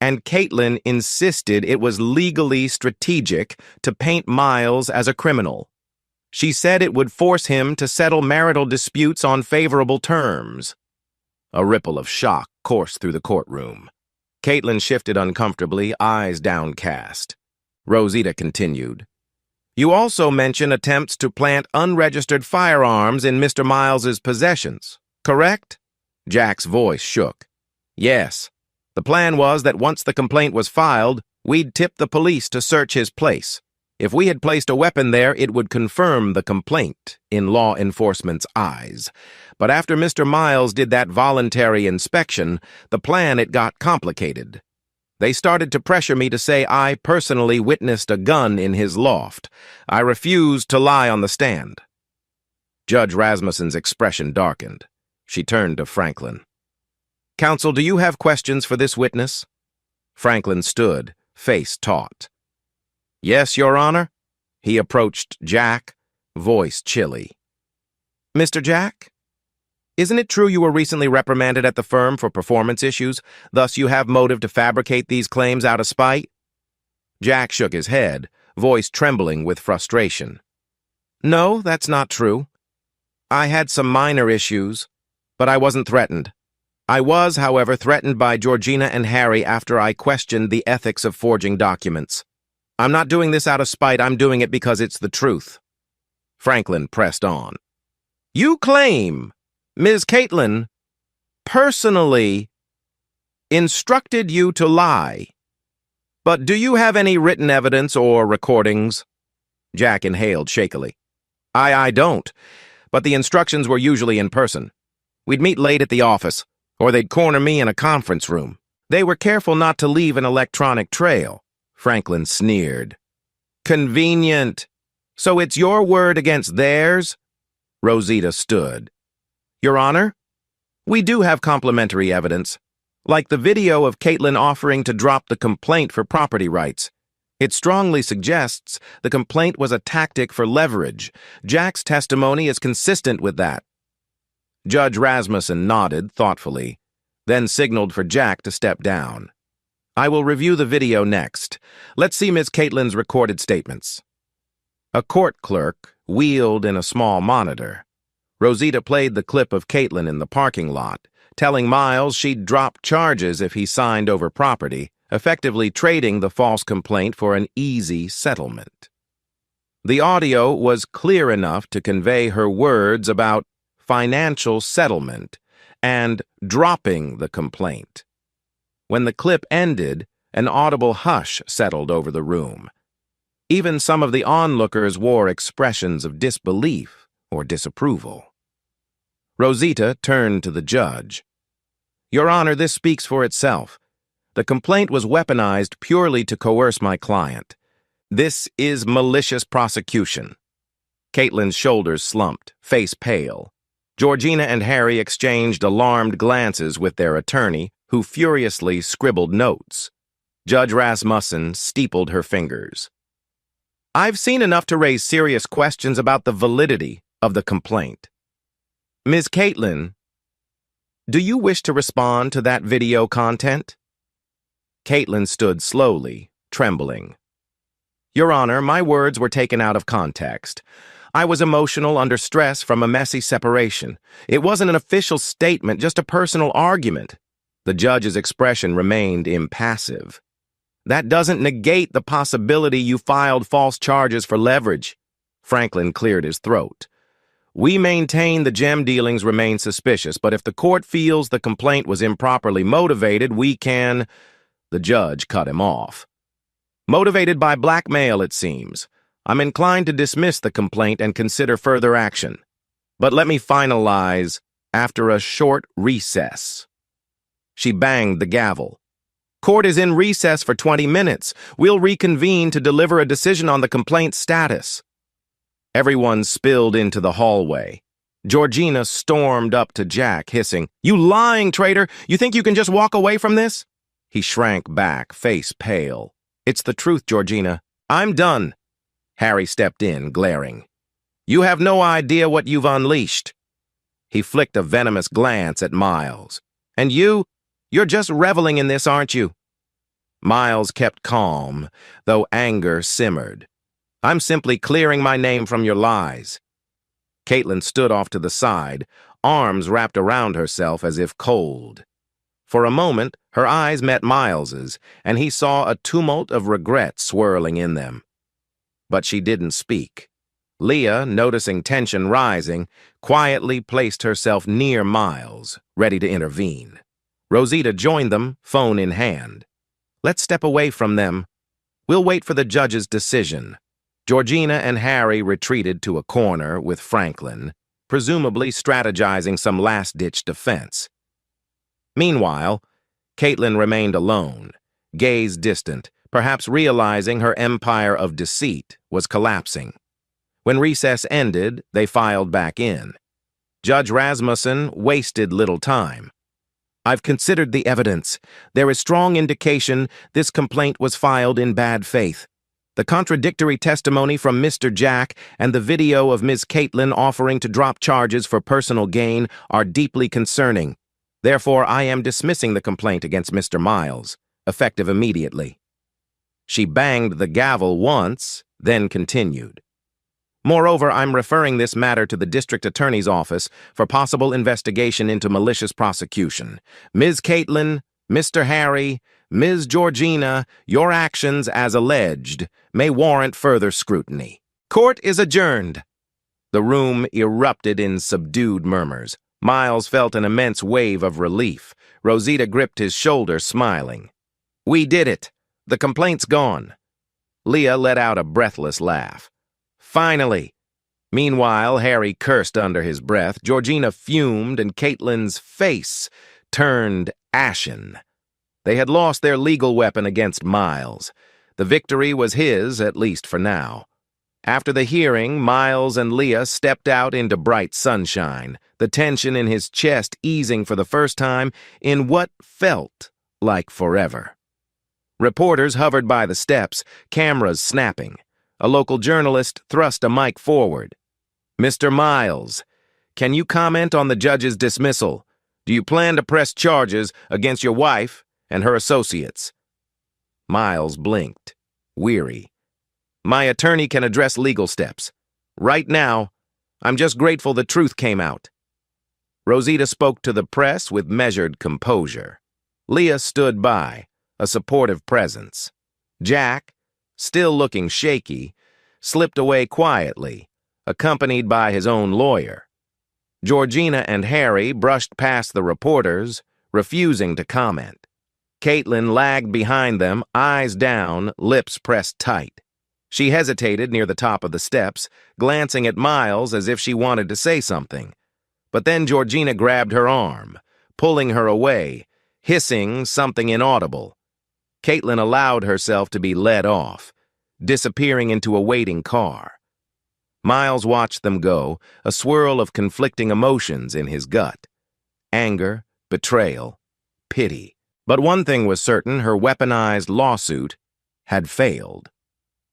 B: And Caitlin insisted it was legally strategic to paint Miles as a criminal. She said it would force him to settle marital disputes on favorable terms. A ripple of shock coursed through the courtroom. Caitlin shifted uncomfortably, eyes downcast. Rosita continued. You also mention attempts to plant unregistered firearms in Mr. Miles's possessions, correct? Jack's voice shook. Yes. The plan was that once the complaint was filed, we'd tip the police to search his place. If we had placed a weapon there, it would confirm the complaint in law enforcement's eyes. But after Mr. Miles did that voluntary inspection, the plan it got complicated. They started to pressure me to say I personally witnessed a gun in his loft. I refused to lie on the stand. Judge Rasmussen's expression darkened. She turned to Franklin. Counsel, do you have questions for this witness? Franklin stood, face taut. Yes, Your Honor. He approached Jack, voice chilly. Mr. Jack? Isn't it true you were recently reprimanded at the firm for performance issues, thus you have motive to fabricate these claims out of spite? Jack shook his head, voice trembling with frustration. No, that's not true. I had some minor issues, but I wasn't threatened. I was, however, threatened by Georgina and Harry after I questioned the ethics of forging documents. I'm not doing this out of spite, I'm doing it because it's the truth. Franklin pressed on. You claim Ms. Caitlin personally instructed you to lie. But do you have any written evidence or recordings? Jack inhaled shakily. I don't, but the instructions were usually in person. We'd meet late at the office, or they'd corner me in a conference room. They were careful not to leave an electronic trail. Franklin sneered. Convenient. So it's your word against theirs? Rosita stood. Your Honor, we do have complementary evidence, like the video of Caitlin offering to drop the complaint for property rights. It strongly suggests the complaint was a tactic for leverage. Jack's testimony is consistent with that. Judge Rasmussen nodded thoughtfully, then signaled for Jack to step down. I will review the video next. Let's see Ms. Caitlin's recorded statements. A court clerk wheeled in a small monitor. Rosita played the clip of Caitlin in the parking lot, telling Miles she'd drop charges if he signed over property, effectively trading the false complaint for an easy settlement. The audio was clear enough to convey her words about financial settlement and dropping the complaint. When the clip ended, an audible hush settled over the room. Even some of the onlookers wore expressions of disbelief or disapproval. Rosita turned to the judge. Your Honor, this speaks for itself. The complaint was weaponized purely to coerce my client. This is malicious prosecution. Caitlin's shoulders slumped, face pale. Georgina and Harry exchanged alarmed glances with their attorney, who furiously scribbled notes. Judge Rasmussen steepled her fingers. I've seen enough to raise serious questions about the validity of the complaint. Ms. Caitlin, do you wish to respond to that video content? Caitlin stood slowly, trembling. Your Honor, my words were taken out of context. I was emotional under stress from a messy separation. It wasn't an official statement, just a personal argument. The judge's expression remained impassive. That doesn't negate the possibility you filed false charges for leverage. Franklin cleared his throat. We maintain the gem dealings remain suspicious, but if the court feels the complaint was improperly motivated, we can—" The judge cut him off. "Motivated by blackmail, it seems. I'm inclined to dismiss the complaint and consider further action. But let me finalize after a short recess." She banged the gavel. "Court is in recess for 20 minutes. We'll reconvene to deliver a decision on the complaint's status." Everyone spilled into the hallway. Georgina stormed up to Jack, hissing, "You lying traitor! You think you can just walk away from this?" He shrank back, face pale. "It's the truth, Georgina. I'm done." Harry stepped in, glaring. "You have no idea what you've unleashed." He flicked a venomous glance at Miles. "And you're just reveling in this, aren't you?" Miles kept calm, though anger simmered. "I'm simply clearing my name from your lies." Caitlin stood off to the side, arms wrapped around herself as if cold. For a moment, her eyes met Miles's, and he saw a tumult of regret swirling in them. But she didn't speak. Leah, noticing tension rising, quietly placed herself near Miles, ready to intervene. Rosita joined them, phone in hand. "Let's step away from them. We'll wait for the judge's decision." Georgina and Harry retreated to a corner with Franklin, presumably strategizing some last-ditch defense. Meanwhile, Caitlin remained alone, gaze distant, perhaps realizing her empire of deceit was collapsing. When recess ended, they filed back in. Judge Rasmussen wasted little time. "I've considered the evidence. There is strong indication this complaint was filed in bad faith. The contradictory testimony from Mr. Jack and the video of Ms. Caitlin offering to drop charges for personal gain are deeply concerning. Therefore, I am dismissing the complaint against Mr. Miles, effective immediately." She banged the gavel once, then continued. "Moreover, I'm referring this matter to the district attorney's office for possible investigation into malicious prosecution. Ms. Caitlin, Mr. Harry, Ms. Georgina, your actions, as alleged, may warrant further scrutiny. Court is adjourned." The room erupted in subdued murmurs. Miles felt an immense wave of relief. Rosita gripped his shoulder, smiling. "We did it. The complaint's gone." Leah let out a breathless laugh. "Finally." Meanwhile, Harry cursed under his breath, Georgina fumed, and Caitlin's face turned ashen. They had lost their legal weapon against Miles. The victory was his, at least for now. After the hearing, Miles and Leah stepped out into bright sunshine, the tension in his chest easing for the first time in what felt like forever. Reporters hovered by the steps, cameras snapping. A local journalist thrust a mic forward. "Mr. Miles, can you comment on the judge's dismissal? Do you plan to press charges against your wife and her associates?" Miles blinked, weary. "My attorney can address legal steps. Right now, I'm just grateful the truth came out." Rosita spoke to the press with measured composure. Leah stood by, a supportive presence. Jack, still looking shaky, slipped away quietly, accompanied by his own lawyer. Georgina and Harry brushed past the reporters, refusing to comment. Caitlin lagged behind them, eyes down, lips pressed tight. She hesitated near the top of the steps, glancing at Miles as if she wanted to say something. But then Georgina grabbed her arm, pulling her away, hissing something inaudible. Caitlin allowed herself to be led off, disappearing into a waiting car. Miles watched them go, a swirl of conflicting emotions in his gut. Anger, betrayal, pity. But one thing was certain, her weaponized lawsuit had failed.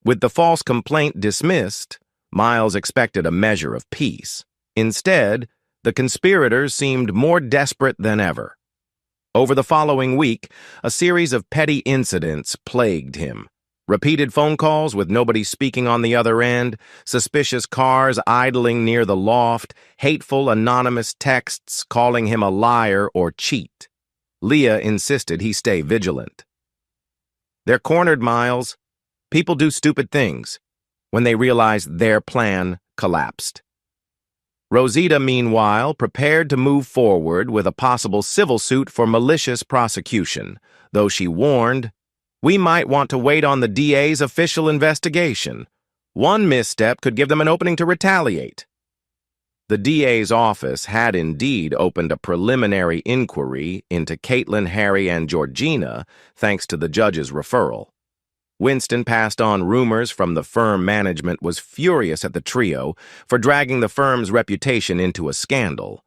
B: With the false complaint dismissed, Miles expected a measure of peace. Instead, the conspirators seemed more desperate than ever. Over the following week, a series of petty incidents plagued him. Repeated phone calls with nobody speaking on the other end, suspicious cars idling near the loft, hateful anonymous texts calling him a liar or cheat. Leah insisted he stay vigilant. "They're cornered, Miles. People do stupid things," when they realized their plan collapsed. Rosita, meanwhile, prepared to move forward with a possible civil suit for malicious prosecution, though she warned, "We might want to wait on the DA's official investigation. One misstep could give them an opening to retaliate." The DA's office had indeed opened a preliminary inquiry into Caitlin, Harry, and Georgina, thanks to the judge's referral. Winston passed on rumors from the firm management was furious at the trio for dragging the firm's reputation into a scandal.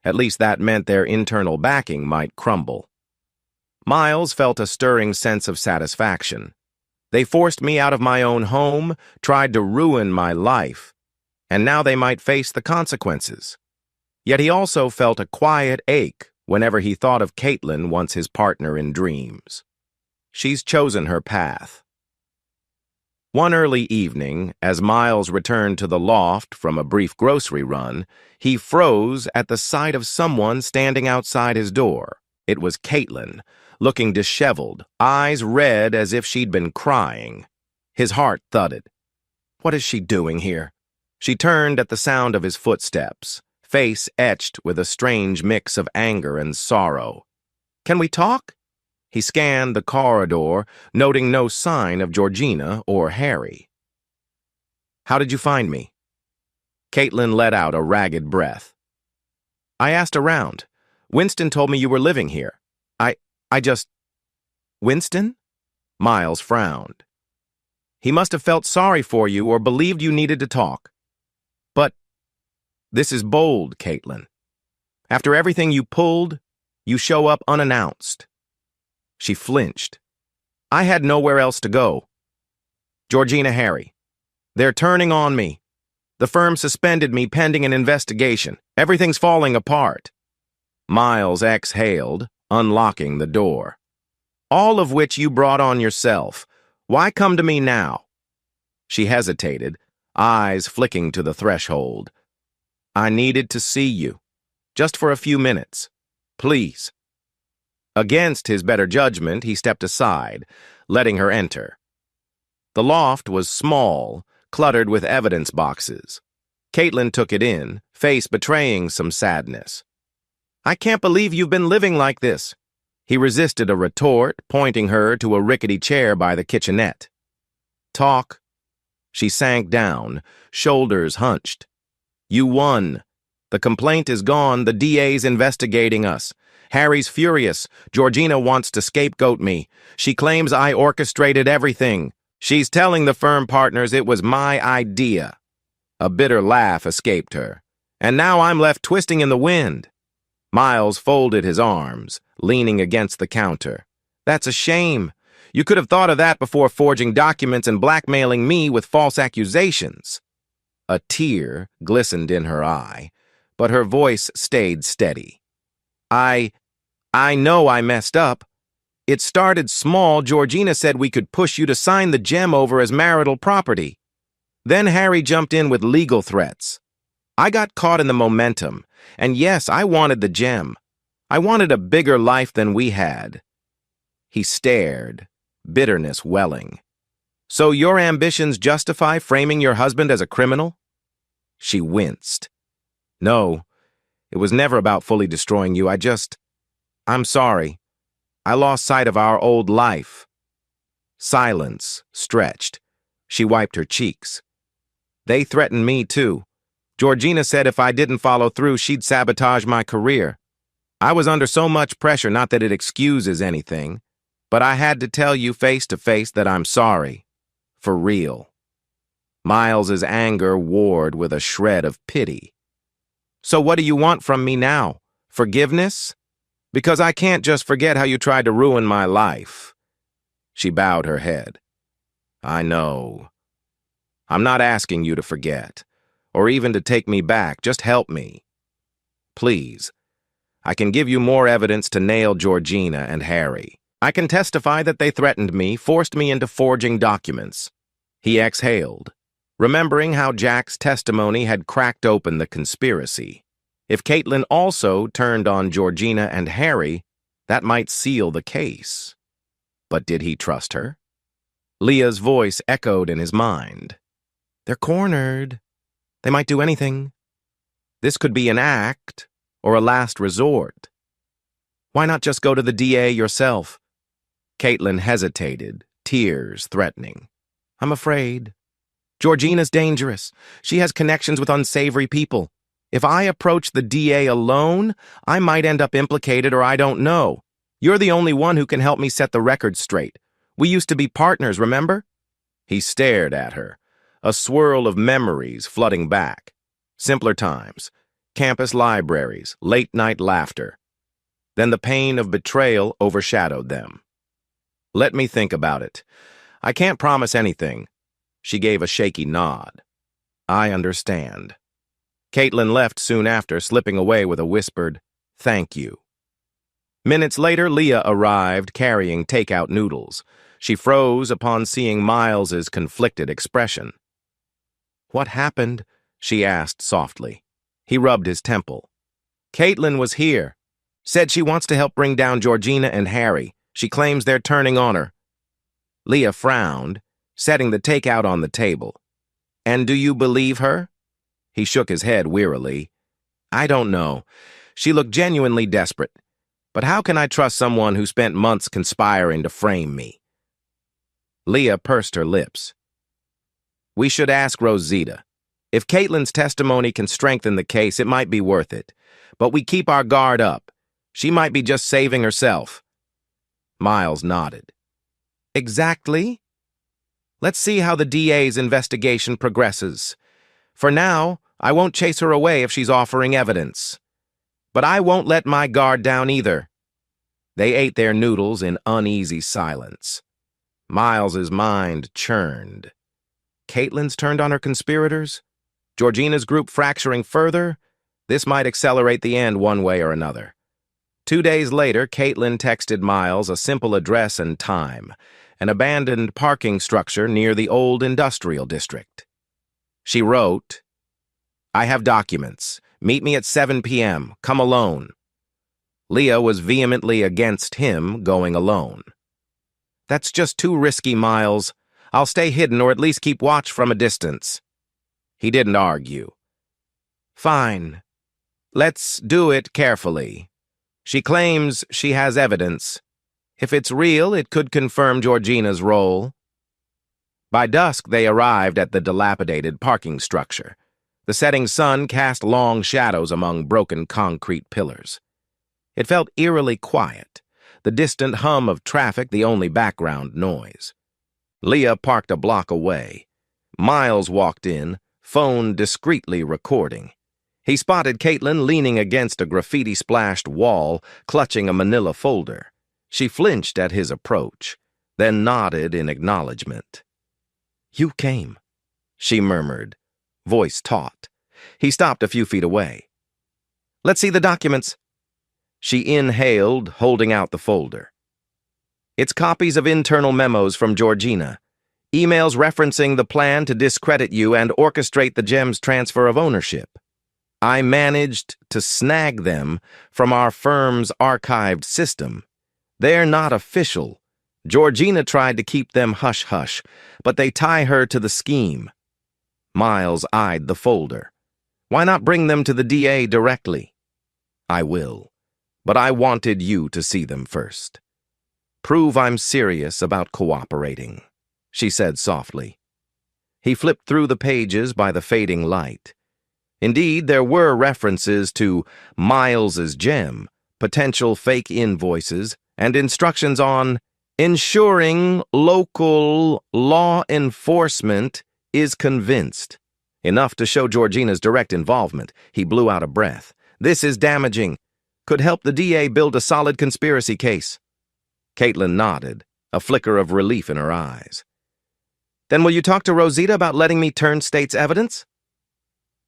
B: At least that meant their internal backing might crumble. Miles felt a stirring sense of satisfaction. They forced me out of my own home, tried to ruin my life, and now they might face the consequences. Yet he also felt a quiet ache whenever he thought of Caitlin once his partner in dreams. She's chosen her path. One early evening, as Miles returned to the loft from a brief grocery run, he froze at the sight of someone standing outside his door. It was Caitlin, looking disheveled, eyes red as if she'd been crying. His heart thudded. What is she doing here? She turned at the sound of his footsteps, face etched with a strange mix of anger and sorrow. "Can we talk?" He scanned the corridor, noting no sign of Georgina or Harry. "How did you find me?" Caitlin let out a ragged breath. "I asked around. Winston told me you were living here. I just—" "Winston?" Miles frowned. "He must have felt sorry for you or believed you needed to talk. But this is bold, Caitlin. After everything you pulled, you show up unannounced." She flinched. "I had nowhere else to go. Georgina, Harry, they're turning on me. The firm suspended me pending an investigation. Everything's falling apart." Miles exhaled, unlocking the door. "All of which you brought on yourself. Why come to me now?" She hesitated, eyes flicking to the threshold. "I needed to see you. Just for a few minutes. Please." Against his better judgment, he stepped aside, letting her enter. The loft was small, cluttered with evidence boxes. Caitlin took it in, face betraying some sadness. "I can't believe you've been living like this." He resisted a retort, pointing her to a rickety chair by the kitchenette. "Talk." She sank down, shoulders hunched. "You won. The complaint is gone. The DA's investigating us. Harry's furious. Georgina wants to scapegoat me. She claims I orchestrated everything. She's telling the firm partners it was my idea." A bitter laugh escaped her. "And now I'm left twisting in the wind." Miles folded his arms, leaning against the counter. "That's a shame. You could have thought of that before forging documents and blackmailing me with false accusations." A tear glistened in her eye, but her voice stayed steady. I know I messed up. It started small. Georgina said we could push you to sign the gem over as marital property. Then Harry jumped in with legal threats. I got caught in the momentum, and yes, I wanted the gem. I wanted a bigger life than we had. He stared, bitterness welling. "So your ambitions justify framing your husband as a criminal?" She winced. "No, it was never about fully destroying you. I'm sorry. I lost sight of our old life." Silence stretched. She wiped her cheeks. "They threatened me, too. Georgina said if I didn't follow through, she'd sabotage my career. I was under so much pressure, not that it excuses anything, but I had to tell you face to face that I'm sorry. For real." Miles's anger warred with a shred of pity. "So what do you want from me now? Forgiveness? Because I can't just forget how you tried to ruin my life." She bowed her head. "I know. I'm not asking you to forget, or even to take me back. Just help me. Please. I can give you more evidence to nail Georgina and Harry. I can testify that they threatened me, forced me into forging documents." He exhaled, remembering how Jack's testimony had cracked open the conspiracy. If Caitlin also turned on Georgina and Harry, that might seal the case. But did he trust her? Leah's voice echoed in his mind. "They're cornered. They might do anything." This could be an act or a last resort. Why not just go to the DA yourself? Caitlin hesitated, tears threatening. I'm afraid. Georgina's dangerous. She has connections with unsavory people. If I approach the DA alone, I might end up implicated or I don't know. You're the only one who can help me set the record straight. We used to be partners, remember? He stared at her, a swirl of memories flooding back. Simpler times, campus libraries, late-night laughter. Then the pain of betrayal overshadowed them. Let me think about it. I can't promise anything. She gave a shaky nod. I understand. Caitlin left soon after, slipping away with a whispered, "Thank you." Minutes later, Leah arrived carrying takeout noodles. She froze upon seeing Miles's conflicted expression. What happened? She asked softly. He rubbed his temple. Caitlin was here. Said she wants to help bring down Georgina and Harry. She claims they're turning on her. Leah frowned, setting the takeout on the table. And do you believe her? He shook his head wearily. I don't know. She looked genuinely desperate. But how can I trust someone who spent months conspiring to frame me? Leah pursed her lips. We should ask Rosita. If Caitlin's testimony can strengthen the case, it might be worth it. But we keep our guard up. She might be just saving herself. Miles nodded. Exactly. Let's see how the DA's investigation progresses. For now, I won't chase her away if she's offering evidence. But I won't let my guard down either. They ate their noodles in uneasy silence. Miles's mind churned. Caitlin's turned on her conspirators? Georgina's group fracturing further? This might accelerate the end one way or another. 2 days later, Caitlin texted Miles a simple address and time, an abandoned parking structure near the old industrial district. She wrote, I have documents. Meet me at 7 p.m. Come alone. Leah was vehemently against him going alone. That's just too risky, Miles. I'll stay hidden or at least keep watch from a distance. He didn't argue. Fine. Let's do it carefully. She claims she has evidence. If it's real, it could confirm Georgina's role. By dusk, they arrived at the dilapidated parking structure. The setting sun cast long shadows among broken concrete pillars. It felt eerily quiet, the distant hum of traffic the only background noise. Leah parked a block away. Miles walked in, phone discreetly recording. He spotted Caitlin leaning against a graffiti-splashed wall, clutching a manila folder. She flinched at his approach, then nodded in acknowledgement. You came, she murmured, voice taut. He stopped a few feet away. Let's see the documents. She inhaled, holding out the folder. It's copies of internal memos from Georgina, emails referencing the plan to discredit you and orchestrate the gem's transfer of ownership. I managed to snag them from our firm's archived system. They're not official. Georgina tried to keep them hush-hush, but they tie her to the scheme. Miles eyed the folder. Why not bring them to the DA directly? I will, but I wanted you to see them first. Prove I'm serious about cooperating, she said softly. He flipped through the pages by the fading light. Indeed, there were references to Miles's gem, potential fake invoices, and instructions on ensuring local law enforcement is convinced. Enough to show Georgina's direct involvement. He blew out a breath. This is damaging. Could help the DA build a solid conspiracy case. Caitlin nodded, a flicker of relief in her eyes. Then will you talk to Rosita about letting me turn state's evidence?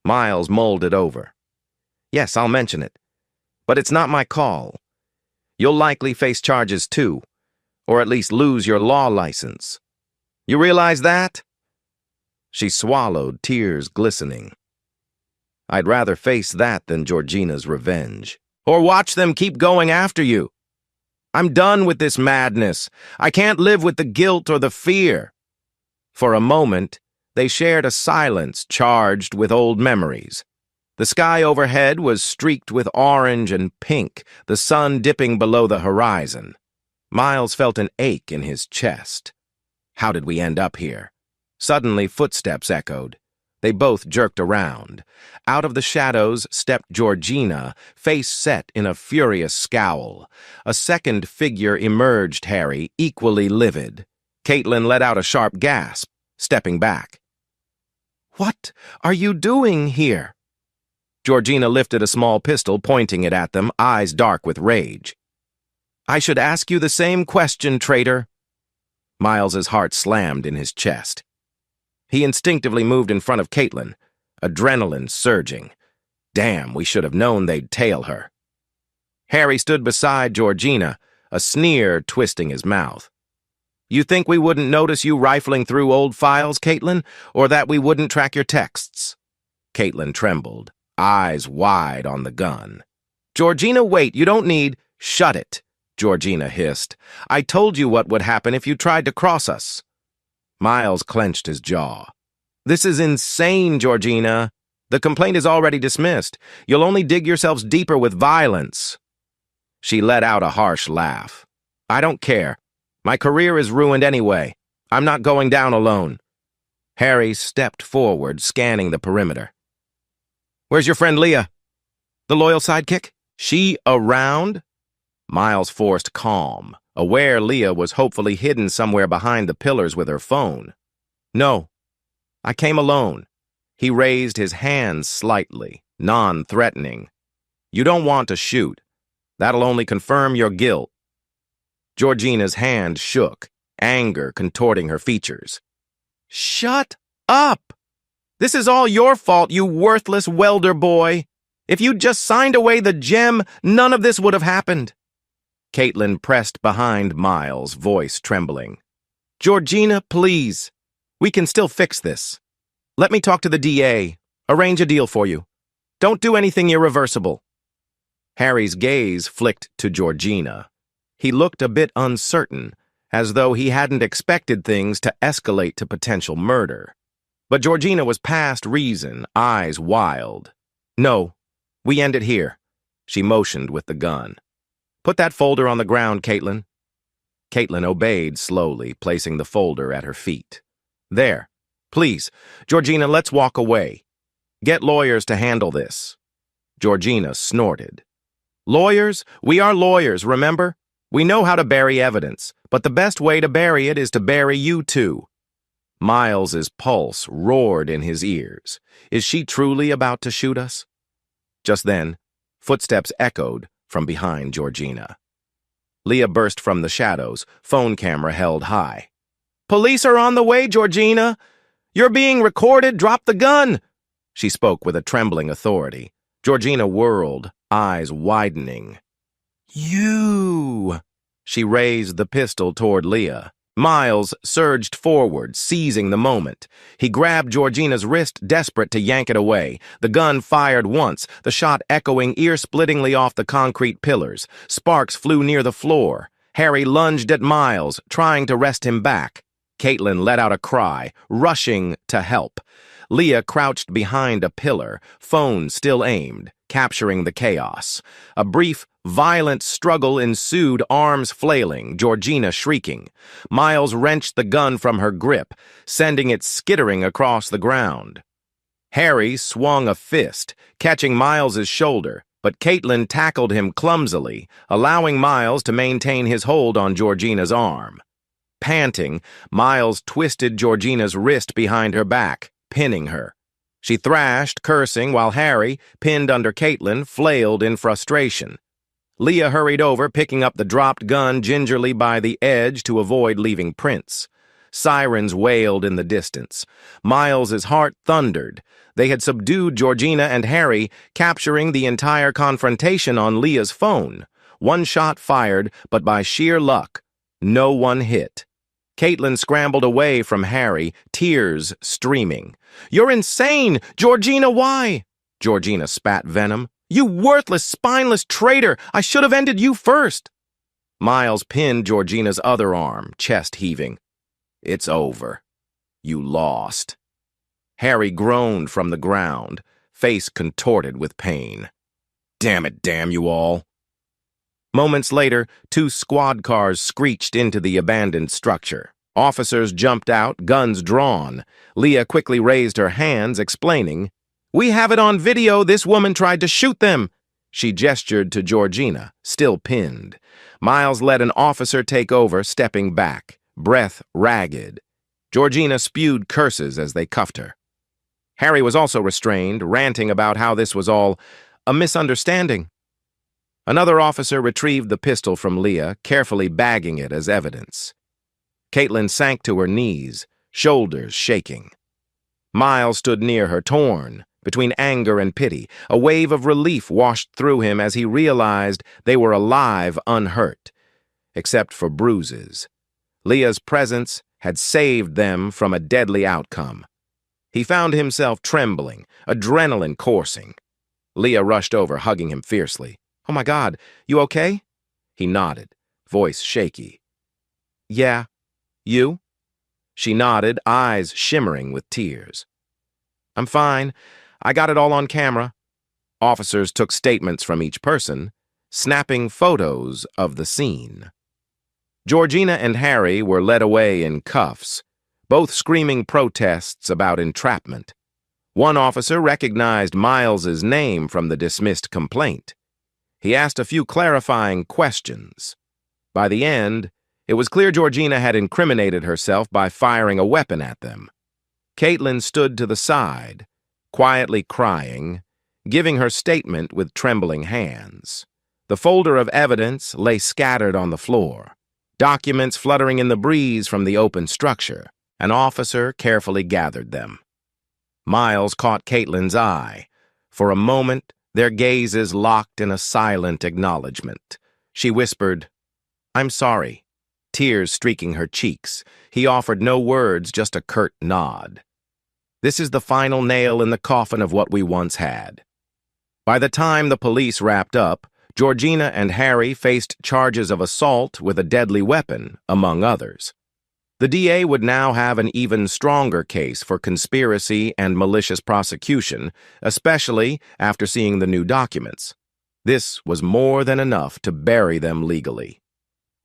B: Miles mulled it over. Yes, I'll mention it. But it's not my call. You'll likely face charges too, or at least lose your law license. You realize that? She swallowed, tears glistening. I'd rather face that than Georgina's revenge. Or watch them keep going after you. I'm done with this madness. I can't live with the guilt or the fear. For a moment, they shared a silence charged with old memories. The sky overhead was streaked with orange and pink, the sun dipping below the horizon. Miles felt an ache in his chest. How did we end up here? Suddenly, footsteps echoed. They both jerked around. Out of the shadows stepped Georgina, face set in a furious scowl. A second figure emerged, Harry, equally livid. Caitlin let out a sharp gasp, stepping back. "What are you doing here?" Georgina lifted a small pistol, pointing it at them, eyes dark with rage. "I should ask you the same question, traitor." Miles's heart slammed in his chest. He instinctively moved in front of Caitlin, adrenaline surging. Damn, we should have known they'd tail her. Harry stood beside Georgina, a sneer twisting his mouth. "You think we wouldn't notice you rifling through old files, Caitlin, or that we wouldn't track your texts?" Caitlin trembled, eyes wide on the gun. "Georgina, wait, you don't need—" "Shut it," Georgina hissed. "I told you what would happen if you tried to cross us." Miles clenched his jaw. "This is insane, Georgina. The complaint is already dismissed. You'll only dig yourselves deeper with violence." She let out a harsh laugh. "I don't care. My career is ruined anyway. I'm not going down alone." Harry stepped forward, scanning the perimeter. "Where's your friend Leah? The loyal sidekick? She around?" Miles forced calm, aware Leah was hopefully hidden somewhere behind the pillars with her phone. "No, I came alone." He raised his hands slightly, non-threatening. "You don't want to shoot. That'll only confirm your guilt." Georgina's hand shook, anger contorting her features. "Shut up! This is all your fault, you worthless welder boy. If you'd just signed away the gem, none of this would have happened." Caitlin pressed behind Miles, voice trembling. "Georgina, please. We can still fix this. Let me talk to the DA. Arrange a deal for you. Don't do anything irreversible." Harry's gaze flicked to Georgina. He looked a bit uncertain, as though he hadn't expected things to escalate to potential murder. But Georgina was past reason, eyes wild. "No, we end it here." She motioned with the gun. "Put that folder on the ground, Caitlin." Caitlin obeyed slowly, placing the folder at her feet. "There. Please, Georgina, let's walk away. Get lawyers to handle this." Georgina snorted. "Lawyers? We are lawyers, remember? We know how to bury evidence, but the best way to bury it is to bury you two." Miles's pulse roared in his ears. Is she truly about to shoot us? Just then, footsteps echoed from behind Georgina. Leah burst from the shadows, phone camera held high. "Police are on the way, Georgina! You're being recorded! Drop the gun!" She spoke with a trembling authority. Georgina whirled, eyes widening. "You!" She raised the pistol toward Leah. Miles surged forward, seizing the moment. He grabbed Georgina's wrist, desperate to yank it away. The gun fired once, the shot echoing ear-splittingly off the concrete pillars. Sparks flew near the floor. Harry lunged at Miles, trying to wrest him back. Caitlin let out a cry, rushing to help. Leah crouched behind a pillar, phone still aimed, capturing the chaos. A brief, violent struggle ensued, arms flailing, Georgina shrieking. Miles wrenched the gun from her grip, sending it skittering across the ground. Harry swung a fist, catching Miles's shoulder, but Caitlin tackled him clumsily, allowing Miles to maintain his hold on Georgina's arm. Panting, Miles twisted Georgina's wrist behind her back, pinning her. She thrashed, cursing, while Harry, pinned under Caitlin, flailed in frustration. Leah hurried over, picking up the dropped gun gingerly by the edge to avoid leaving prints. Sirens wailed in the distance. Miles's heart thundered. They had subdued Georgina and Harry, capturing the entire confrontation on Leah's phone. One shot fired, but by sheer luck, no one hit. Caitlin scrambled away from Harry, tears streaming. "You're insane! Georgina, why?" Georgina spat venom. "You worthless, spineless traitor! I should have ended you first!" Miles pinned Georgina's other arm, chest heaving. "It's over. You lost." Harry groaned from the ground, face contorted with pain. Damn it, damn you all. Moments later, 2 squad cars screeched into the abandoned structure. Officers jumped out, guns drawn. Leah quickly raised her hands, explaining, "We have it on video. This woman tried to shoot them." She gestured to Georgina, still pinned. Miles let an officer take over, stepping back, breath ragged. Georgina spewed curses as they cuffed her. Harry was also restrained, ranting about how this was all a misunderstanding. Another officer retrieved the pistol from Leah, carefully bagging it as evidence. Caitlin sank to her knees, shoulders shaking. Miles stood near her, torn between anger and pity. A wave of relief washed through him as he realized they were alive, unhurt, except for bruises. Leah's presence had saved them from a deadly outcome. He found himself trembling, adrenaline coursing. Leah rushed over, hugging him fiercely. "Oh my God, you okay?" He nodded, voice shaky. "Yeah. You?" She nodded, eyes shimmering with tears. "I'm fine. I got it all on camera." Officers took statements from each person, snapping photos of the scene. Georgina and Harry were led away in cuffs, both screaming protests about entrapment. One officer recognized Miles's name from the dismissed complaint. He asked a few clarifying questions. By the end, it was clear Georgina had incriminated herself by firing a weapon at them. Caitlin stood to the side, quietly crying, giving her statement with trembling hands. The folder of evidence lay scattered on the floor, documents fluttering in the breeze from the open structure. An officer carefully gathered them. Miles caught Caitlin's eye. For a moment, their gazes locked in a silent acknowledgement. She whispered, "I'm sorry," tears streaking her cheeks. He offered no words, just a curt nod. This is the final nail in the coffin of what we once had. By the time the police wrapped up, Georgina and Harry faced charges of assault with a deadly weapon, among others. The DA would now have an even stronger case for conspiracy and malicious prosecution, especially after seeing the new documents. This was more than enough to bury them legally.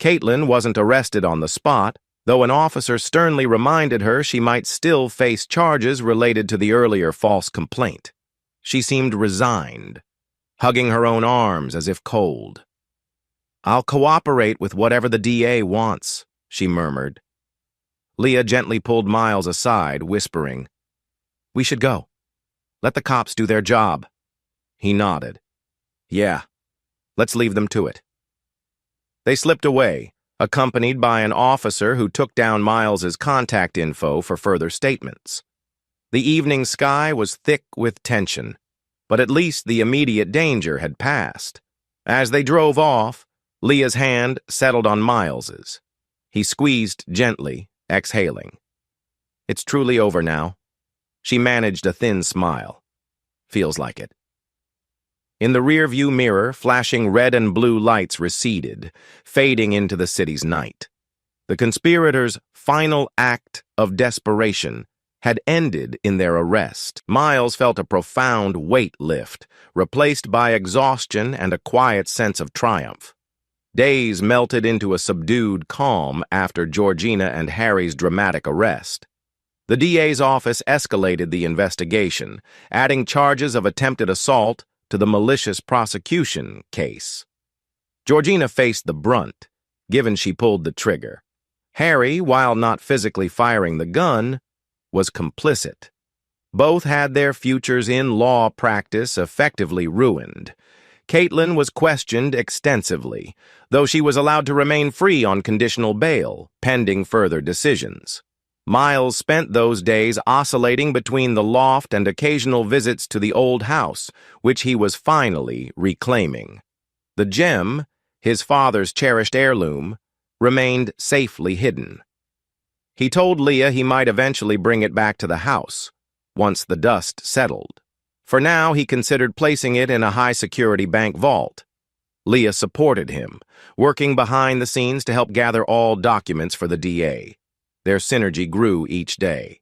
B: Caitlin wasn't arrested on the spot, though an officer sternly reminded her she might still face charges related to the earlier false complaint. She seemed resigned, hugging her own arms as if cold. "I'll cooperate with whatever the DA wants," she murmured. Leah gently pulled Miles aside, whispering, "We should go. Let the cops do their job." He nodded. "Yeah, let's leave them to it." They slipped away, accompanied by an officer who took down Miles's contact info for further statements. The evening sky was thick with tension, but at least the immediate danger had passed. As they drove off, Leah's hand settled on Miles's. He squeezed gently, exhaling. "It's truly over now." She managed a thin smile. "Feels like it." In the rearview mirror, flashing red and blue lights receded, fading into the city's night. The conspirators' final act of desperation had ended in their arrest. Miles felt a profound weight lift, replaced by exhaustion and a quiet sense of triumph. Days melted into a subdued calm after Georgina and Harry's dramatic arrest. The DA's office escalated the investigation, adding charges of attempted assault to the malicious prosecution case. Georgina faced the brunt, given she pulled the trigger. Harry, while not physically firing the gun, was complicit. Both had their futures in law practice effectively ruined. Caitlin was questioned extensively, though she was allowed to remain free on conditional bail, pending further decisions. Miles spent those days oscillating between the loft and occasional visits to the old house, which he was finally reclaiming. The gem, his father's cherished heirloom, remained safely hidden. He told Leah he might eventually bring it back to the house, once the dust settled. For now, he considered placing it in a high-security bank vault. Leah supported him, working behind the scenes to help gather all documents for the DA. Their synergy grew each day.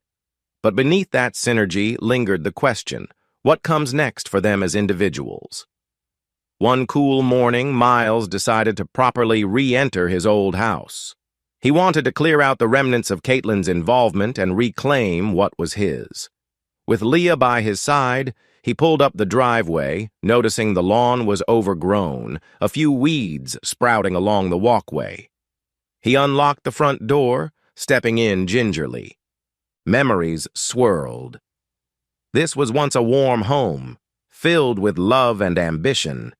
B: But beneath that synergy lingered the question, What comes next for them as individuals? One cool morning, Miles decided to properly re-enter his old house. He wanted to clear out the remnants of Caitlin's involvement and reclaim what was his. With Leah by his side, he pulled up the driveway, noticing the lawn was overgrown, a few weeds sprouting along the walkway. He unlocked the front door, stepping in gingerly. Memories swirled. This was once a warm home, filled with love and ambition,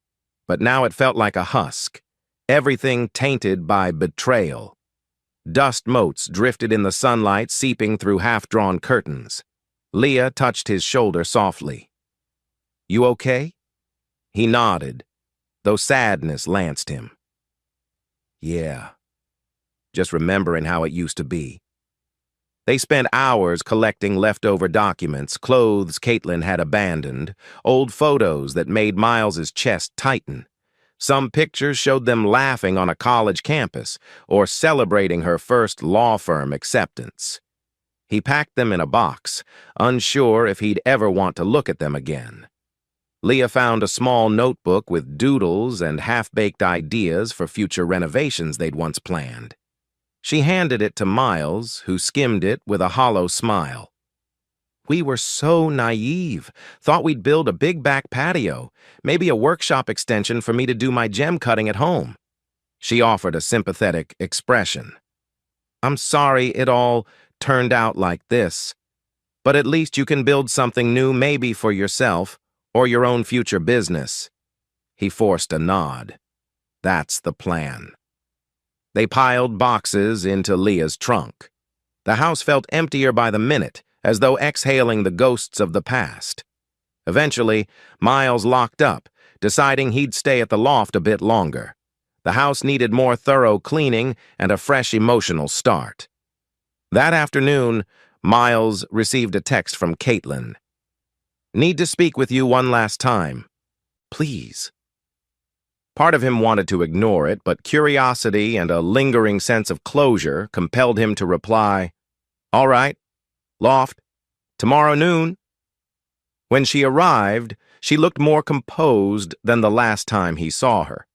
B: but now it felt like a husk, everything tainted by betrayal. Dust motes drifted in the sunlight, seeping through half-drawn curtains. Leah touched his shoulder softly. "You okay?" He nodded, though sadness lanced him. "Yeah, just remembering how it used to be." They spent hours collecting leftover documents, clothes Caitlin had abandoned, old photos that made Miles's chest tighten. Some pictures showed them laughing on a college campus or celebrating her first law firm acceptance. He packed them in a box, unsure if he'd ever want to look at them again. Leah found a small notebook with doodles and half-baked ideas for future renovations they'd once planned. She handed it to Miles, who skimmed it with a hollow smile. "We were so naive. Thought we'd build a big back patio, maybe a workshop extension for me to do my gem cutting at home." She offered a sympathetic expression. "I'm sorry it all turned out like this, but at least you can build something new, maybe for yourself or your own future business." He forced a nod. "That's the plan." They piled boxes into Leah's trunk. The house felt emptier by the minute, as though exhaling the ghosts of the past. Eventually, Miles locked up, deciding he'd stay at the loft a bit longer. The house needed more thorough cleaning and a fresh emotional start. That afternoon, Miles received a text from Caitlin. "Need to speak with you one last time. Please." Part of him wanted to ignore it, but curiosity and a lingering sense of closure compelled him to reply, "All right, loft, tomorrow noon." When she arrived, she looked more composed than the last time he saw her.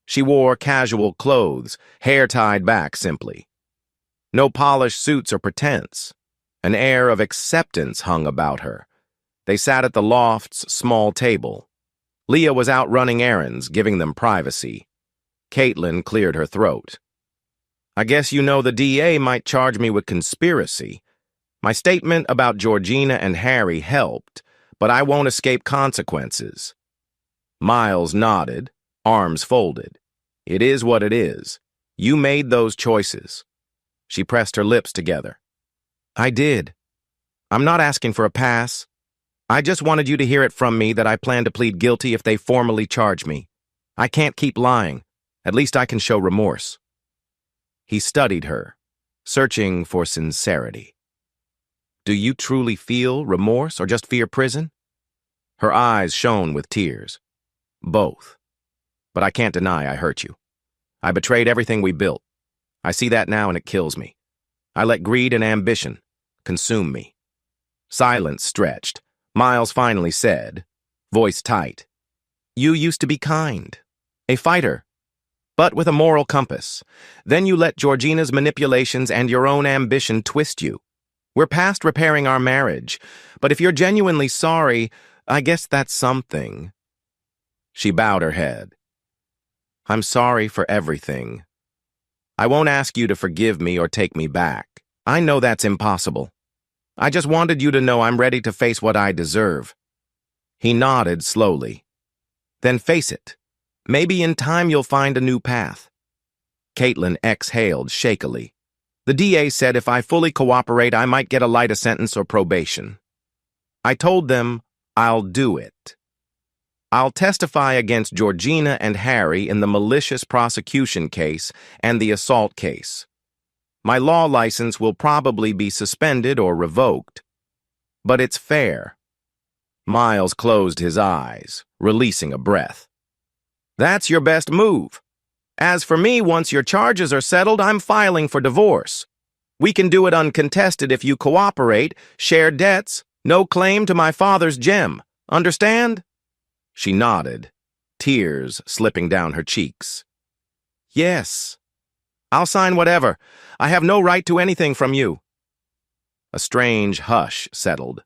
B: She wore casual clothes, hair tied back simply. No polished suits or pretense. An air of acceptance hung about her. They sat at the loft's small table. Leah was out running errands, giving them privacy. Caitlin cleared her throat. "I guess you know the DA might charge me with conspiracy. My statement about Georgina and Harry helped, but I won't escape consequences." Miles nodded, arms folded. "It is what it is. You made those choices." She pressed her lips together. "I did. I'm not asking for a pass. I just wanted you to hear it from me that I plan to plead guilty if they formally charge me. I can't keep lying. At least I can show remorse." He studied her, searching for sincerity. "Do you truly feel remorse or just fear prison?" Her eyes shone with tears. "Both. But I can't deny I hurt you. I betrayed everything we built. I see that now and it kills me. I let greed and ambition consume me." Silence stretched. Miles finally said, voice tight, "You used to be kind, a fighter, but with a moral compass. Then you let Georgina's manipulations and your own ambition twist you. We're past repairing our marriage, but if you're genuinely sorry, I guess that's something." She bowed her head. "I'm sorry for everything. I won't ask you to forgive me or take me back. I know that's impossible. I just wanted you to know I'm ready to face what I deserve." He nodded slowly. "Then face it. Maybe in time you'll find a new path." Caitlin exhaled shakily. "The DA said if I fully cooperate, I might get a lighter sentence or probation. I told them I'll do it. I'll testify against Georgina and Harry in the malicious prosecution case and the assault case. My law license will probably be suspended or revoked. But it's fair." Miles closed his eyes, releasing a breath. "That's your best move. As for me, once your charges are settled, I'm filing for divorce. We can do it uncontested if you cooperate, share debts, no claim to my father's gem. Understand?" She nodded, tears slipping down her cheeks. "Yes. I'll sign whatever. I have no right to anything from you." A strange hush settled.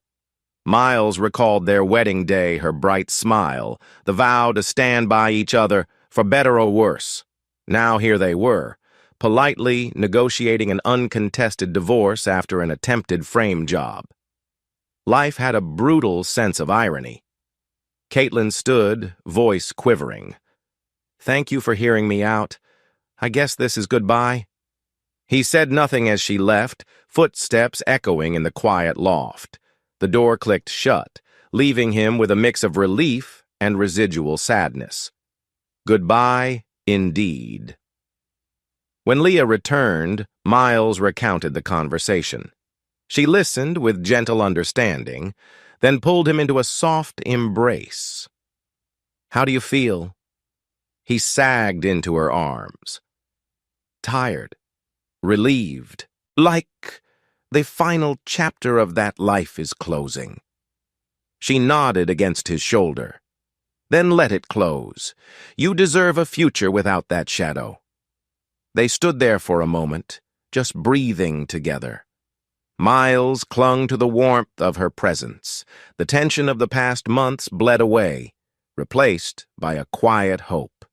B: Miles recalled their wedding day, her bright smile, the vow to stand by each other, for better or worse. Now here they were, politely negotiating an uncontested divorce after an attempted frame job. Life had a brutal sense of irony. Caitlin stood, voice quivering. "Thank you for hearing me out. I guess this is goodbye." He said nothing as she left, footsteps echoing in the quiet loft. The door clicked shut, leaving him with a mix of relief and residual sadness. Goodbye, indeed. When Leah returned, Miles recounted the conversation. She listened with gentle understanding, then pulled him into a soft embrace. "How do you feel?" He sagged into her arms. "Tired, relieved, like the final chapter of that life is closing." She nodded against his shoulder. "Then let it close. You deserve a future without that shadow." They stood there for a moment, just breathing together. Miles clung to the warmth of her presence. The tension of the past months bled away, replaced by a quiet hope.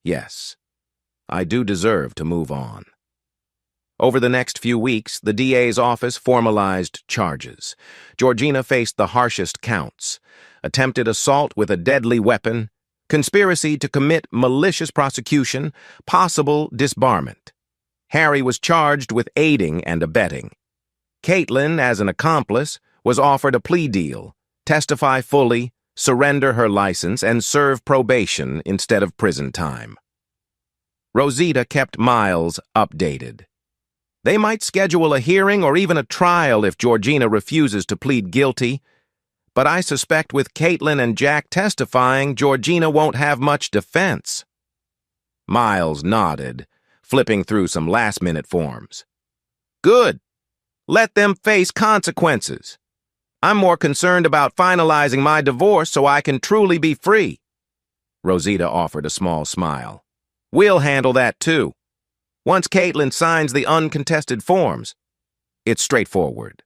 B: Yes, I do deserve to move on. Over the next few weeks, the DA's office formalized charges. Georgina faced the harshest counts: attempted assault with a deadly weapon, conspiracy to commit malicious prosecution, possible disbarment. Harry was charged with aiding and abetting. Caitlin, as an accomplice, was offered a plea deal: testify fully, surrender her license, and serve probation instead of prison time. Rosita kept Miles updated. They might schedule a hearing or even a trial if Georgina refuses to plead guilty, but I suspect with Caitlin and Jack testifying, Georgina won't have much defense. Miles nodded, flipping through some last-minute forms. "Good. Let them face consequences. I'm more concerned about finalizing my divorce so I can truly be free." Rosita offered a small smile. "We'll handle that too. Once Caitlin signs the uncontested forms, it's straightforward.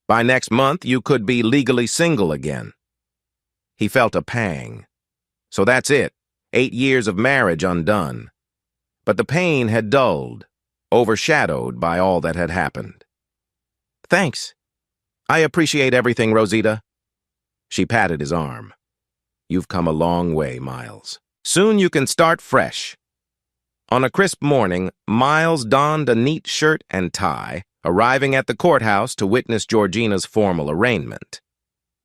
B: By next month, you could be legally single again." He felt a pang. So that's it, 8 years of marriage undone. But the pain had dulled, overshadowed by all that had happened. "Thanks. I appreciate everything, Rosita." She patted his arm. "You've come a long way, Miles. Soon you can start fresh." On a crisp morning, Miles donned a neat shirt and tie, arriving at the courthouse to witness Georgina's formal arraignment.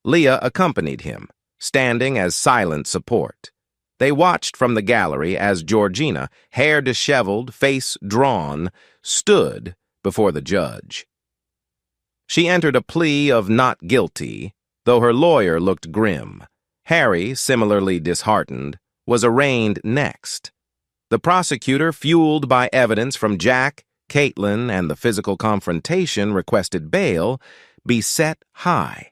B: Leah accompanied him, standing as silent support. They watched from the gallery as Georgina, hair disheveled, face drawn, stood before the judge. She entered a plea of not guilty, though her lawyer looked grim. Harry, similarly disheartened, was arraigned next. The prosecutor, fueled by evidence from Jack, Caitlin, and the physical confrontation, requested bail be set high.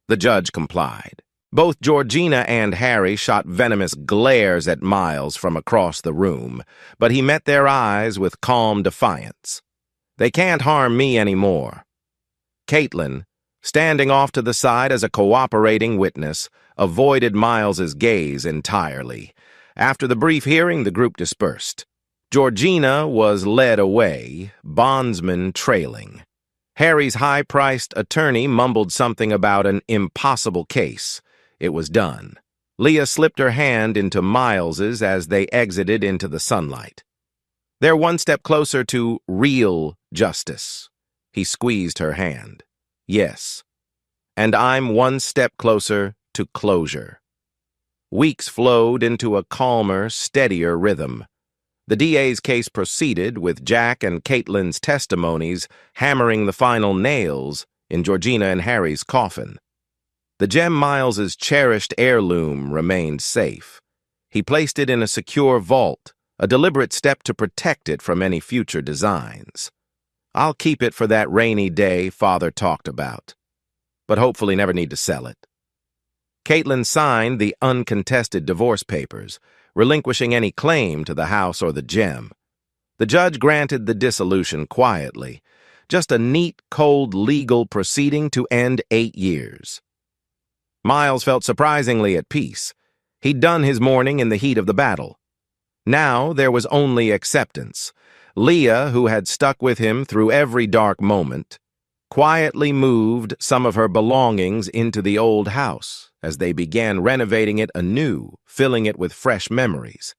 B: The judge complied. Both Georgina and Harry shot venomous glares at Miles from across the room, but he met their eyes with calm defiance. "They can't harm me anymore." Caitlin, standing off to the side as a cooperating witness, avoided Miles's gaze entirely. After the brief hearing, the group dispersed. Georgina was led away, bondsman trailing. Harry's high-priced attorney mumbled something about an impossible case. It was done. Leah slipped her hand into Miles's as they exited into the sunlight. "They're one step closer to real justice." He squeezed her hand. "Yes. And I'm one step closer to closure." Weeks flowed into a calmer, steadier rhythm. The DA's case proceeded, with Jack and Caitlin's testimonies hammering the final nails in Georgina and Harry's coffin. The gem Miles's cherished heirloom remained safe. He placed it in a secure vault, a deliberate step to protect it from any future designs. "I'll keep it for that rainy day Father talked about, but hopefully never need to sell it." Caitlin signed the uncontested divorce papers, relinquishing any claim to the house or the gem. The judge granted the dissolution quietly, just a neat, cold legal proceeding to end 8 years. Miles felt surprisingly at peace. He'd done his mourning in the heat of the battle. Now there was only acceptance. Leah, who had stuck with him through every dark moment, quietly moved some of her belongings into the old house as they began renovating it anew, filling it with fresh memories.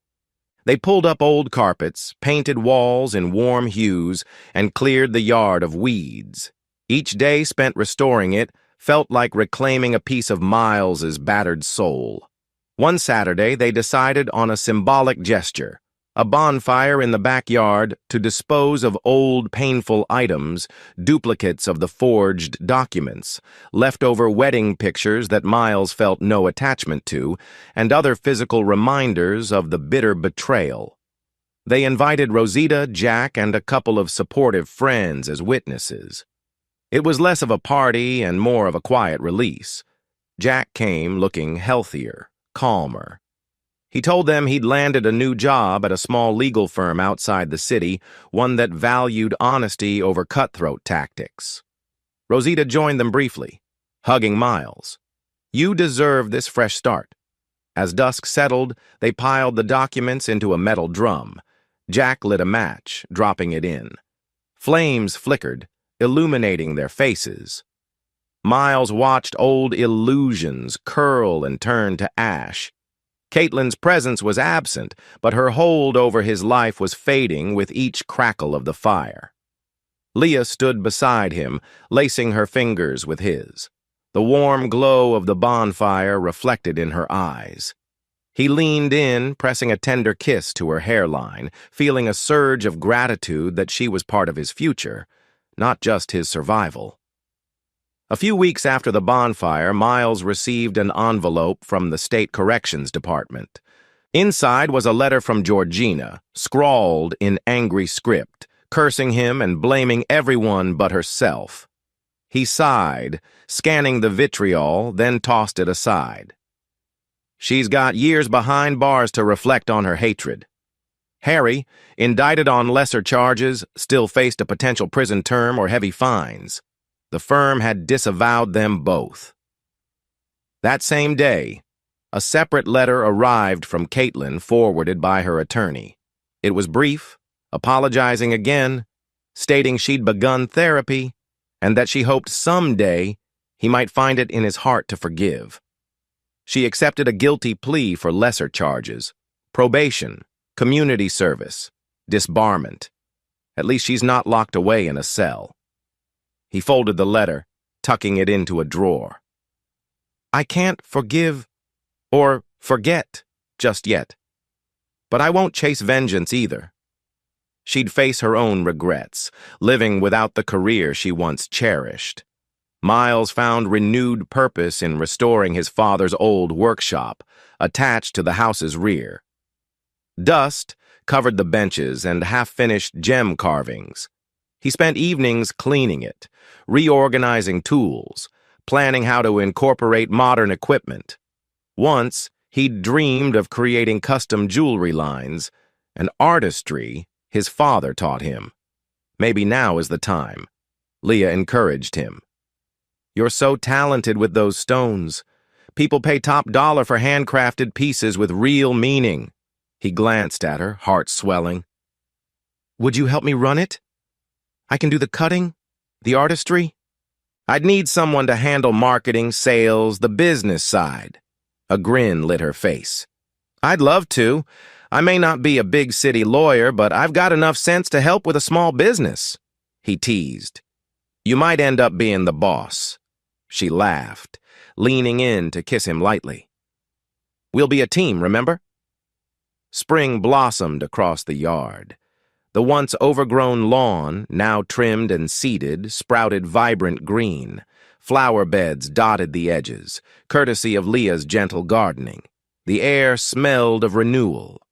B: They pulled up old carpets, painted walls in warm hues, and cleared the yard of weeds. Each day spent restoring it felt like reclaiming a piece of Miles's battered soul. One Saturday, they decided on a symbolic gesture, a bonfire in the backyard to dispose of old, painful items, duplicates of the forged documents, leftover wedding pictures that Miles felt no attachment to, and other physical reminders of the bitter betrayal. They invited Rosita, Jack, and a couple of supportive friends as witnesses. It was less of a party and more of a quiet release. Jack came looking healthier, calmer. He told them he'd landed a new job at a small legal firm outside the city, one that valued honesty over cutthroat tactics. Rosita joined them briefly, hugging Miles. "You deserve this fresh start." As dusk settled, they piled the documents into a metal drum. Jack lit a match, dropping it in. Flames flickered, illuminating their faces. Miles watched old illusions curl and turn to ash. Caitlin's presence was absent, but her hold over his life was fading with each crackle of the fire. Leah stood beside him, lacing her fingers with his. The warm glow of the bonfire reflected in her eyes. He leaned in, pressing a tender kiss to her hairline, feeling a surge of gratitude that she was part of his future, not just his survival. A few weeks after the bonfire, Miles received an envelope from the State Corrections Department. Inside was a letter from Georgina, scrawled in angry script, cursing him and blaming everyone but herself. He sighed, scanning the vitriol, then tossed it aside. She's got years behind bars to reflect on her hatred. Harry, indicted on lesser charges, still faced a potential prison term or heavy fines. The firm had disavowed them both. That same day, a separate letter arrived from Caitlin, forwarded by her attorney. It was brief, apologizing again, stating she'd begun therapy, and that she hoped someday he might find it in his heart to forgive. She accepted a guilty plea for lesser charges: probation, community service, disbarment. At least she's not locked away in a cell. He folded the letter, tucking it into a drawer. "I can't forgive or forget just yet. But I won't chase vengeance either." She'd face her own regrets, living without the career she once cherished. Miles found renewed purpose in restoring his father's old workshop, attached to the house's rear. Dust covered the benches and half-finished gem carvings. He spent evenings cleaning it, reorganizing tools, planning how to incorporate modern equipment. Once, he'd dreamed of creating custom jewelry lines, an artistry his father taught him. Maybe now is the time. Leah encouraged him. "You're so talented with those stones. People pay top dollar for handcrafted pieces with real meaning." He glanced at her, heart swelling. "Would you help me run it? I can do the cutting, the artistry." "I'd need someone to handle marketing, sales, the business side." A grin lit her face. "I'd love to. I may not be a big city lawyer, but I've got enough sense to help with a small business." He teased. "You might end up being the boss." She laughed, leaning in to kiss him lightly. "We'll be a team, remember?" Spring blossomed across the yard. The once overgrown lawn, now trimmed and seeded, sprouted vibrant green. Flower beds dotted the edges, courtesy of Leah's gentle gardening. The air smelled of renewal.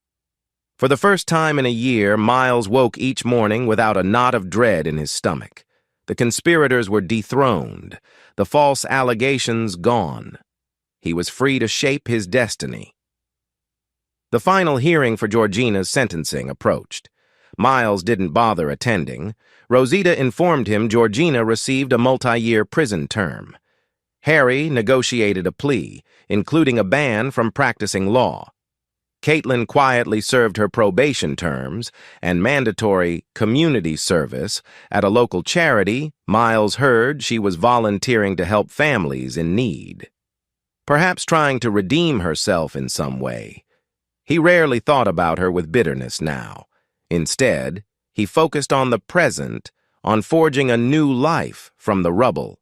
B: For the first time in a year, Miles woke each morning without a knot of dread in his stomach. The conspirators were dethroned, the false allegations gone. He was free to shape his destiny. The final hearing for Georgina's sentencing approached. Miles didn't bother attending. Rosita informed him Georgina received a multi-year prison term. Harry negotiated a plea, including a ban from practicing law. Caitlin quietly served her probation terms and mandatory community service at a local charity. Miles heard she was volunteering to help families in need, perhaps trying to redeem herself in some way. He rarely thought about her with bitterness now. Instead, he focused on the present, on forging a new life from the rubble.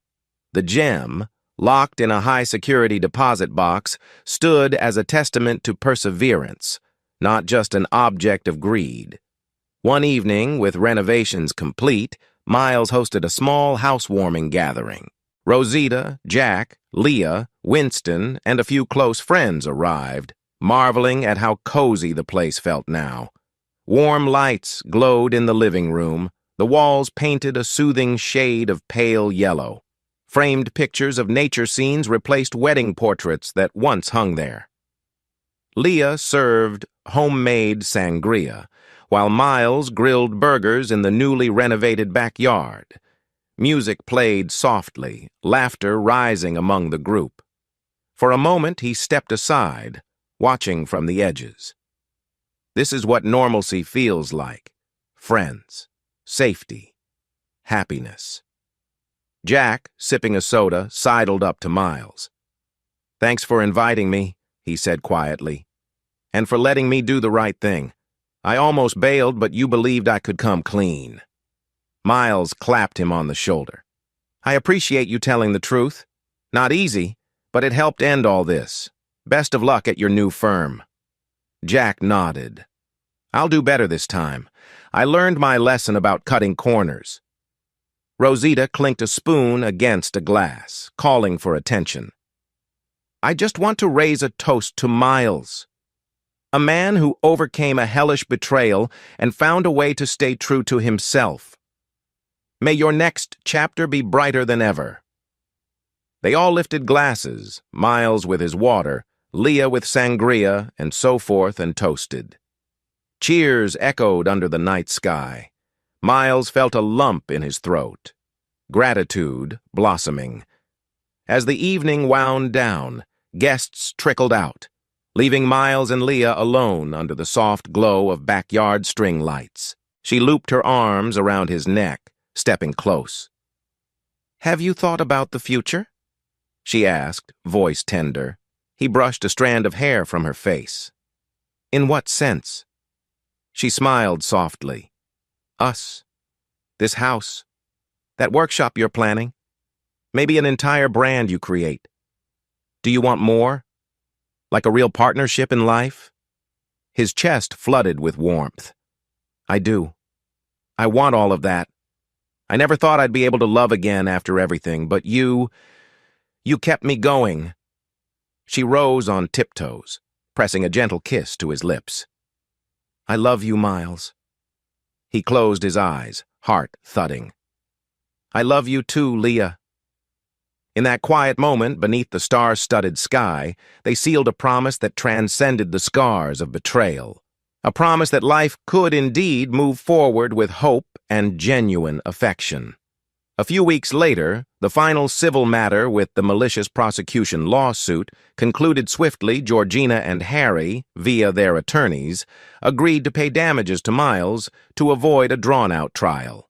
B: The gem, locked in a high-security deposit box, stood as a testament to perseverance, not just an object of greed. One evening, with renovations complete, Miles hosted a small housewarming gathering. Rosita, Jack, Leah, Winston, and a few close friends arrived, marveling at how cozy the place felt now. Warm lights glowed in the living room, the walls painted a soothing shade of pale yellow. Framed pictures of nature scenes replaced wedding portraits that once hung there. Leah served homemade sangria, while Miles grilled burgers in the newly renovated backyard. Music played softly, laughter rising among the group. For a moment he stepped aside, watching from the edges. This is what normalcy feels like. Friends, safety, happiness. Jack, sipping a soda, sidled up to Miles. "Thanks for inviting me," he said quietly, "and for letting me do the right thing. I almost bailed, but you believed I could come clean." Miles clapped him on the shoulder. "I appreciate you telling the truth. Not easy, but it helped end all this. Best of luck at your new firm." Jack nodded. "I'll do better this time. I learned my lesson about cutting corners." Rosita clinked a spoon against a glass, calling for attention. "I just want to raise a toast to Miles, a man who overcame a hellish betrayal and found a way to stay true to himself. May your next chapter be brighter than ever." They all lifted glasses, Miles with his water, Leah with sangria, and so forth, and toasted. Cheers echoed under the night sky. Miles felt a lump in his throat. Gratitude blossoming. As the evening wound down, guests trickled out, leaving Miles and Leah alone under the soft glow of backyard string lights. She looped her arms around his neck, stepping close. "Have you thought about the future?" she asked, voice tender. He brushed a strand of hair from her face. "In what sense?" She smiled softly. "Us. This house. That workshop you're planning. Maybe an entire brand you create. Do you want more? Like a real partnership in life?" His chest flooded with warmth. "I do. I want all of that. I never thought I'd be able to love again after everything, but you kept me going." She rose on tiptoes, pressing a gentle kiss to his lips. "I love you, Miles." He closed his eyes, heart thudding. "I love you too, Leah." In that quiet moment beneath the star-studded sky, they sealed a promise that transcended the scars of betrayal. A promise that life could indeed move forward with hope and genuine affection. A few weeks later, the final civil matter with the malicious prosecution lawsuit concluded swiftly. Georgina and Harry, via their attorneys, agreed to pay damages to Miles to avoid a drawn-out trial.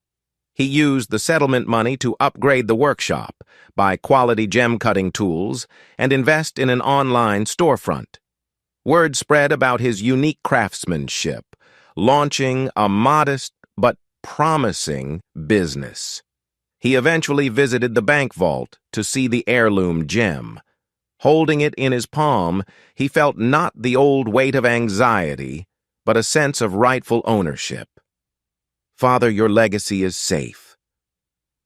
B: He used the settlement money to upgrade the workshop, buy quality gem-cutting tools, and invest in an online storefront. Word spread about his unique craftsmanship, launching a modest but promising business. He eventually visited the bank vault to see the heirloom gem. Holding it in his palm, he felt not the old weight of anxiety, but a sense of rightful ownership. "Father, your legacy is safe.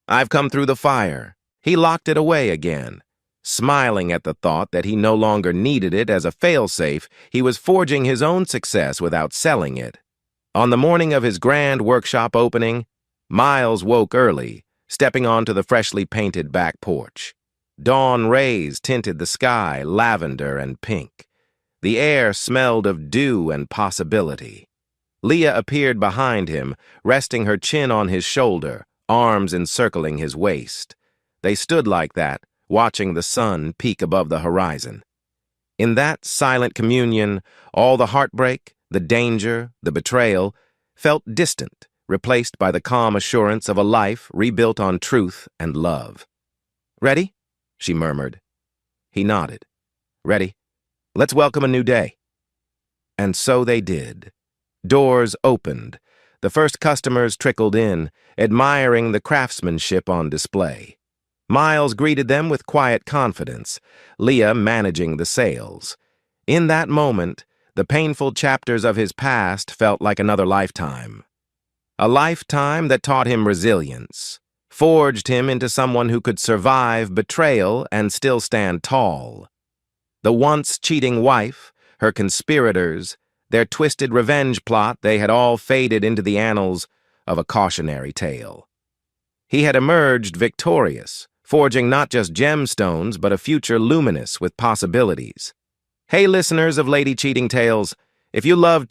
B: I've come through the fire." He locked it away again. Smiling at the thought that he no longer needed it as a failsafe, he was forging his own success without selling it. On the morning of his grand workshop opening, Miles woke early, stepping onto the freshly painted back porch. Dawn rays tinted the sky lavender and pink. The air smelled of dew and possibility. Leah appeared behind him, resting her chin on his shoulder, arms encircling his waist. They stood like that, watching the sun peak above the horizon. In that silent communion, all the heartbreak, the danger, the betrayal, felt distant, replaced by the calm assurance of a life rebuilt on truth and love. "Ready?" she murmured. He nodded. "Ready. Let's welcome a new day." And so they did. Doors opened. The first customers trickled in, admiring the craftsmanship on display. Miles greeted them with quiet confidence, Leah managing the sales. In that moment, the painful chapters of his past felt like another lifetime. A lifetime that taught him resilience, forged him into someone who could survive betrayal and still stand tall. The once cheating wife, her conspirators, their twisted revenge plot, they had all faded into the annals of a cautionary tale. He had emerged victorious, forging not just gemstones, but a future luminous with possibilities. Hey, listeners of Lady Cheating Tales, if you loved